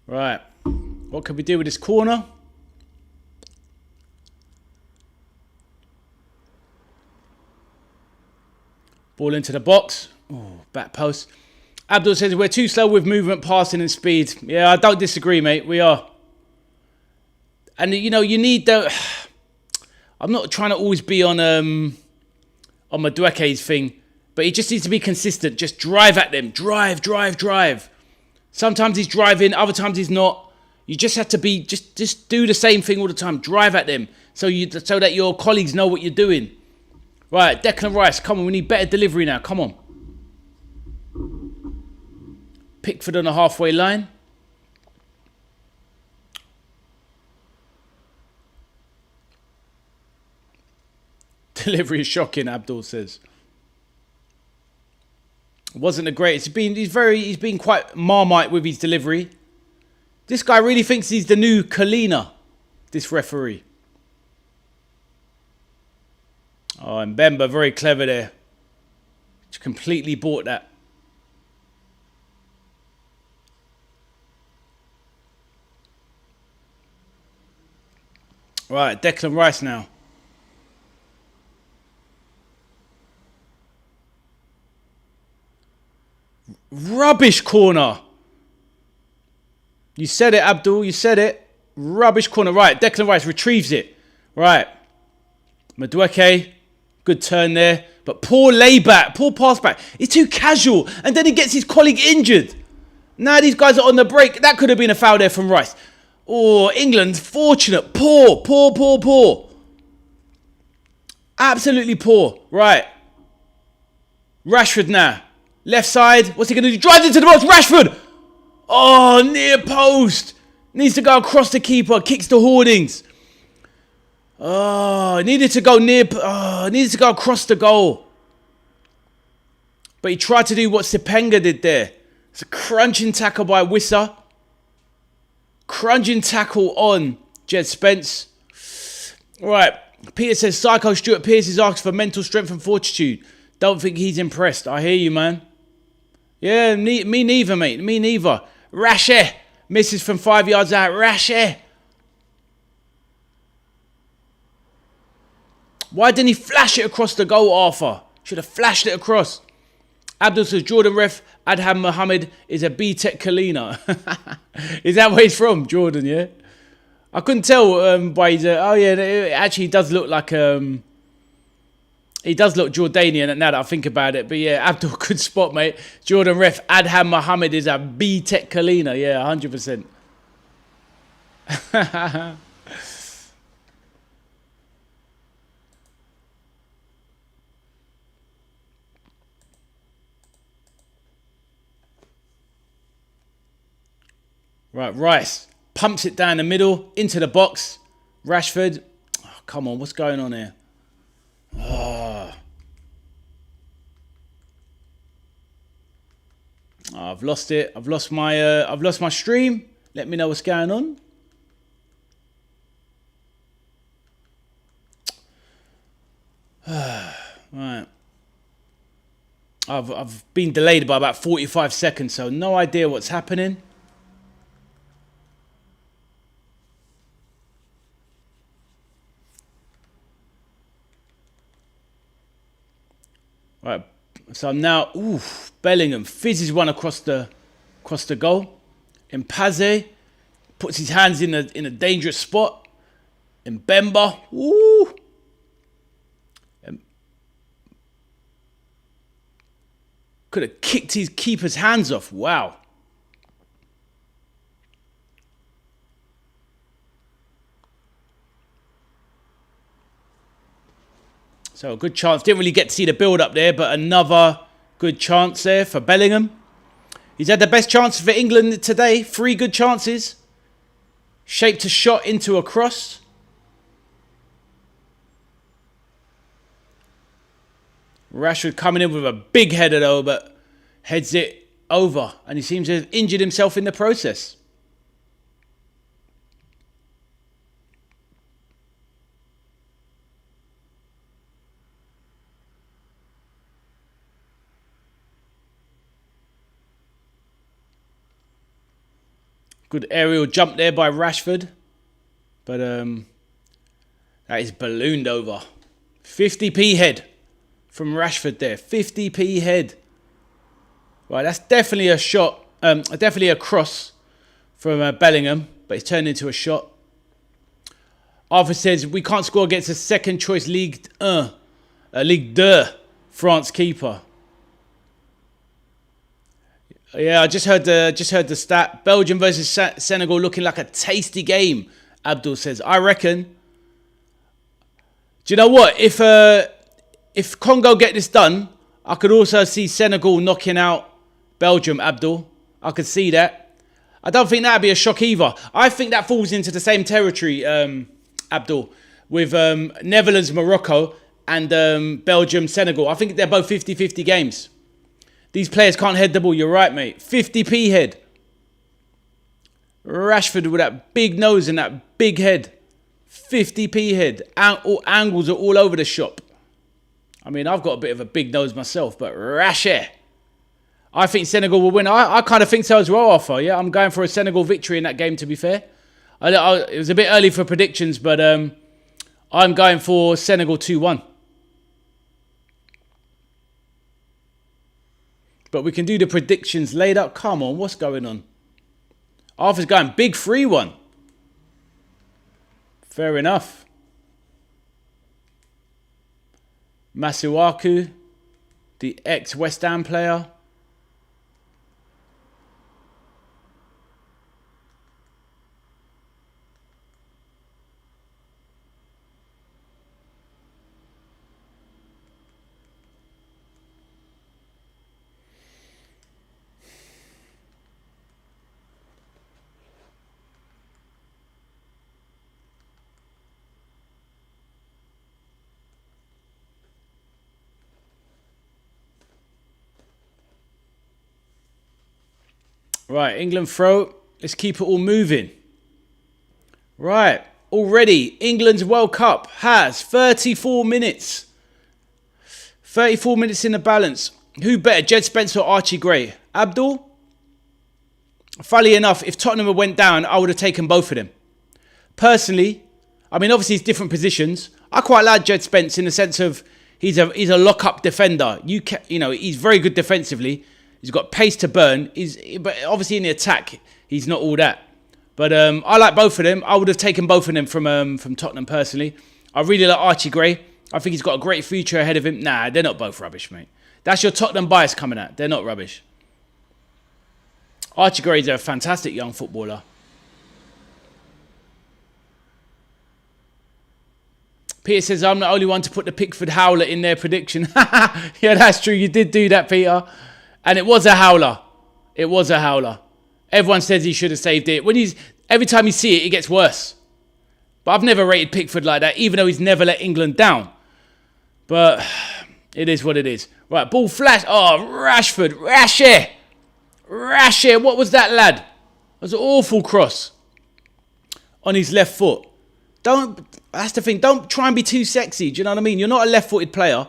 Right, what can we do with this corner? Ball into the box. Oh, back post. Abdul says we're too slow with movement, passing and speed. Yeah, I don't disagree, mate. We are. And, you know, you need the... I'm not trying to always be on Madueke's thing, but he just needs to be consistent. Just drive at them. Drive. Sometimes he's driving, other times he's not. You just have to be, just do the same thing all the time. Drive at them so that your colleagues know what you're doing. Right, Declan Rice, come on, we need better delivery now. Come on. Pickford on the halfway line. Delivery is shocking, Abdul says. Wasn't the greatest. He's been quite Marmite with his delivery. This guy really thinks he's the new Kalina, this referee. Oh, and Bemba, very clever there. Just completely bought that. Right, Declan Rice now. Rubbish corner. You said it, Abdul. You said it. Rubbish corner. Right, Declan Rice retrieves it. Right. Madueke. Good turn there. But poor layback. Poor pass back. He's too casual. And then he gets his colleague injured. Now these guys are on the break. That could have been a foul there from Rice. Oh, England's fortunate. Poor. Absolutely poor. Right. Rashford now. Left side. What's he going to do? Drives into the box. Rashford. Oh, near post. Needs to go across the keeper. Kicks the hoardings. Oh, needed to go across the goal. But he tried to do what Sepenga did there. It's a crunching tackle by Wissa. Crunching tackle on Jed Spence. Right. Peter says, Psycho Stuart Pearce is asked for mental strength and fortitude. Don't think he's impressed. I hear you, man. Yeah, me neither, mate. Me neither. Rashe. Misses from 5 yards out. Rashe. Why didn't he flash it across the goal, Arthur? Should have flashed it across. Abdul says, Jordan ref, Adham Mohammed is a B-Tech Kalina. Is that where he's from? Jordan, yeah? I couldn't tell by his... oh, yeah, it actually does look like... he does look Jordanian now that I think about it. But yeah, Abdul, good spot, mate. Jordan ref, Adham Mohammed is a B-Tech Kalina. Yeah, 100%. Right, Rice pumps it down the middle, into the box. Rashford. Oh, come on, what's going on here? Oh. I've lost it. I've lost my stream. Let me know what's going on. Right. I've been delayed by about 45 seconds, so no idea what's happening. Right, so now, Bellingham fizzes one across the goal. Mpaze puts his hands in a dangerous spot. Mbemba, could have kicked his keeper's hands off. Wow. So a good chance. Didn't really get to see the build up there, but another good chance there for Bellingham. He's had the best chances for England today. 3 good chances. Shaped a shot into a cross. Rashford coming in with a big header though, but heads it over. And he seems to have injured himself in the process. Good aerial jump there by Rashford. But that is ballooned over. 50p head from Rashford there. 50p head. Right, that's definitely a shot. Definitely a cross from Bellingham. But it's turned into a shot. Arthur says, we can't score against a second choice Ligue 2 France keeper. Yeah, I just heard the stat. Belgium versus Senegal looking like a tasty game, Abdul says. I reckon. Do you know what? If Congo get this done, I could also see Senegal knocking out Belgium, Abdul. I could see that. I don't think that'd be a shock either. I think that falls into the same territory, Abdul, with Netherlands, Morocco, and Belgium, Senegal. I think they're both 50-50 games. These players can't head the ball. You're right, mate. 50p head. Rashford with that big nose and that big head. 50p head. All angles are all over the shop. I mean, I've got a bit of a big nose myself, but Rashford. I think Senegal will win. I kind of think so as well, Arthur. Yeah, I'm going for a Senegal victory in that game, to be fair. It was a bit early for predictions, but I'm going for Senegal 2-1. But we can do the predictions later. Come on, what's going on? Arthur's going big 3-1. Fair enough. Masuaku, the ex-West Ham player. Right, England throw. Let's keep it all moving. Right, already England's World Cup has 34 minutes. 34 minutes in the balance. Who better, Jed Spence or Archie Gray? Abdul? Funnily enough, if Tottenham had went down, I would have taken both of them. Personally, I mean, obviously it's different positions. I quite like Jed Spence in the sense of he's a lock-up defender. You know, he's very good defensively. He's got pace to burn. But obviously in the attack, he's not all that. But I like both of them. I would have taken both of them from Tottenham personally. I really like Archie Gray. I think he's got a great future ahead of him. Nah, they're not both rubbish, mate. That's your Tottenham bias coming out. They're not rubbish. Archie Gray's a fantastic young footballer. Peter says, I'm the only one to put the Pickford howler in their prediction. Yeah, that's true. You did do that, Peter. And it was a howler. It was a howler. Everyone says he should have saved it. Every time you see it, it gets worse. But I've never rated Pickford like that, even though he's never let England down. But it is what it is. Right, ball flash. Oh, Rashford. Rashe. What was that, lad? That was an awful cross on his left foot. That's the thing. Don't try and be too sexy. Do you know what I mean? You're not a left-footed player.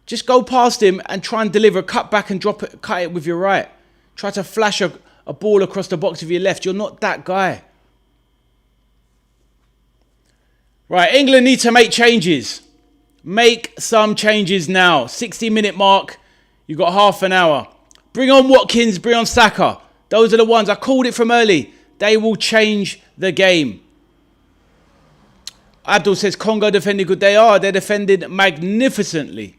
Just go past him and try and deliver a cut back and cut it with your right. Try to flash a ball across the box with your left. You're not that guy. Right, England need to make changes. Make some changes now. 60-minute mark. You've got half an hour. Bring on Watkins, bring on Saka. Those are the ones. I called it from early. They will change the game. Abdul says Congo defended good. They are. They're defended magnificently.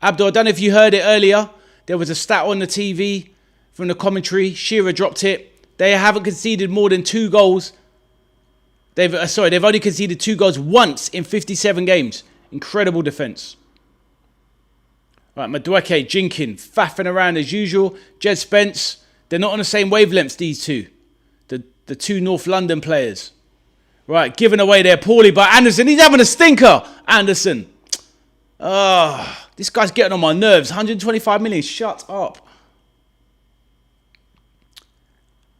Abdul, I don't know if you heard it earlier. There was a stat on the TV from the commentary. Shearer dropped it. They haven't conceded more than 2 goals. They've only conceded 2 goals once in 57 games. Incredible defence. Right, Madueke, Jinkin, faffing around as usual. Jed Spence. They're not on the same wavelengths, these two. The 2 North London players. Right, given away there poorly by Anderson. He's having a stinker, Anderson. This guy's getting on my nerves. 125 million, shut up.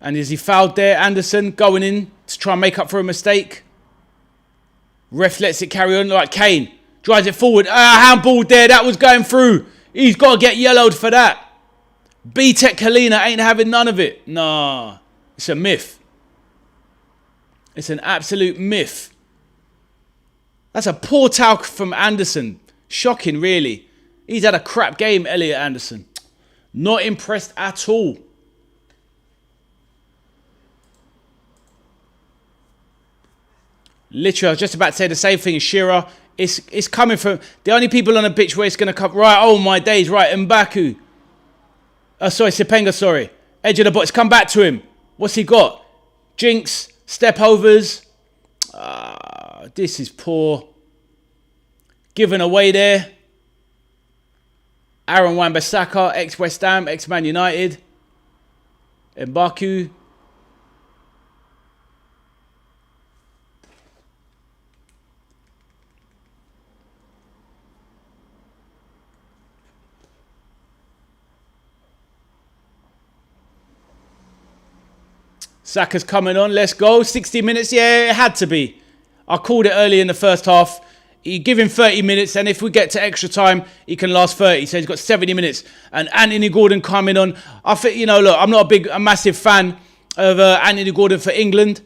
And is he fouled there? Anderson going in to try and make up for a mistake. Ref lets it carry on like Kane. Drives it forward. Handball there. That was going through. He's got to get yellowed for that. B-Tech Kalina ain't having none of it. Nah. It's a myth. It's an absolute myth. That's a poor talc from Anderson. Shocking, really. He's had a crap game, Elliot Anderson. Not impressed at all. Literally, I was just about to say the same thing as Shearer. It's coming from... The only people on the pitch where it's going to come... Right, oh my days, right, Mbaku. Sepenga, sorry. Edge of the box, it's come back to him. What's he got? Jinx, step overs. This is poor. Given away there. Aaron Wan-Bissaka, ex-West Ham, ex-Man United. Mbaku. Saka's coming on. Let's go. 60 minutes. Yeah, it had to be. I called it early in the first half. You give him 30 minutes, and if we get to extra time, he can last 30. So he's got 70 minutes. And Anthony Gordon coming on. I think, look, I'm not a massive fan of Anthony Gordon for England.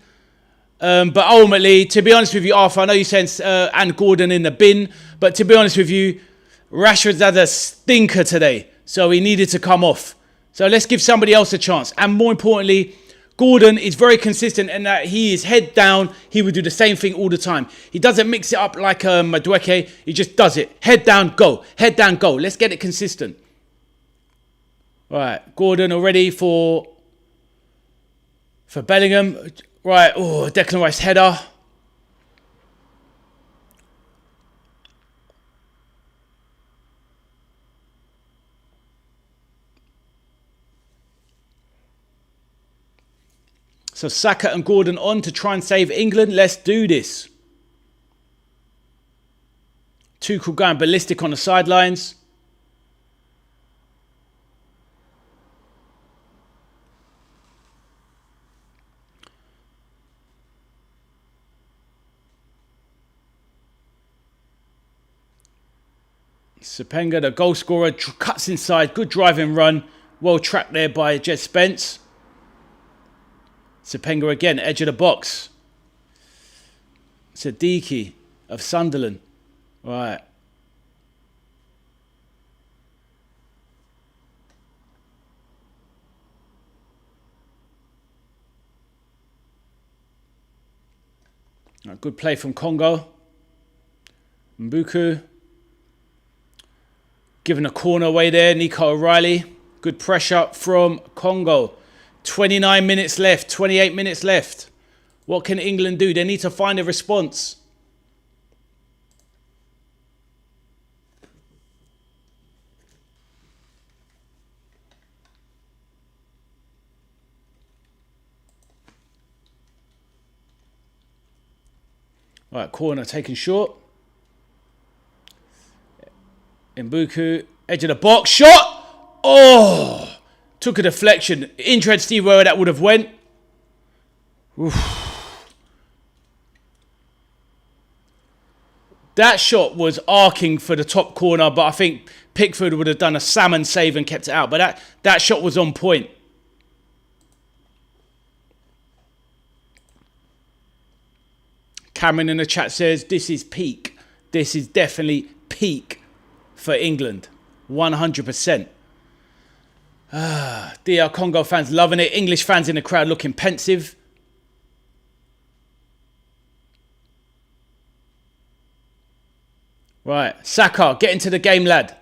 But ultimately, to be honest with you, Arthur, I know you sent Anthony Gordon in the bin. But to be honest with you, Rashford's had a stinker today. So he needed to come off. So let's give somebody else a chance. And more importantly, Gordon is very consistent in that he is head down. He would do the same thing all the time. He doesn't mix it up like Madueke. He just does it. Head down, go. Head down, go. Let's get it consistent. Right, Gordon already for Bellingham. Right, Declan Rice header. So Saka and Gordon on to try and save England. Let's do this. Tuchel going ballistic on the sidelines. Sepenga, the goal scorer, cuts inside. Good driving run. Well tracked there by Jed Spence. Sepenga again, edge of the box. Siddiqui of Sunderland. Right. Good play from Congo. Mbuku. Giving a corner away there. Nico O'Reilly. Good pressure from Congo. 29 minutes left, 28 minutes left. What can England do? They need to find a response. Right, corner taken short. Mbuku, edge of the box, shot! Oh! Took a deflection. Interesting where that would have went. Oof. That shot was arcing for the top corner, but I think Pickford would have done a salmon save and kept it out. But that shot was on point. Cameron in the chat says, this is peak. This is definitely peak for England. 100%. DR Congo fans loving it. English fans in the crowd looking pensive. Right, Saka, get into the game, lad.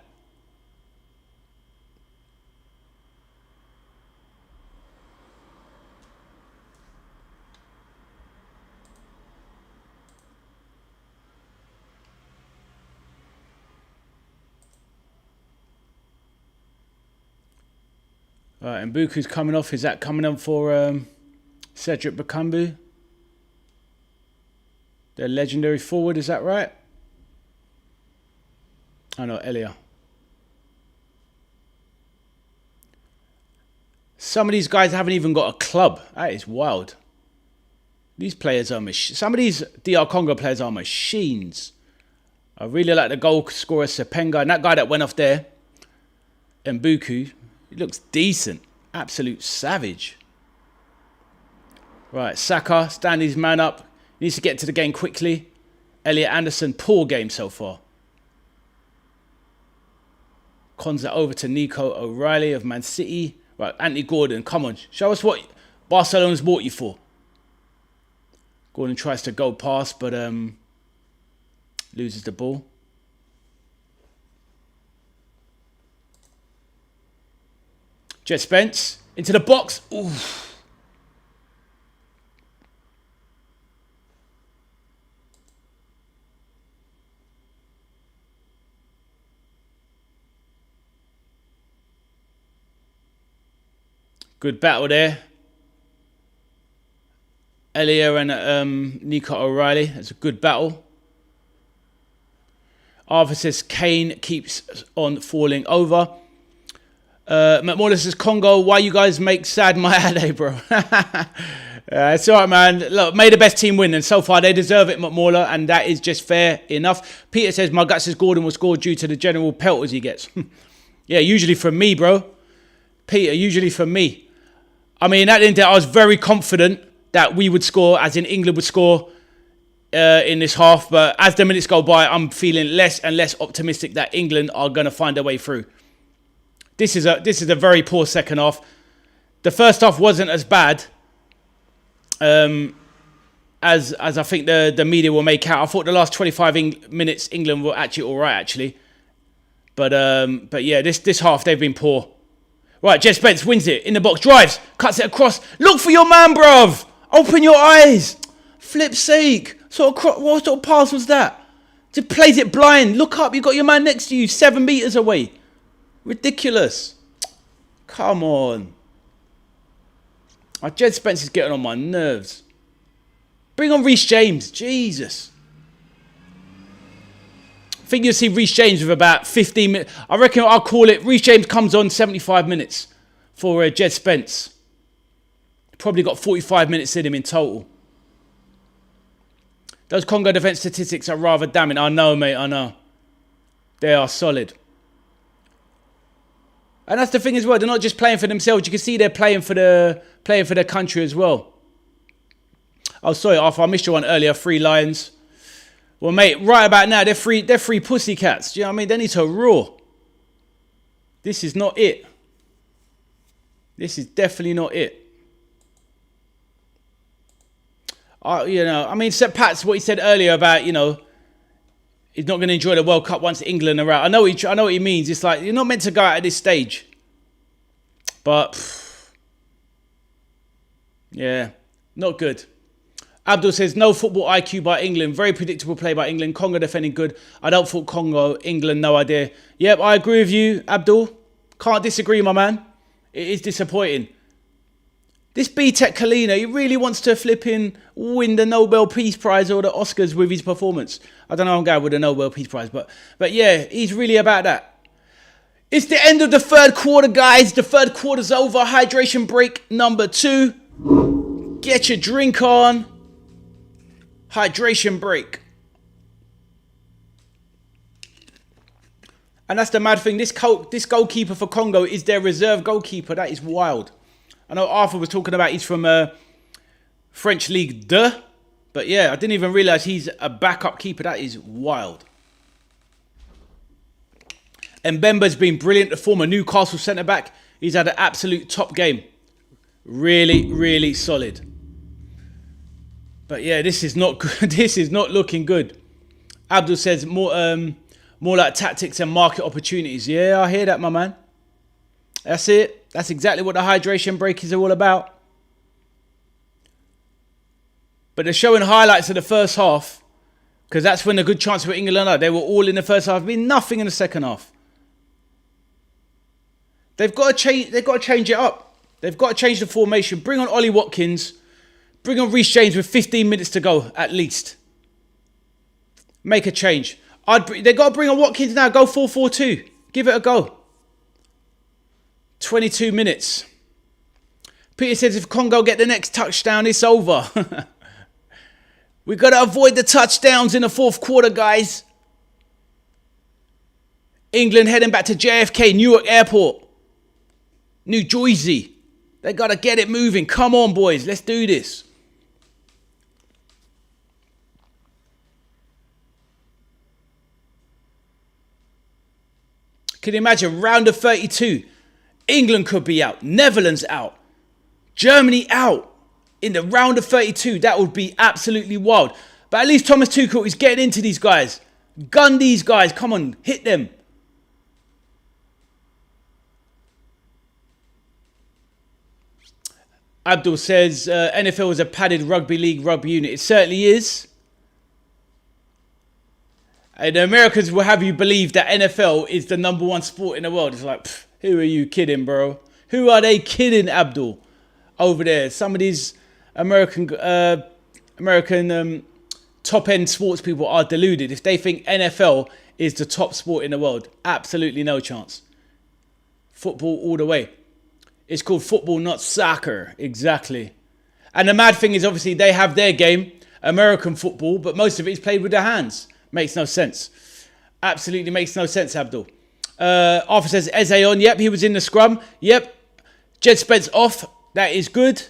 Right, and Mbuku's coming off. Is that coming on for Cedric Bakambu? Their legendary forward, is that right? I know, Elia. Some of these guys haven't even got a club. That is wild. These players are some of these DR Congo players are machines. I really like the goal scorer Sepenga, and that guy that went off there, Mbuku, he looks decent. Absolute savage. Right, Saka, stand his man up. Needs to get to the game quickly. Elliot Anderson, poor game so far. Cons it over to Nico O'Reilly of Man City. Right, Anthony Gordon, come on. Show us what Barcelona's bought you for. Gordon tries to go past, but loses the ball. Jet Spence into the box. Oof. Good battle there. Elia and Nico O'Reilly. That's a good battle. Arthur says Kane keeps on falling over. McMorris says, Congo, why you guys make sad my Ade, bro? It's all right, man. Look, may the best team win, and so far they deserve it, McMorla, and that is just fair enough. Peter says, my gut says Gordon will score due to the general pelters he gets. Yeah, usually from me, bro. Peter, usually from me. I mean, at the end of the day, I was very confident that we would score, as in England would score in this half, but as the minutes go by, I'm feeling less and less optimistic that England are going to find their way through. This is a very poor second half. The first half wasn't as bad as I think the media will make out. I thought the last 25 minutes England were actually all right, actually. But yeah, this half they've been poor. Right, Jet Spence wins it in the box, drives, cuts it across. Look for your man, bruv. Open your eyes. Flip's sake. What sort of pass was that? Just plays it blind. Look up. You got your man next to you, 7 meters away. Ridiculous. Come on. Jet Spence is getting on my nerves. Bring on Reece James. Jesus. I think you'll see Reece James with about 15 minutes. I reckon I'll call it Reece James comes on 75 minutes for Jet Spence. Probably got 45 minutes in him in total. Those Congo defence statistics are rather damning. I know, mate, I know. They are solid. And that's the thing as well. They're not just playing for themselves. You can see they're playing for their country as well. Oh, sorry, Arthur, I missed your one earlier. 3 Lions. Well, mate, right about now, they're free pussycats. Do you know what I mean? They need to roar. This is not it. This is definitely not it. You know, I mean, Sepp Pat's what he said earlier about, you know, he's not going to enjoy the World Cup once England are out. I know what he means. It's like, you're not meant to go out at this stage. But, yeah, not good. Abdul says, no football IQ by England. Very predictable play by England. Congo defending good. I don't thought Congo, England, no idea. Yep, I agree with you, Abdul. Can't disagree, my man. It is disappointing. This B-Tech Kalina, he really wants to win the Nobel Peace Prize or the Oscars with his performance. I don't know how I'm going with the Nobel Peace Prize, but yeah, he's really about that. It's the end of the third quarter, guys. The third quarter's over. Hydration break number 2. Get your drink on. Hydration break. And that's the mad thing. This goalkeeper for Congo is their reserve goalkeeper. That is wild. I know Arthur was talking about he's from French League 2. But yeah, I didn't even realise he's a backup keeper. That is wild. Mbemba's been brilliant. The former Newcastle centre-back. He's had an absolute top game. Really, really solid. But yeah, this is not good. This is not looking good. Abdul says more like tactics and market opportunities. Yeah, I hear that, my man. That's it. That's exactly what the hydration break is all about. But they're showing highlights of the first half because that's when the good chance for England are. They were all in the first half. Been nothing in the second half. They've got to change. They've got to change it up. They've got to change the formation. Bring on Ollie Watkins. Bring on Reece James with 15 minutes to go at least. Make a change. They've got to bring on Watkins now. Go 4-4-2. Give it a go. 22 minutes. Peter says if Congo get the next touchdown, it's over. We've got to avoid the touchdowns in the fourth quarter, guys. England heading back to JFK, Newark Airport. New Jersey. They got to get it moving. Come on, boys. Let's do this. Can you imagine? Round of 32. England could be out. Netherlands out. Germany out. In the round of 32. That would be absolutely wild. But at least Thomas Tuchel is getting into these guys. Gun these guys. Come on. Hit them. Abdul says NFL is a padded rugby league rugby unit. It certainly is. And the Americans will have you believe that NFL is the number 1 sport in the world. It's like, who are you kidding, bro? Who are they kidding, Abdul? Over there. Some of these American top-end sports people are deluded. If they think NFL is the top sport in the world, absolutely no chance. Football all the way. It's called football, not soccer. Exactly. And the mad thing is, obviously, they have their game, American football, but most of it is played with their hands. Makes no sense. Absolutely makes no sense, Abdul. Arthur says, Eze on. Yep, he was in the scrum. Yep. Jed Spence off. That is good.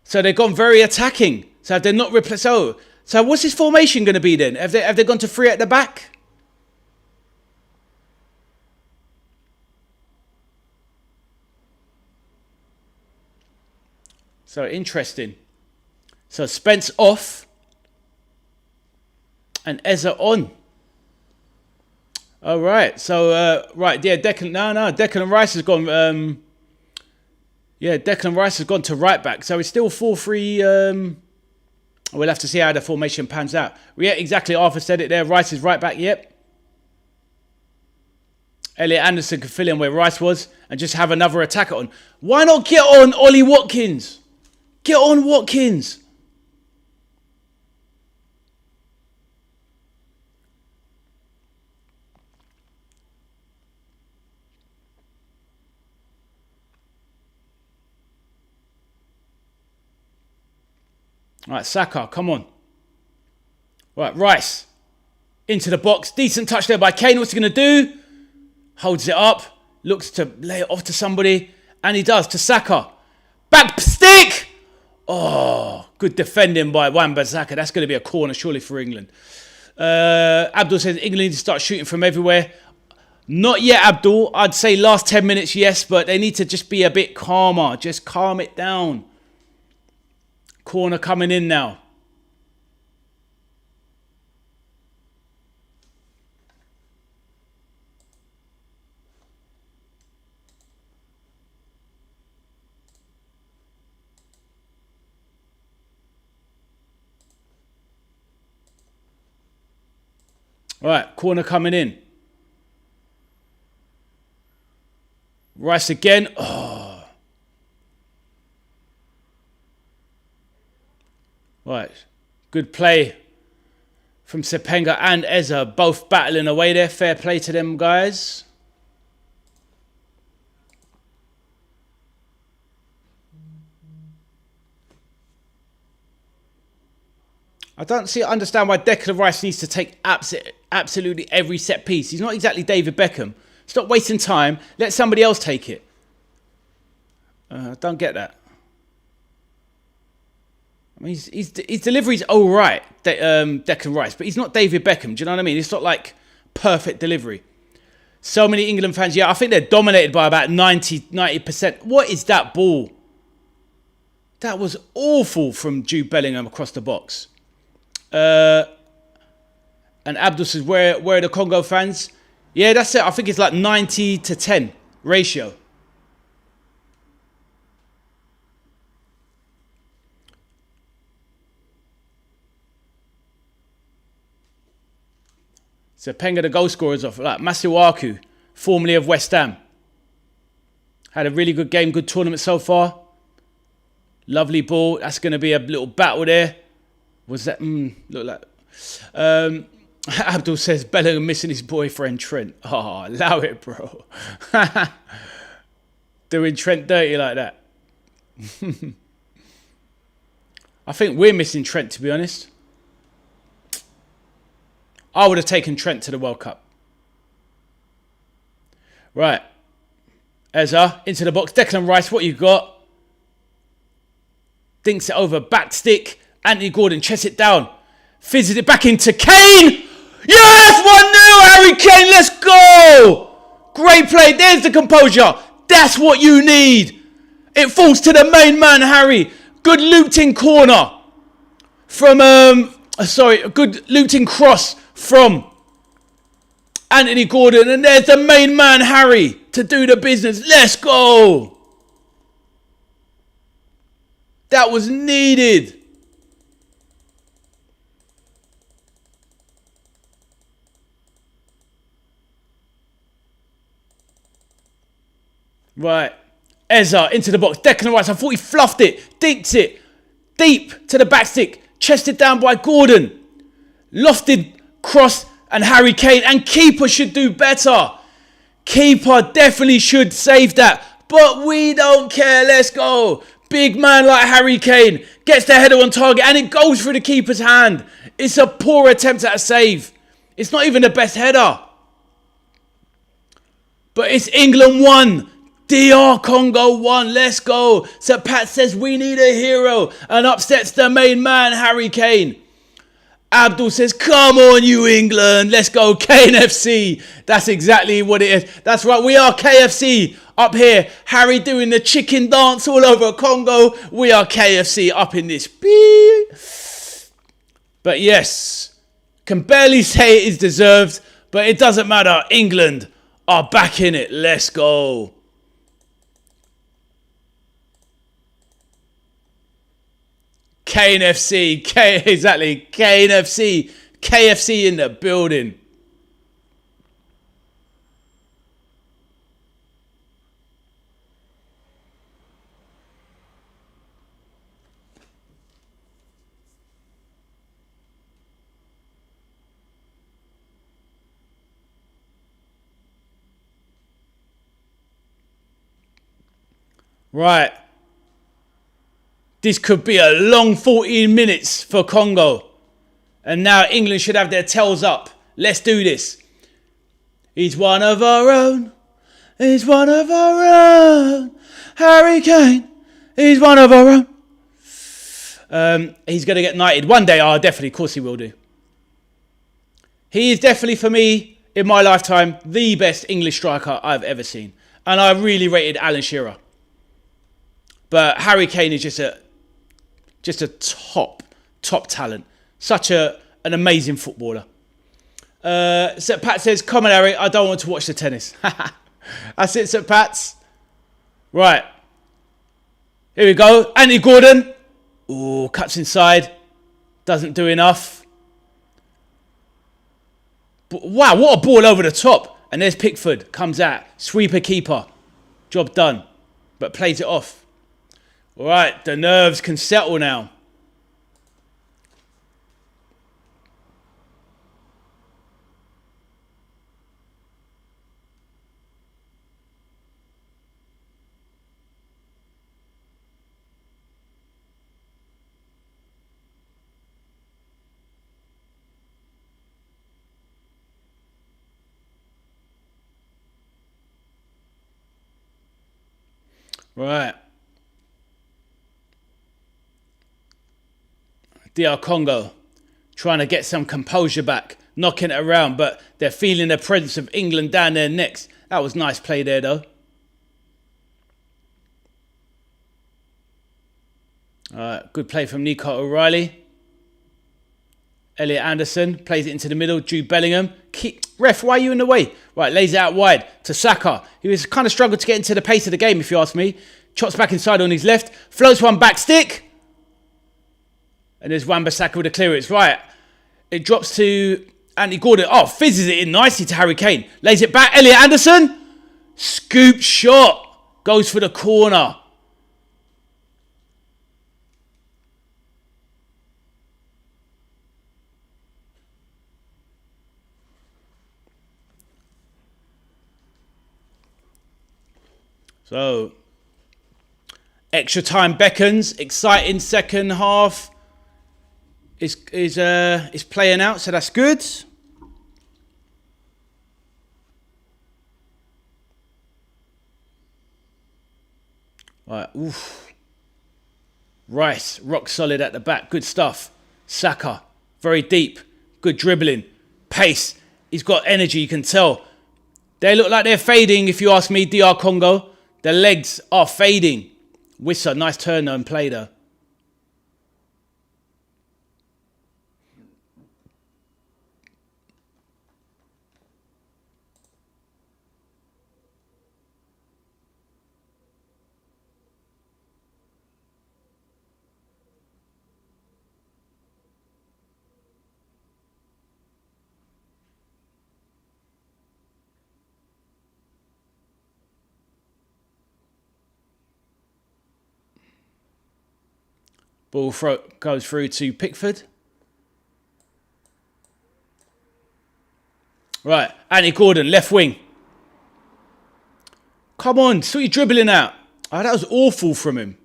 So they've gone very attacking. So have they not replaced... So what's his formation going to be then? Have they gone to 3 at the back? So interesting. So Spence off. And Eze on. All right. So, right. Yeah, Declan Rice has gone... Declan Rice has gone to right back. So it's still 4-3... we'll have to see how the formation pans out. Yeah, exactly. Arthur said it there. Rice is right back. Yep. Elliot Anderson could fill in where Rice was and just have another attacker on. Why not get on Ollie Watkins? Get on Watkins. All right, Saka, come on. All right, Rice. Into the box. Decent touch there by Kane. What's he going to do? Holds it up. Looks to lay it off to somebody. And he does to Saka. Back stick! Oh, good defending by Wan-Bissaka. That's going to be a corner surely for England. Abdul says England need to start shooting from everywhere. Not yet, Abdul. I'd say last 10 minutes, yes, but they need to just be a bit calmer. Just calm it down. Corner coming in now. All right, corner coming in. Rice again. Oh. Right. Good play from Sepenga and Eza, both battling away there. Fair play to them guys. I don't understand why Declan Rice needs to take absolutely every set piece. He's not exactly David Beckham. Stop wasting time. Let somebody else take it. I don't get that. I mean, his delivery's all right, Declan Rice, but he's not David Beckham. Do you know what I mean? It's not like perfect delivery. So many England fans, yeah, I think they're dominated by about 90%. What is that ball? That was awful from Jude Bellingham across the box. And Abdul says, where are the Congo fans? Yeah, that's it. I think it's like 90-10 ratio. So Penga, the goal scorers off. Like Masuaku, formerly of West Ham. Had a really good game, good tournament so far. Lovely ball. That's going to be a little battle there. Was that? Look like. Abdul says Bellingham missing his boyfriend Trent. Oh, allow it, bro. Doing Trent dirty like that. I think we're missing Trent, to be honest. I would have taken Trent to the World Cup. Right. Eza, into the box. Declan Rice, what you got? Dinks it over. Back stick. Anthony Gordon, chests it down. Fizzes it back into Kane. Yes! 1-0, Harry Kane, let's go! Great play. There's the composure. That's what you need. It falls to the main man, Harry. Good looped-in corner. From, a good looped-in cross from Anthony Gordon. And there's the main man, Harry, to do the business. Let's go. That was needed. Right. Eza into the box. Declan Rice. I thought he fluffed it. Dinks it. Deep to the back stick. Chested down by Gordon. Lofted cross and Harry Kane. And keeper should do better. Keeper definitely should save that. But we don't care. Let's go. Big man like Harry Kane gets the header on target and it goes through the keeper's hand. It's a poor attempt at a save. It's not even the best header. But it's England 1. DR Congo 1. Let's go. Sir Pat says we need a hero and upsets the main man, Harry Kane. Abdul says, come on, you England. Let's go, KFC. That's exactly what it is. That's right. We are KFC up here. Harry doing the chicken dance all over Congo. We are KFC up in this. But yes, can barely say it is deserved, but it doesn't matter. England are back in it. Let's go. Kane FC, exactly, Kane FC, KFC in the building. Right. This could be a long 14 minutes for Congo. And now England should have their tails up. Let's do this. He's one of our own. He's one of our own. Harry Kane. He's one of our own. He's going to get knighted. One day, definitely. Of course he will do. He is definitely, for me, in my lifetime, the best English striker I've ever seen. And I really rated Alan Shearer. But Harry Kane is just a top talent. Such an amazing footballer. Sir Pat says, come on, Harry, I don't want to watch the tennis. That's it, Sir Pat's. Right. Here we go. Anthony Gordon. Ooh, cuts inside. Doesn't do enough. But, wow, what a ball over the top. And there's Pickford. Comes out. Sweeper keeper. Job done. But plays it off. All right, the nerves can settle now. Right. DR Congo trying to get some composure back, knocking it around, but they're feeling the presence of England down their necks. That was nice play there, though. Good play from Nico O'Reilly. Elliot Anderson plays it into the middle. Jude Bellingham. Ref, why are you in the way? Right, lays it out wide to Saka. He was kind of struggled to get into the pace of the game, if you ask me. Chops back inside on his left. Floats one back stick. And there's Wan-Bissaka with a clearance. Right. It drops to Anthony Gordon. Oh, fizzes it in nicely to Harry Kane. Lays it back. Elliot Anderson. Scoop shot. Goes for the corner. So, extra time beckons. Exciting second half is playing out, so that's good. Right, oof. Rice, rock solid at the back. Good stuff. Saka, very deep. Good dribbling. Pace. He's got energy, you can tell. They look like they're fading, if you ask me, DR Congo. The legs are fading. Wissa, nice turn and play there. Ball goes through to Pickford. Right, Anthony Gordon, left wing. Come on, see what you're dribbling out. Oh, that was awful from him.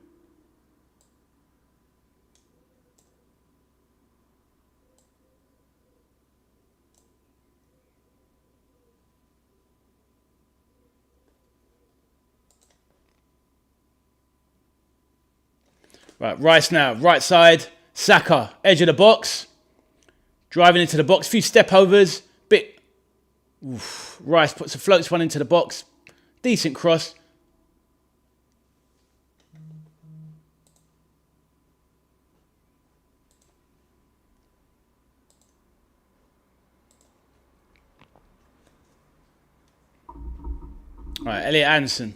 Right, Rice now, right side. Saka, edge of the box. Driving into the box, few step overs. Rice floats one into the box. Decent cross. Right, Elliot Anderson.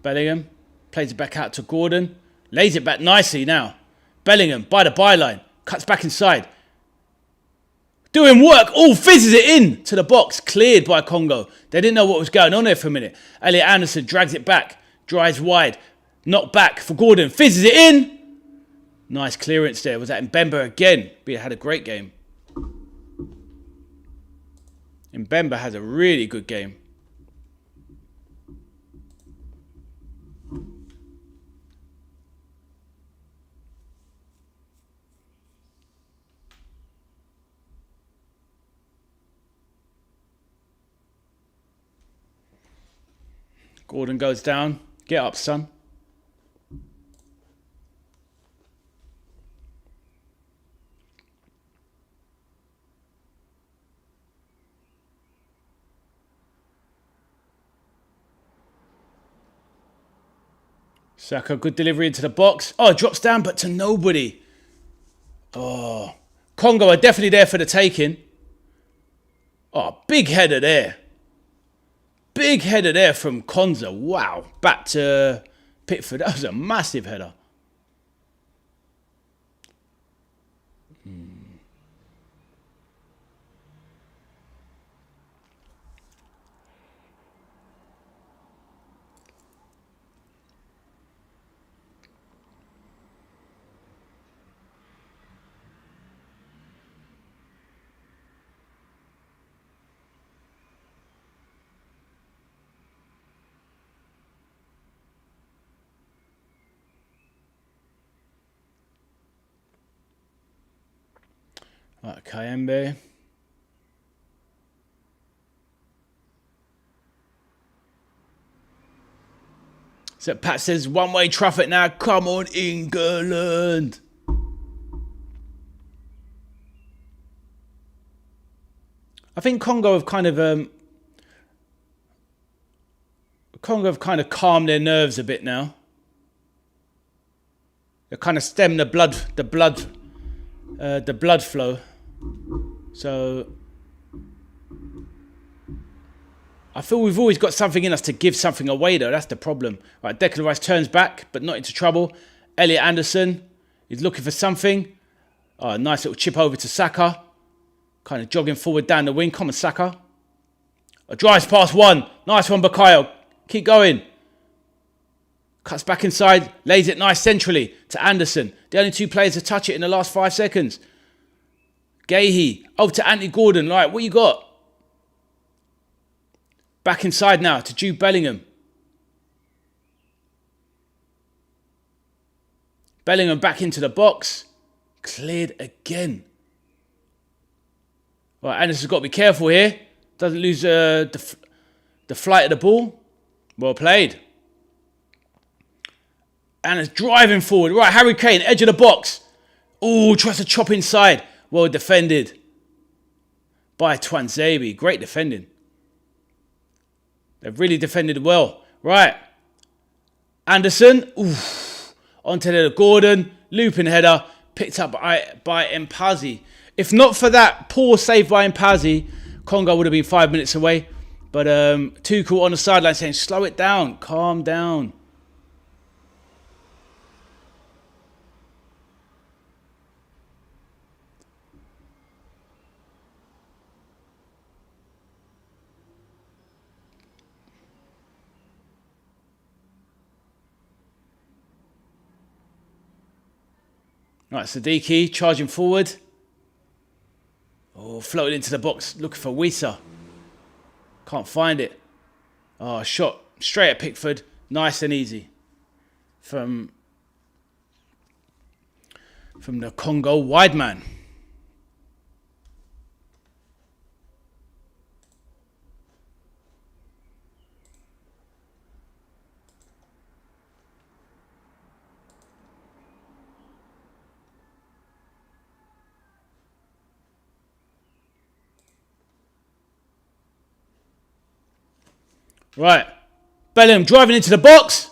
Bellingham. Plays it back out to Gordon. Lays it back nicely now. Bellingham by the byline. Cuts back inside. Doing work. Oh, fizzes it in to the box. Cleared by Congo. They didn't know what was going on there for a minute. Elliot Anderson drags it back. Drives wide. Knocked back for Gordon. Fizzes it in. Nice clearance there. Was that Mbemba again? But he had a great game. Mbemba has a really good game. Gordon goes down. Get up, son. Saka, good delivery into the box. Oh, drops down, but to nobody. Oh. Congo are definitely there for the taking. Oh, big header there. Big header there from Konza. Wow. Back to Pickford. That was a massive header. Right, Kayembe. So Pat says, one-way traffic now. Come on, England. I think Congo have kind of calmed their nerves a bit now. They kind of stem the blood flow. So I feel we've always got something in us to give something away, though. That's the problem. Right, Declan Rice turns back, but not into trouble. Elliot Anderson is looking for something. Oh, nice little chip over to Saka. Kind of jogging forward down the wing. Come on, Saka. A drives past one. Nice one, Bukayo. Keep going. Cuts back inside. Lays it nice centrally to Anderson. The only two players to touch it in the last 5 seconds. Gahey. Over to Anthony Gordon. Right, what you got? Back inside now to Jude Bellingham. Bellingham back into the box. Cleared again. Right, Anderson's got to be careful here. Doesn't lose the flight of the ball. Well played. And it's driving forward. Right, Harry Kane, edge of the box. Oh, tries to chop inside. Well defended by Twanzebe. Great defending. They've really defended well. Right. Anderson. Oof. Onto the Gordon. Looping header. Picked up by Mpazi. If not for that poor save by Mpazi, Congo would have been 5 minutes away. But Tuchel on the sideline saying, slow it down. Calm down. Right, Siddiqui charging forward. Oh, floated into the box, looking for Wissa. Can't find it. Oh, shot straight at Pickford. Nice and easy. From the Congo wide man. Right. Bellingham driving into the box.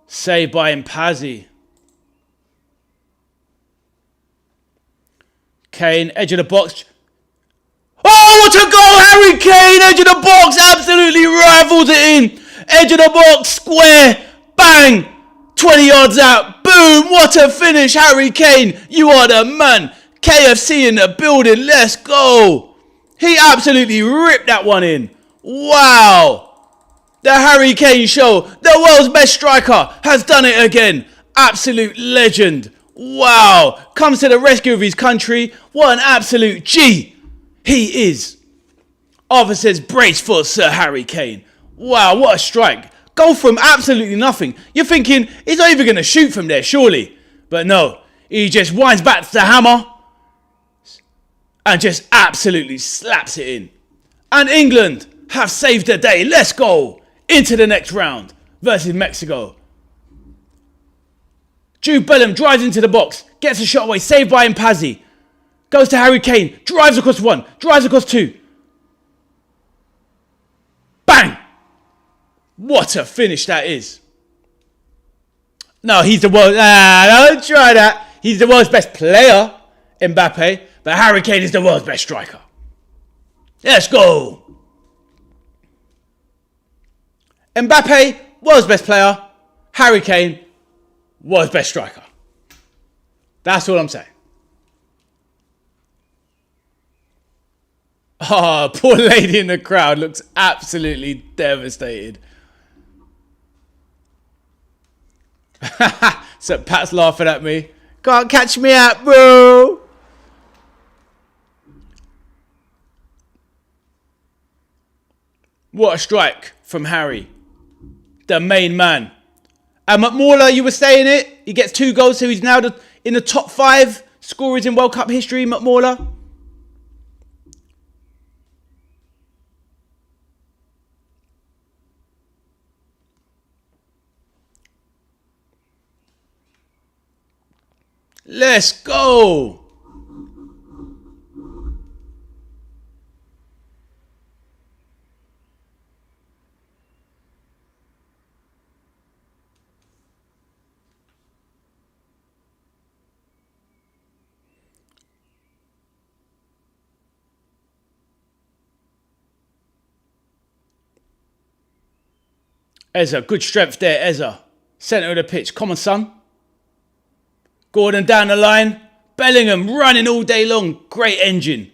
Saved by Mpazi. Kane, edge of the box. Oh, what a goal! Harry Kane, edge of the box. Absolutely rifles it in. Edge of the box, square. Bang. 20 yards out. Boom. What a finish, Harry Kane. You are the man. KFC in the building. Let's go. He absolutely ripped that one in. Wow. The Harry Kane show, the world's best striker, has done it again. Absolute legend. Wow. Comes to the rescue of his country. What an absolute G he is. Arthur says, brace for Sir Harry Kane. Wow, what a strike. Goal from absolutely nothing. You're thinking, he's not even going to shoot from there, surely. But no, he just winds back to the hammer and just absolutely slaps it in. And England have saved the day. Let's go. Into the next round versus Mexico. Jude Bellingham drives into the box. Gets a shot away. Saved by Mpazi. Goes to Harry Kane. Drives across one. Drives across two. Bang! What a finish that is. No, he's the world. Don't try that. He's the world's best player, Mbappe. But Harry Kane is the world's best striker. Let's go. Mbappe, world's best player. Harry Kane, world's best striker. That's all I'm saying. Oh, poor lady in the crowd looks absolutely devastated. So Pat's laughing at me. Can't catch me out, bro. What a strike from Harry. The main man. And McMauler, you were saying it. He gets 2 goals, so he's now in the top 5 scorers in World Cup history, McMauler. Let's go. Eza, good strength there, Eza. Centre of the pitch. Come on, son. Gordon down the line. Bellingham running all day long. Great engine.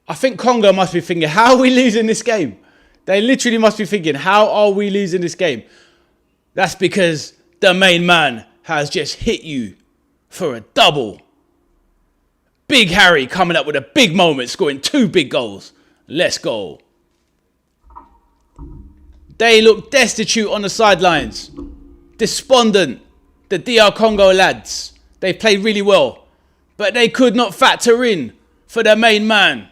I think Congo must be thinking, how are we losing this game? They literally must be thinking, how are we losing this game? That's because the main man has just hit you for a double. Big Harry coming up with a big moment, scoring 2 big goals. Let's go. They look destitute on the sidelines. Despondent. The DR Congo lads. They played really well. But they could not factor in for the main man.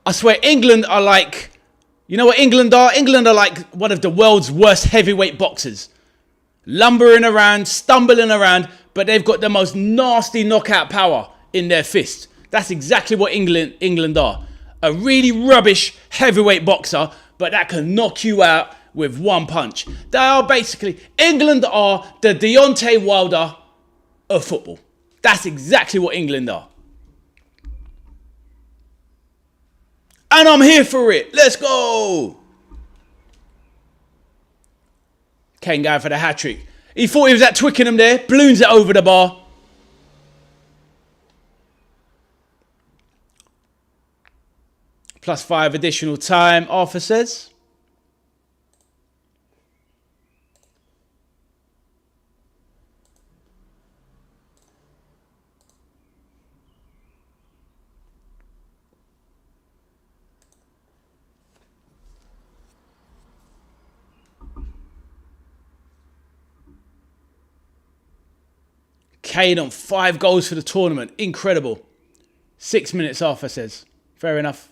I swear, England are like, you know what England are? England are like one of the world's worst heavyweight boxers. Lumbering around, stumbling around, but they've got the most nasty knockout power in their fist. That's exactly what England are. A really rubbish heavyweight boxer, but that can knock you out with one punch. They are basically, England are the Deontay Wilder of football. That's exactly what England are. And I'm here for it. Let's go. Kane going for the hat-trick. He thought he was at Twickenham there. Balloons it over the bar. +5 additional time, Arthur says. Kane on 5 goals for the tournament. Incredible. 6 minutes off, says. Fair enough.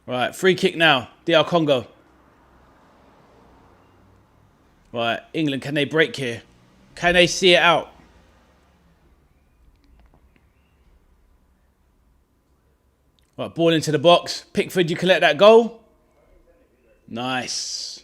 Right, free kick now. DR Congo. Right, England, can they break here? Can they see it out? Right, ball into the box. Pickford, you collect that goal. Nice.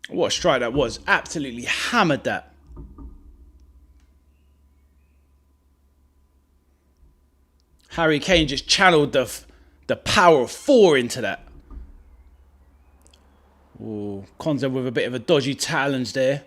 What a strike that was. Absolutely hammered that. Harry Kane just channeled the power of 4 into that. Ooh, Konza with a bit of a dodgy challenge there.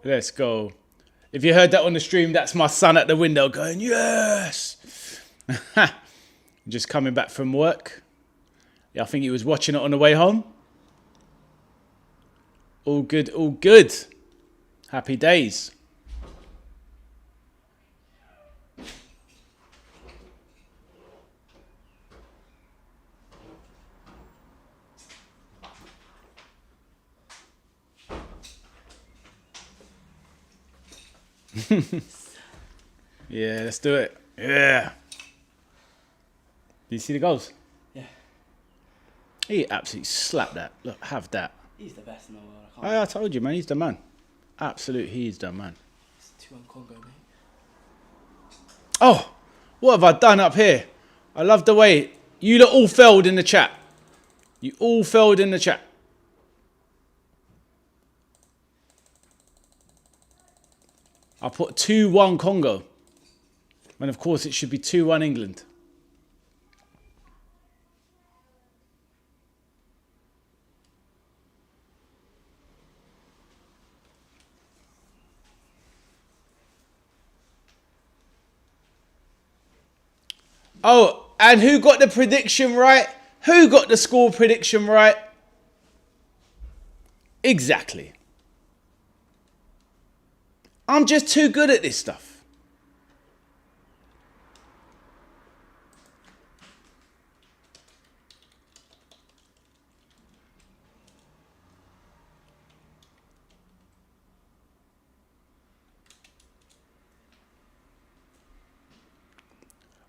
Let's go. If you heard that on the stream, that's my son at the window going, yes. Just coming back from work. Yeah, I think he was watching it on the way home. All good, all good. Happy days. Yeah, let's do it. Yeah. Did you see the goals? Yeah. He absolutely slapped that. Look, have that. He's the best in the world. I told you, man. He's the man. Absolute, he's the man. It's 2-1 Congo, mate. Oh, what have I done up here? I love the way you lot all failed in the chat. You all failed in the chat. I put 2-1 Congo. And of course it should be 2-1 England. Oh, and who got the prediction right? Who got the score prediction right? Exactly. I'm just too good at this stuff.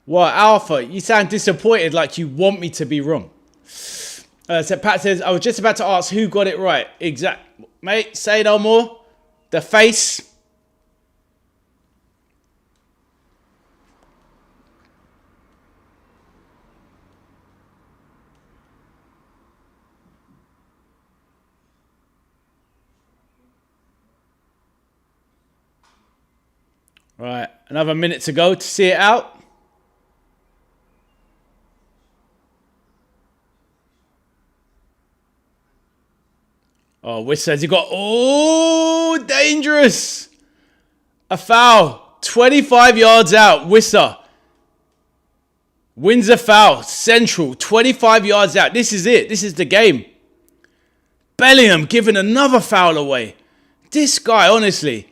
What, Alpha? You sound disappointed like you want me to be wrong. So Pat says, I was just about to ask who got it right. Exact. Mate, say no more. The face. Right, another minute to go to see it out. Oh, Wissa has he got... Oh, dangerous. A foul. 25 yards out. Wissa wins a foul. Central. 25 yards out. This is it. This is the game. Bellingham giving another foul away. This guy, honestly,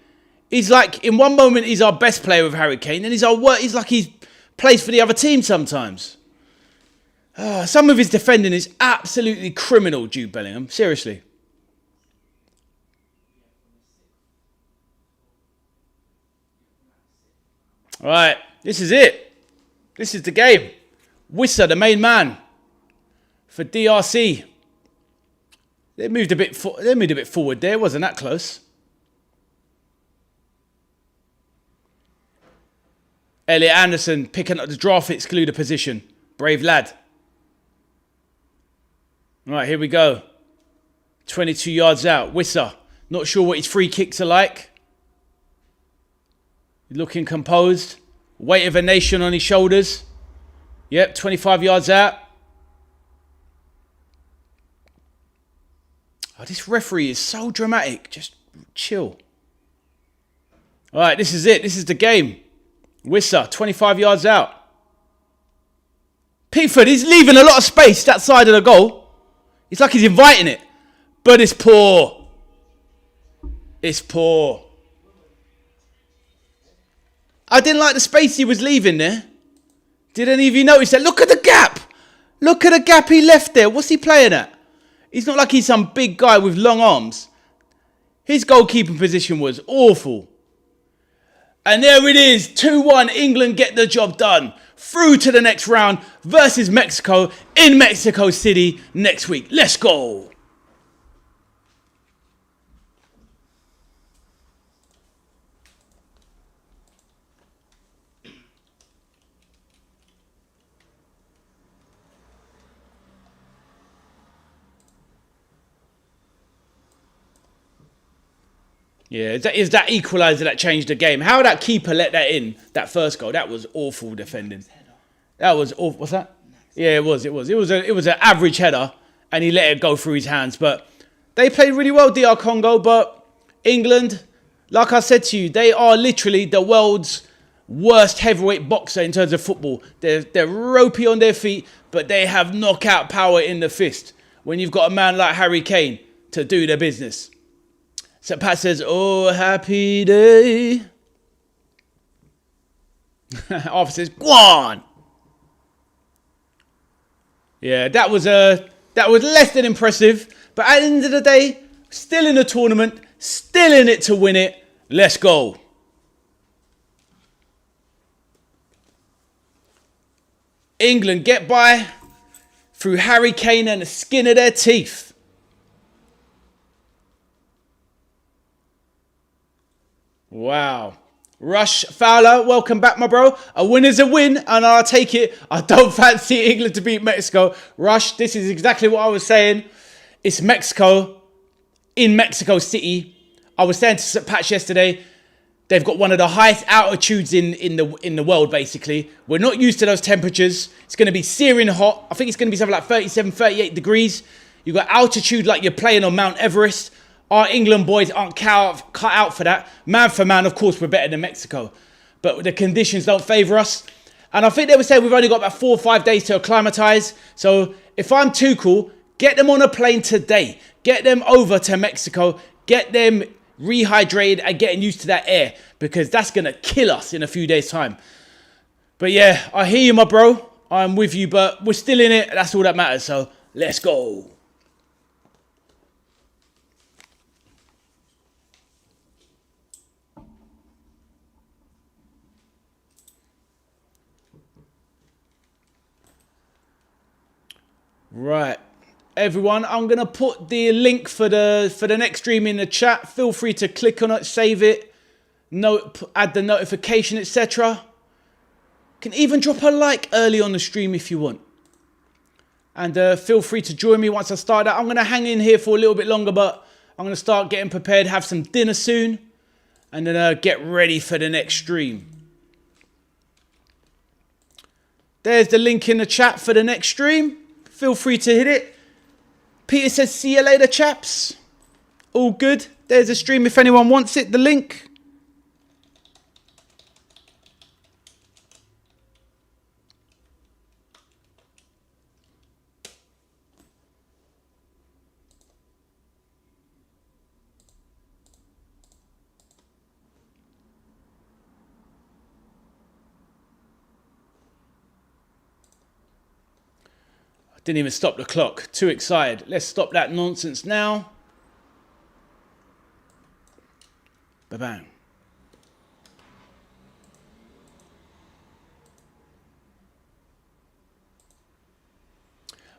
he's like... In one moment, he's our best player with Harry Kane. And he's like he plays for the other team sometimes. Some of his defending is absolutely criminal, Jude Bellingham. Seriously. All right, this is it. This is the game. Wissa, the main man for DRC. They moved a bit forward there. Wasn't that close? Elliot Anderson picking up the draft excluder position. Brave lad. All right, here we go. 22 yards out. Wissa. Not sure what his free kicks are like. Looking composed. Weight of a nation on his shoulders. Yep, 25 yards out. Oh, this referee is so dramatic. Just chill. All right, this is it. This is the game. Wissa, 25 yards out. Pickford, he's leaving a lot of space that side of the goal. It's like he's inviting it. But it's poor. It's poor. I didn't like the space he was leaving there. Did any of you notice that? Look at the gap. Look at the gap he left there. What's he playing at? He's not like he's some big guy with long arms. His goalkeeping position was awful. And there it is. 2-1. England get the job done. Through to the next round versus Mexico in Mexico City next week. Let's go. Yeah, is that equaliser that changed the game? How that keeper let that in, that first goal? That was awful defending. That was awful. What's that? Yeah, it was. It was an average header, and he let it go through his hands. But they played really well, DR Congo. But England, like I said to you, they are literally the world's worst heavyweight boxer in terms of football. They're ropey on their feet, but they have knockout power in the fist. When you've got a man like Harry Kane to do the business. So Pat says, oh, happy day. Arthur says, go on. Yeah, that was less than impressive. But at the end of the day, still in the tournament, still in it to win it. Let's go. England get by through Harry Kane and the skin of their teeth. Wow. Rush Fowler, welcome back, my bro. A win is a win, and I'll take it. I don't fancy England to beat Mexico. Rush, this is exactly what I was saying. It's Mexico in Mexico City. I was saying to Patch yesterday, they've got one of the highest altitudes in the world, basically. We're not used to those temperatures. It's going to be searing hot. I think it's going to be something like 37, 38 degrees. You've got altitude like you're playing on Mount Everest. Our England boys aren't cut out for that. Man for man, of course, we're better than Mexico. But the conditions don't favour us. And I think they were saying we've only got about 4 or 5 days to acclimatise. So if I'm Tuchel, get them on a plane today. Get them over to Mexico. Get them rehydrated and getting used to that air. Because that's going to kill us in a few days' time. But yeah, I hear you, my bro. I'm with you, but we're still in it. That's all that matters. So let's go. Right, everyone, I'm going to put the link for the next stream in the chat. Feel free to click on it, save it, add the notification, etc. Can even drop a like early on the stream if you want. And feel free to join me once I start that. I'm going to hang in here for a little bit longer, but I'm going to start getting prepared, have some dinner soon, and then get ready for the next stream. There's the link in the chat for the next stream. Feel free to hit it. Peter says, see you later, chaps. All good. There's a stream if anyone wants it, the link. Didn't even stop the clock. Too excited. Let's stop that nonsense now. Ba-bang.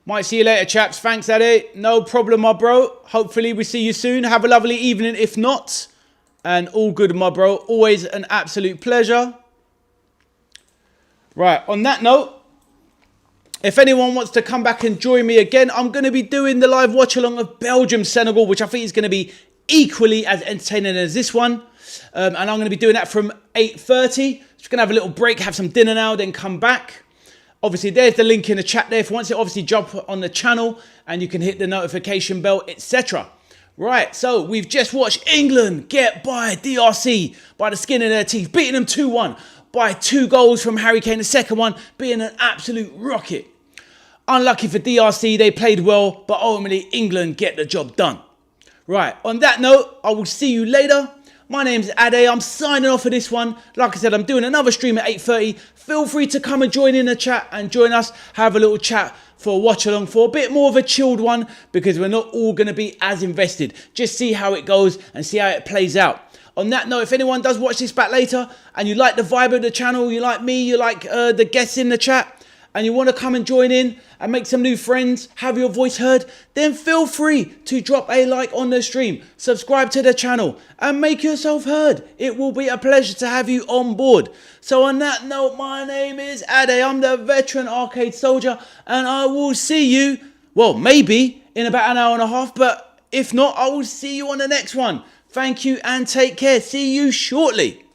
Might see you later, chaps. Thanks, Addy. No problem, my bro. Hopefully we see you soon. Have a lovely evening if not. And all good, my bro. Always an absolute pleasure. Right, on that note, if anyone wants to come back and join me again, I'm going to be doing the live watch-along of Belgium-Senegal, which I think is going to be equally as entertaining as this one. And I'm going to be doing that from 8:30. Just going to have a little break, have some dinner now, then come back. Obviously, there's the link in the chat there. If you want to, obviously jump on the channel and you can hit the notification bell, etc. Right, so we've just watched England get by DRC by the skin of their teeth, beating them 2-1 by 2 goals from Harry Kane. The second one being an absolute rocket. Unlucky for DRC, they played well, but ultimately England get the job done. Right, on that note, I will see you later. My name's Ade, I'm signing off for this one. Like I said, I'm doing another stream at 8:30. Feel free to come and join in the chat and join us. Have a little chat for a watch along for a bit more of a chilled one because we're not all going to be as invested. Just see how it goes and see how it plays out. On that note, if anyone does watch this back later and you like the vibe of the channel, you like me, you like the guests in the chat, and you want to come and join in and make some new friends, have your voice heard, then feel free to drop a like on the stream, subscribe to the channel, and make yourself heard. It will be a pleasure to have you on board. So on that note, my name is Ade. I'm the veteran arcade soldier, and I will see you, well, maybe in about an hour and a half, but if not, I will see you on the next one. Thank you and take care. See you shortly.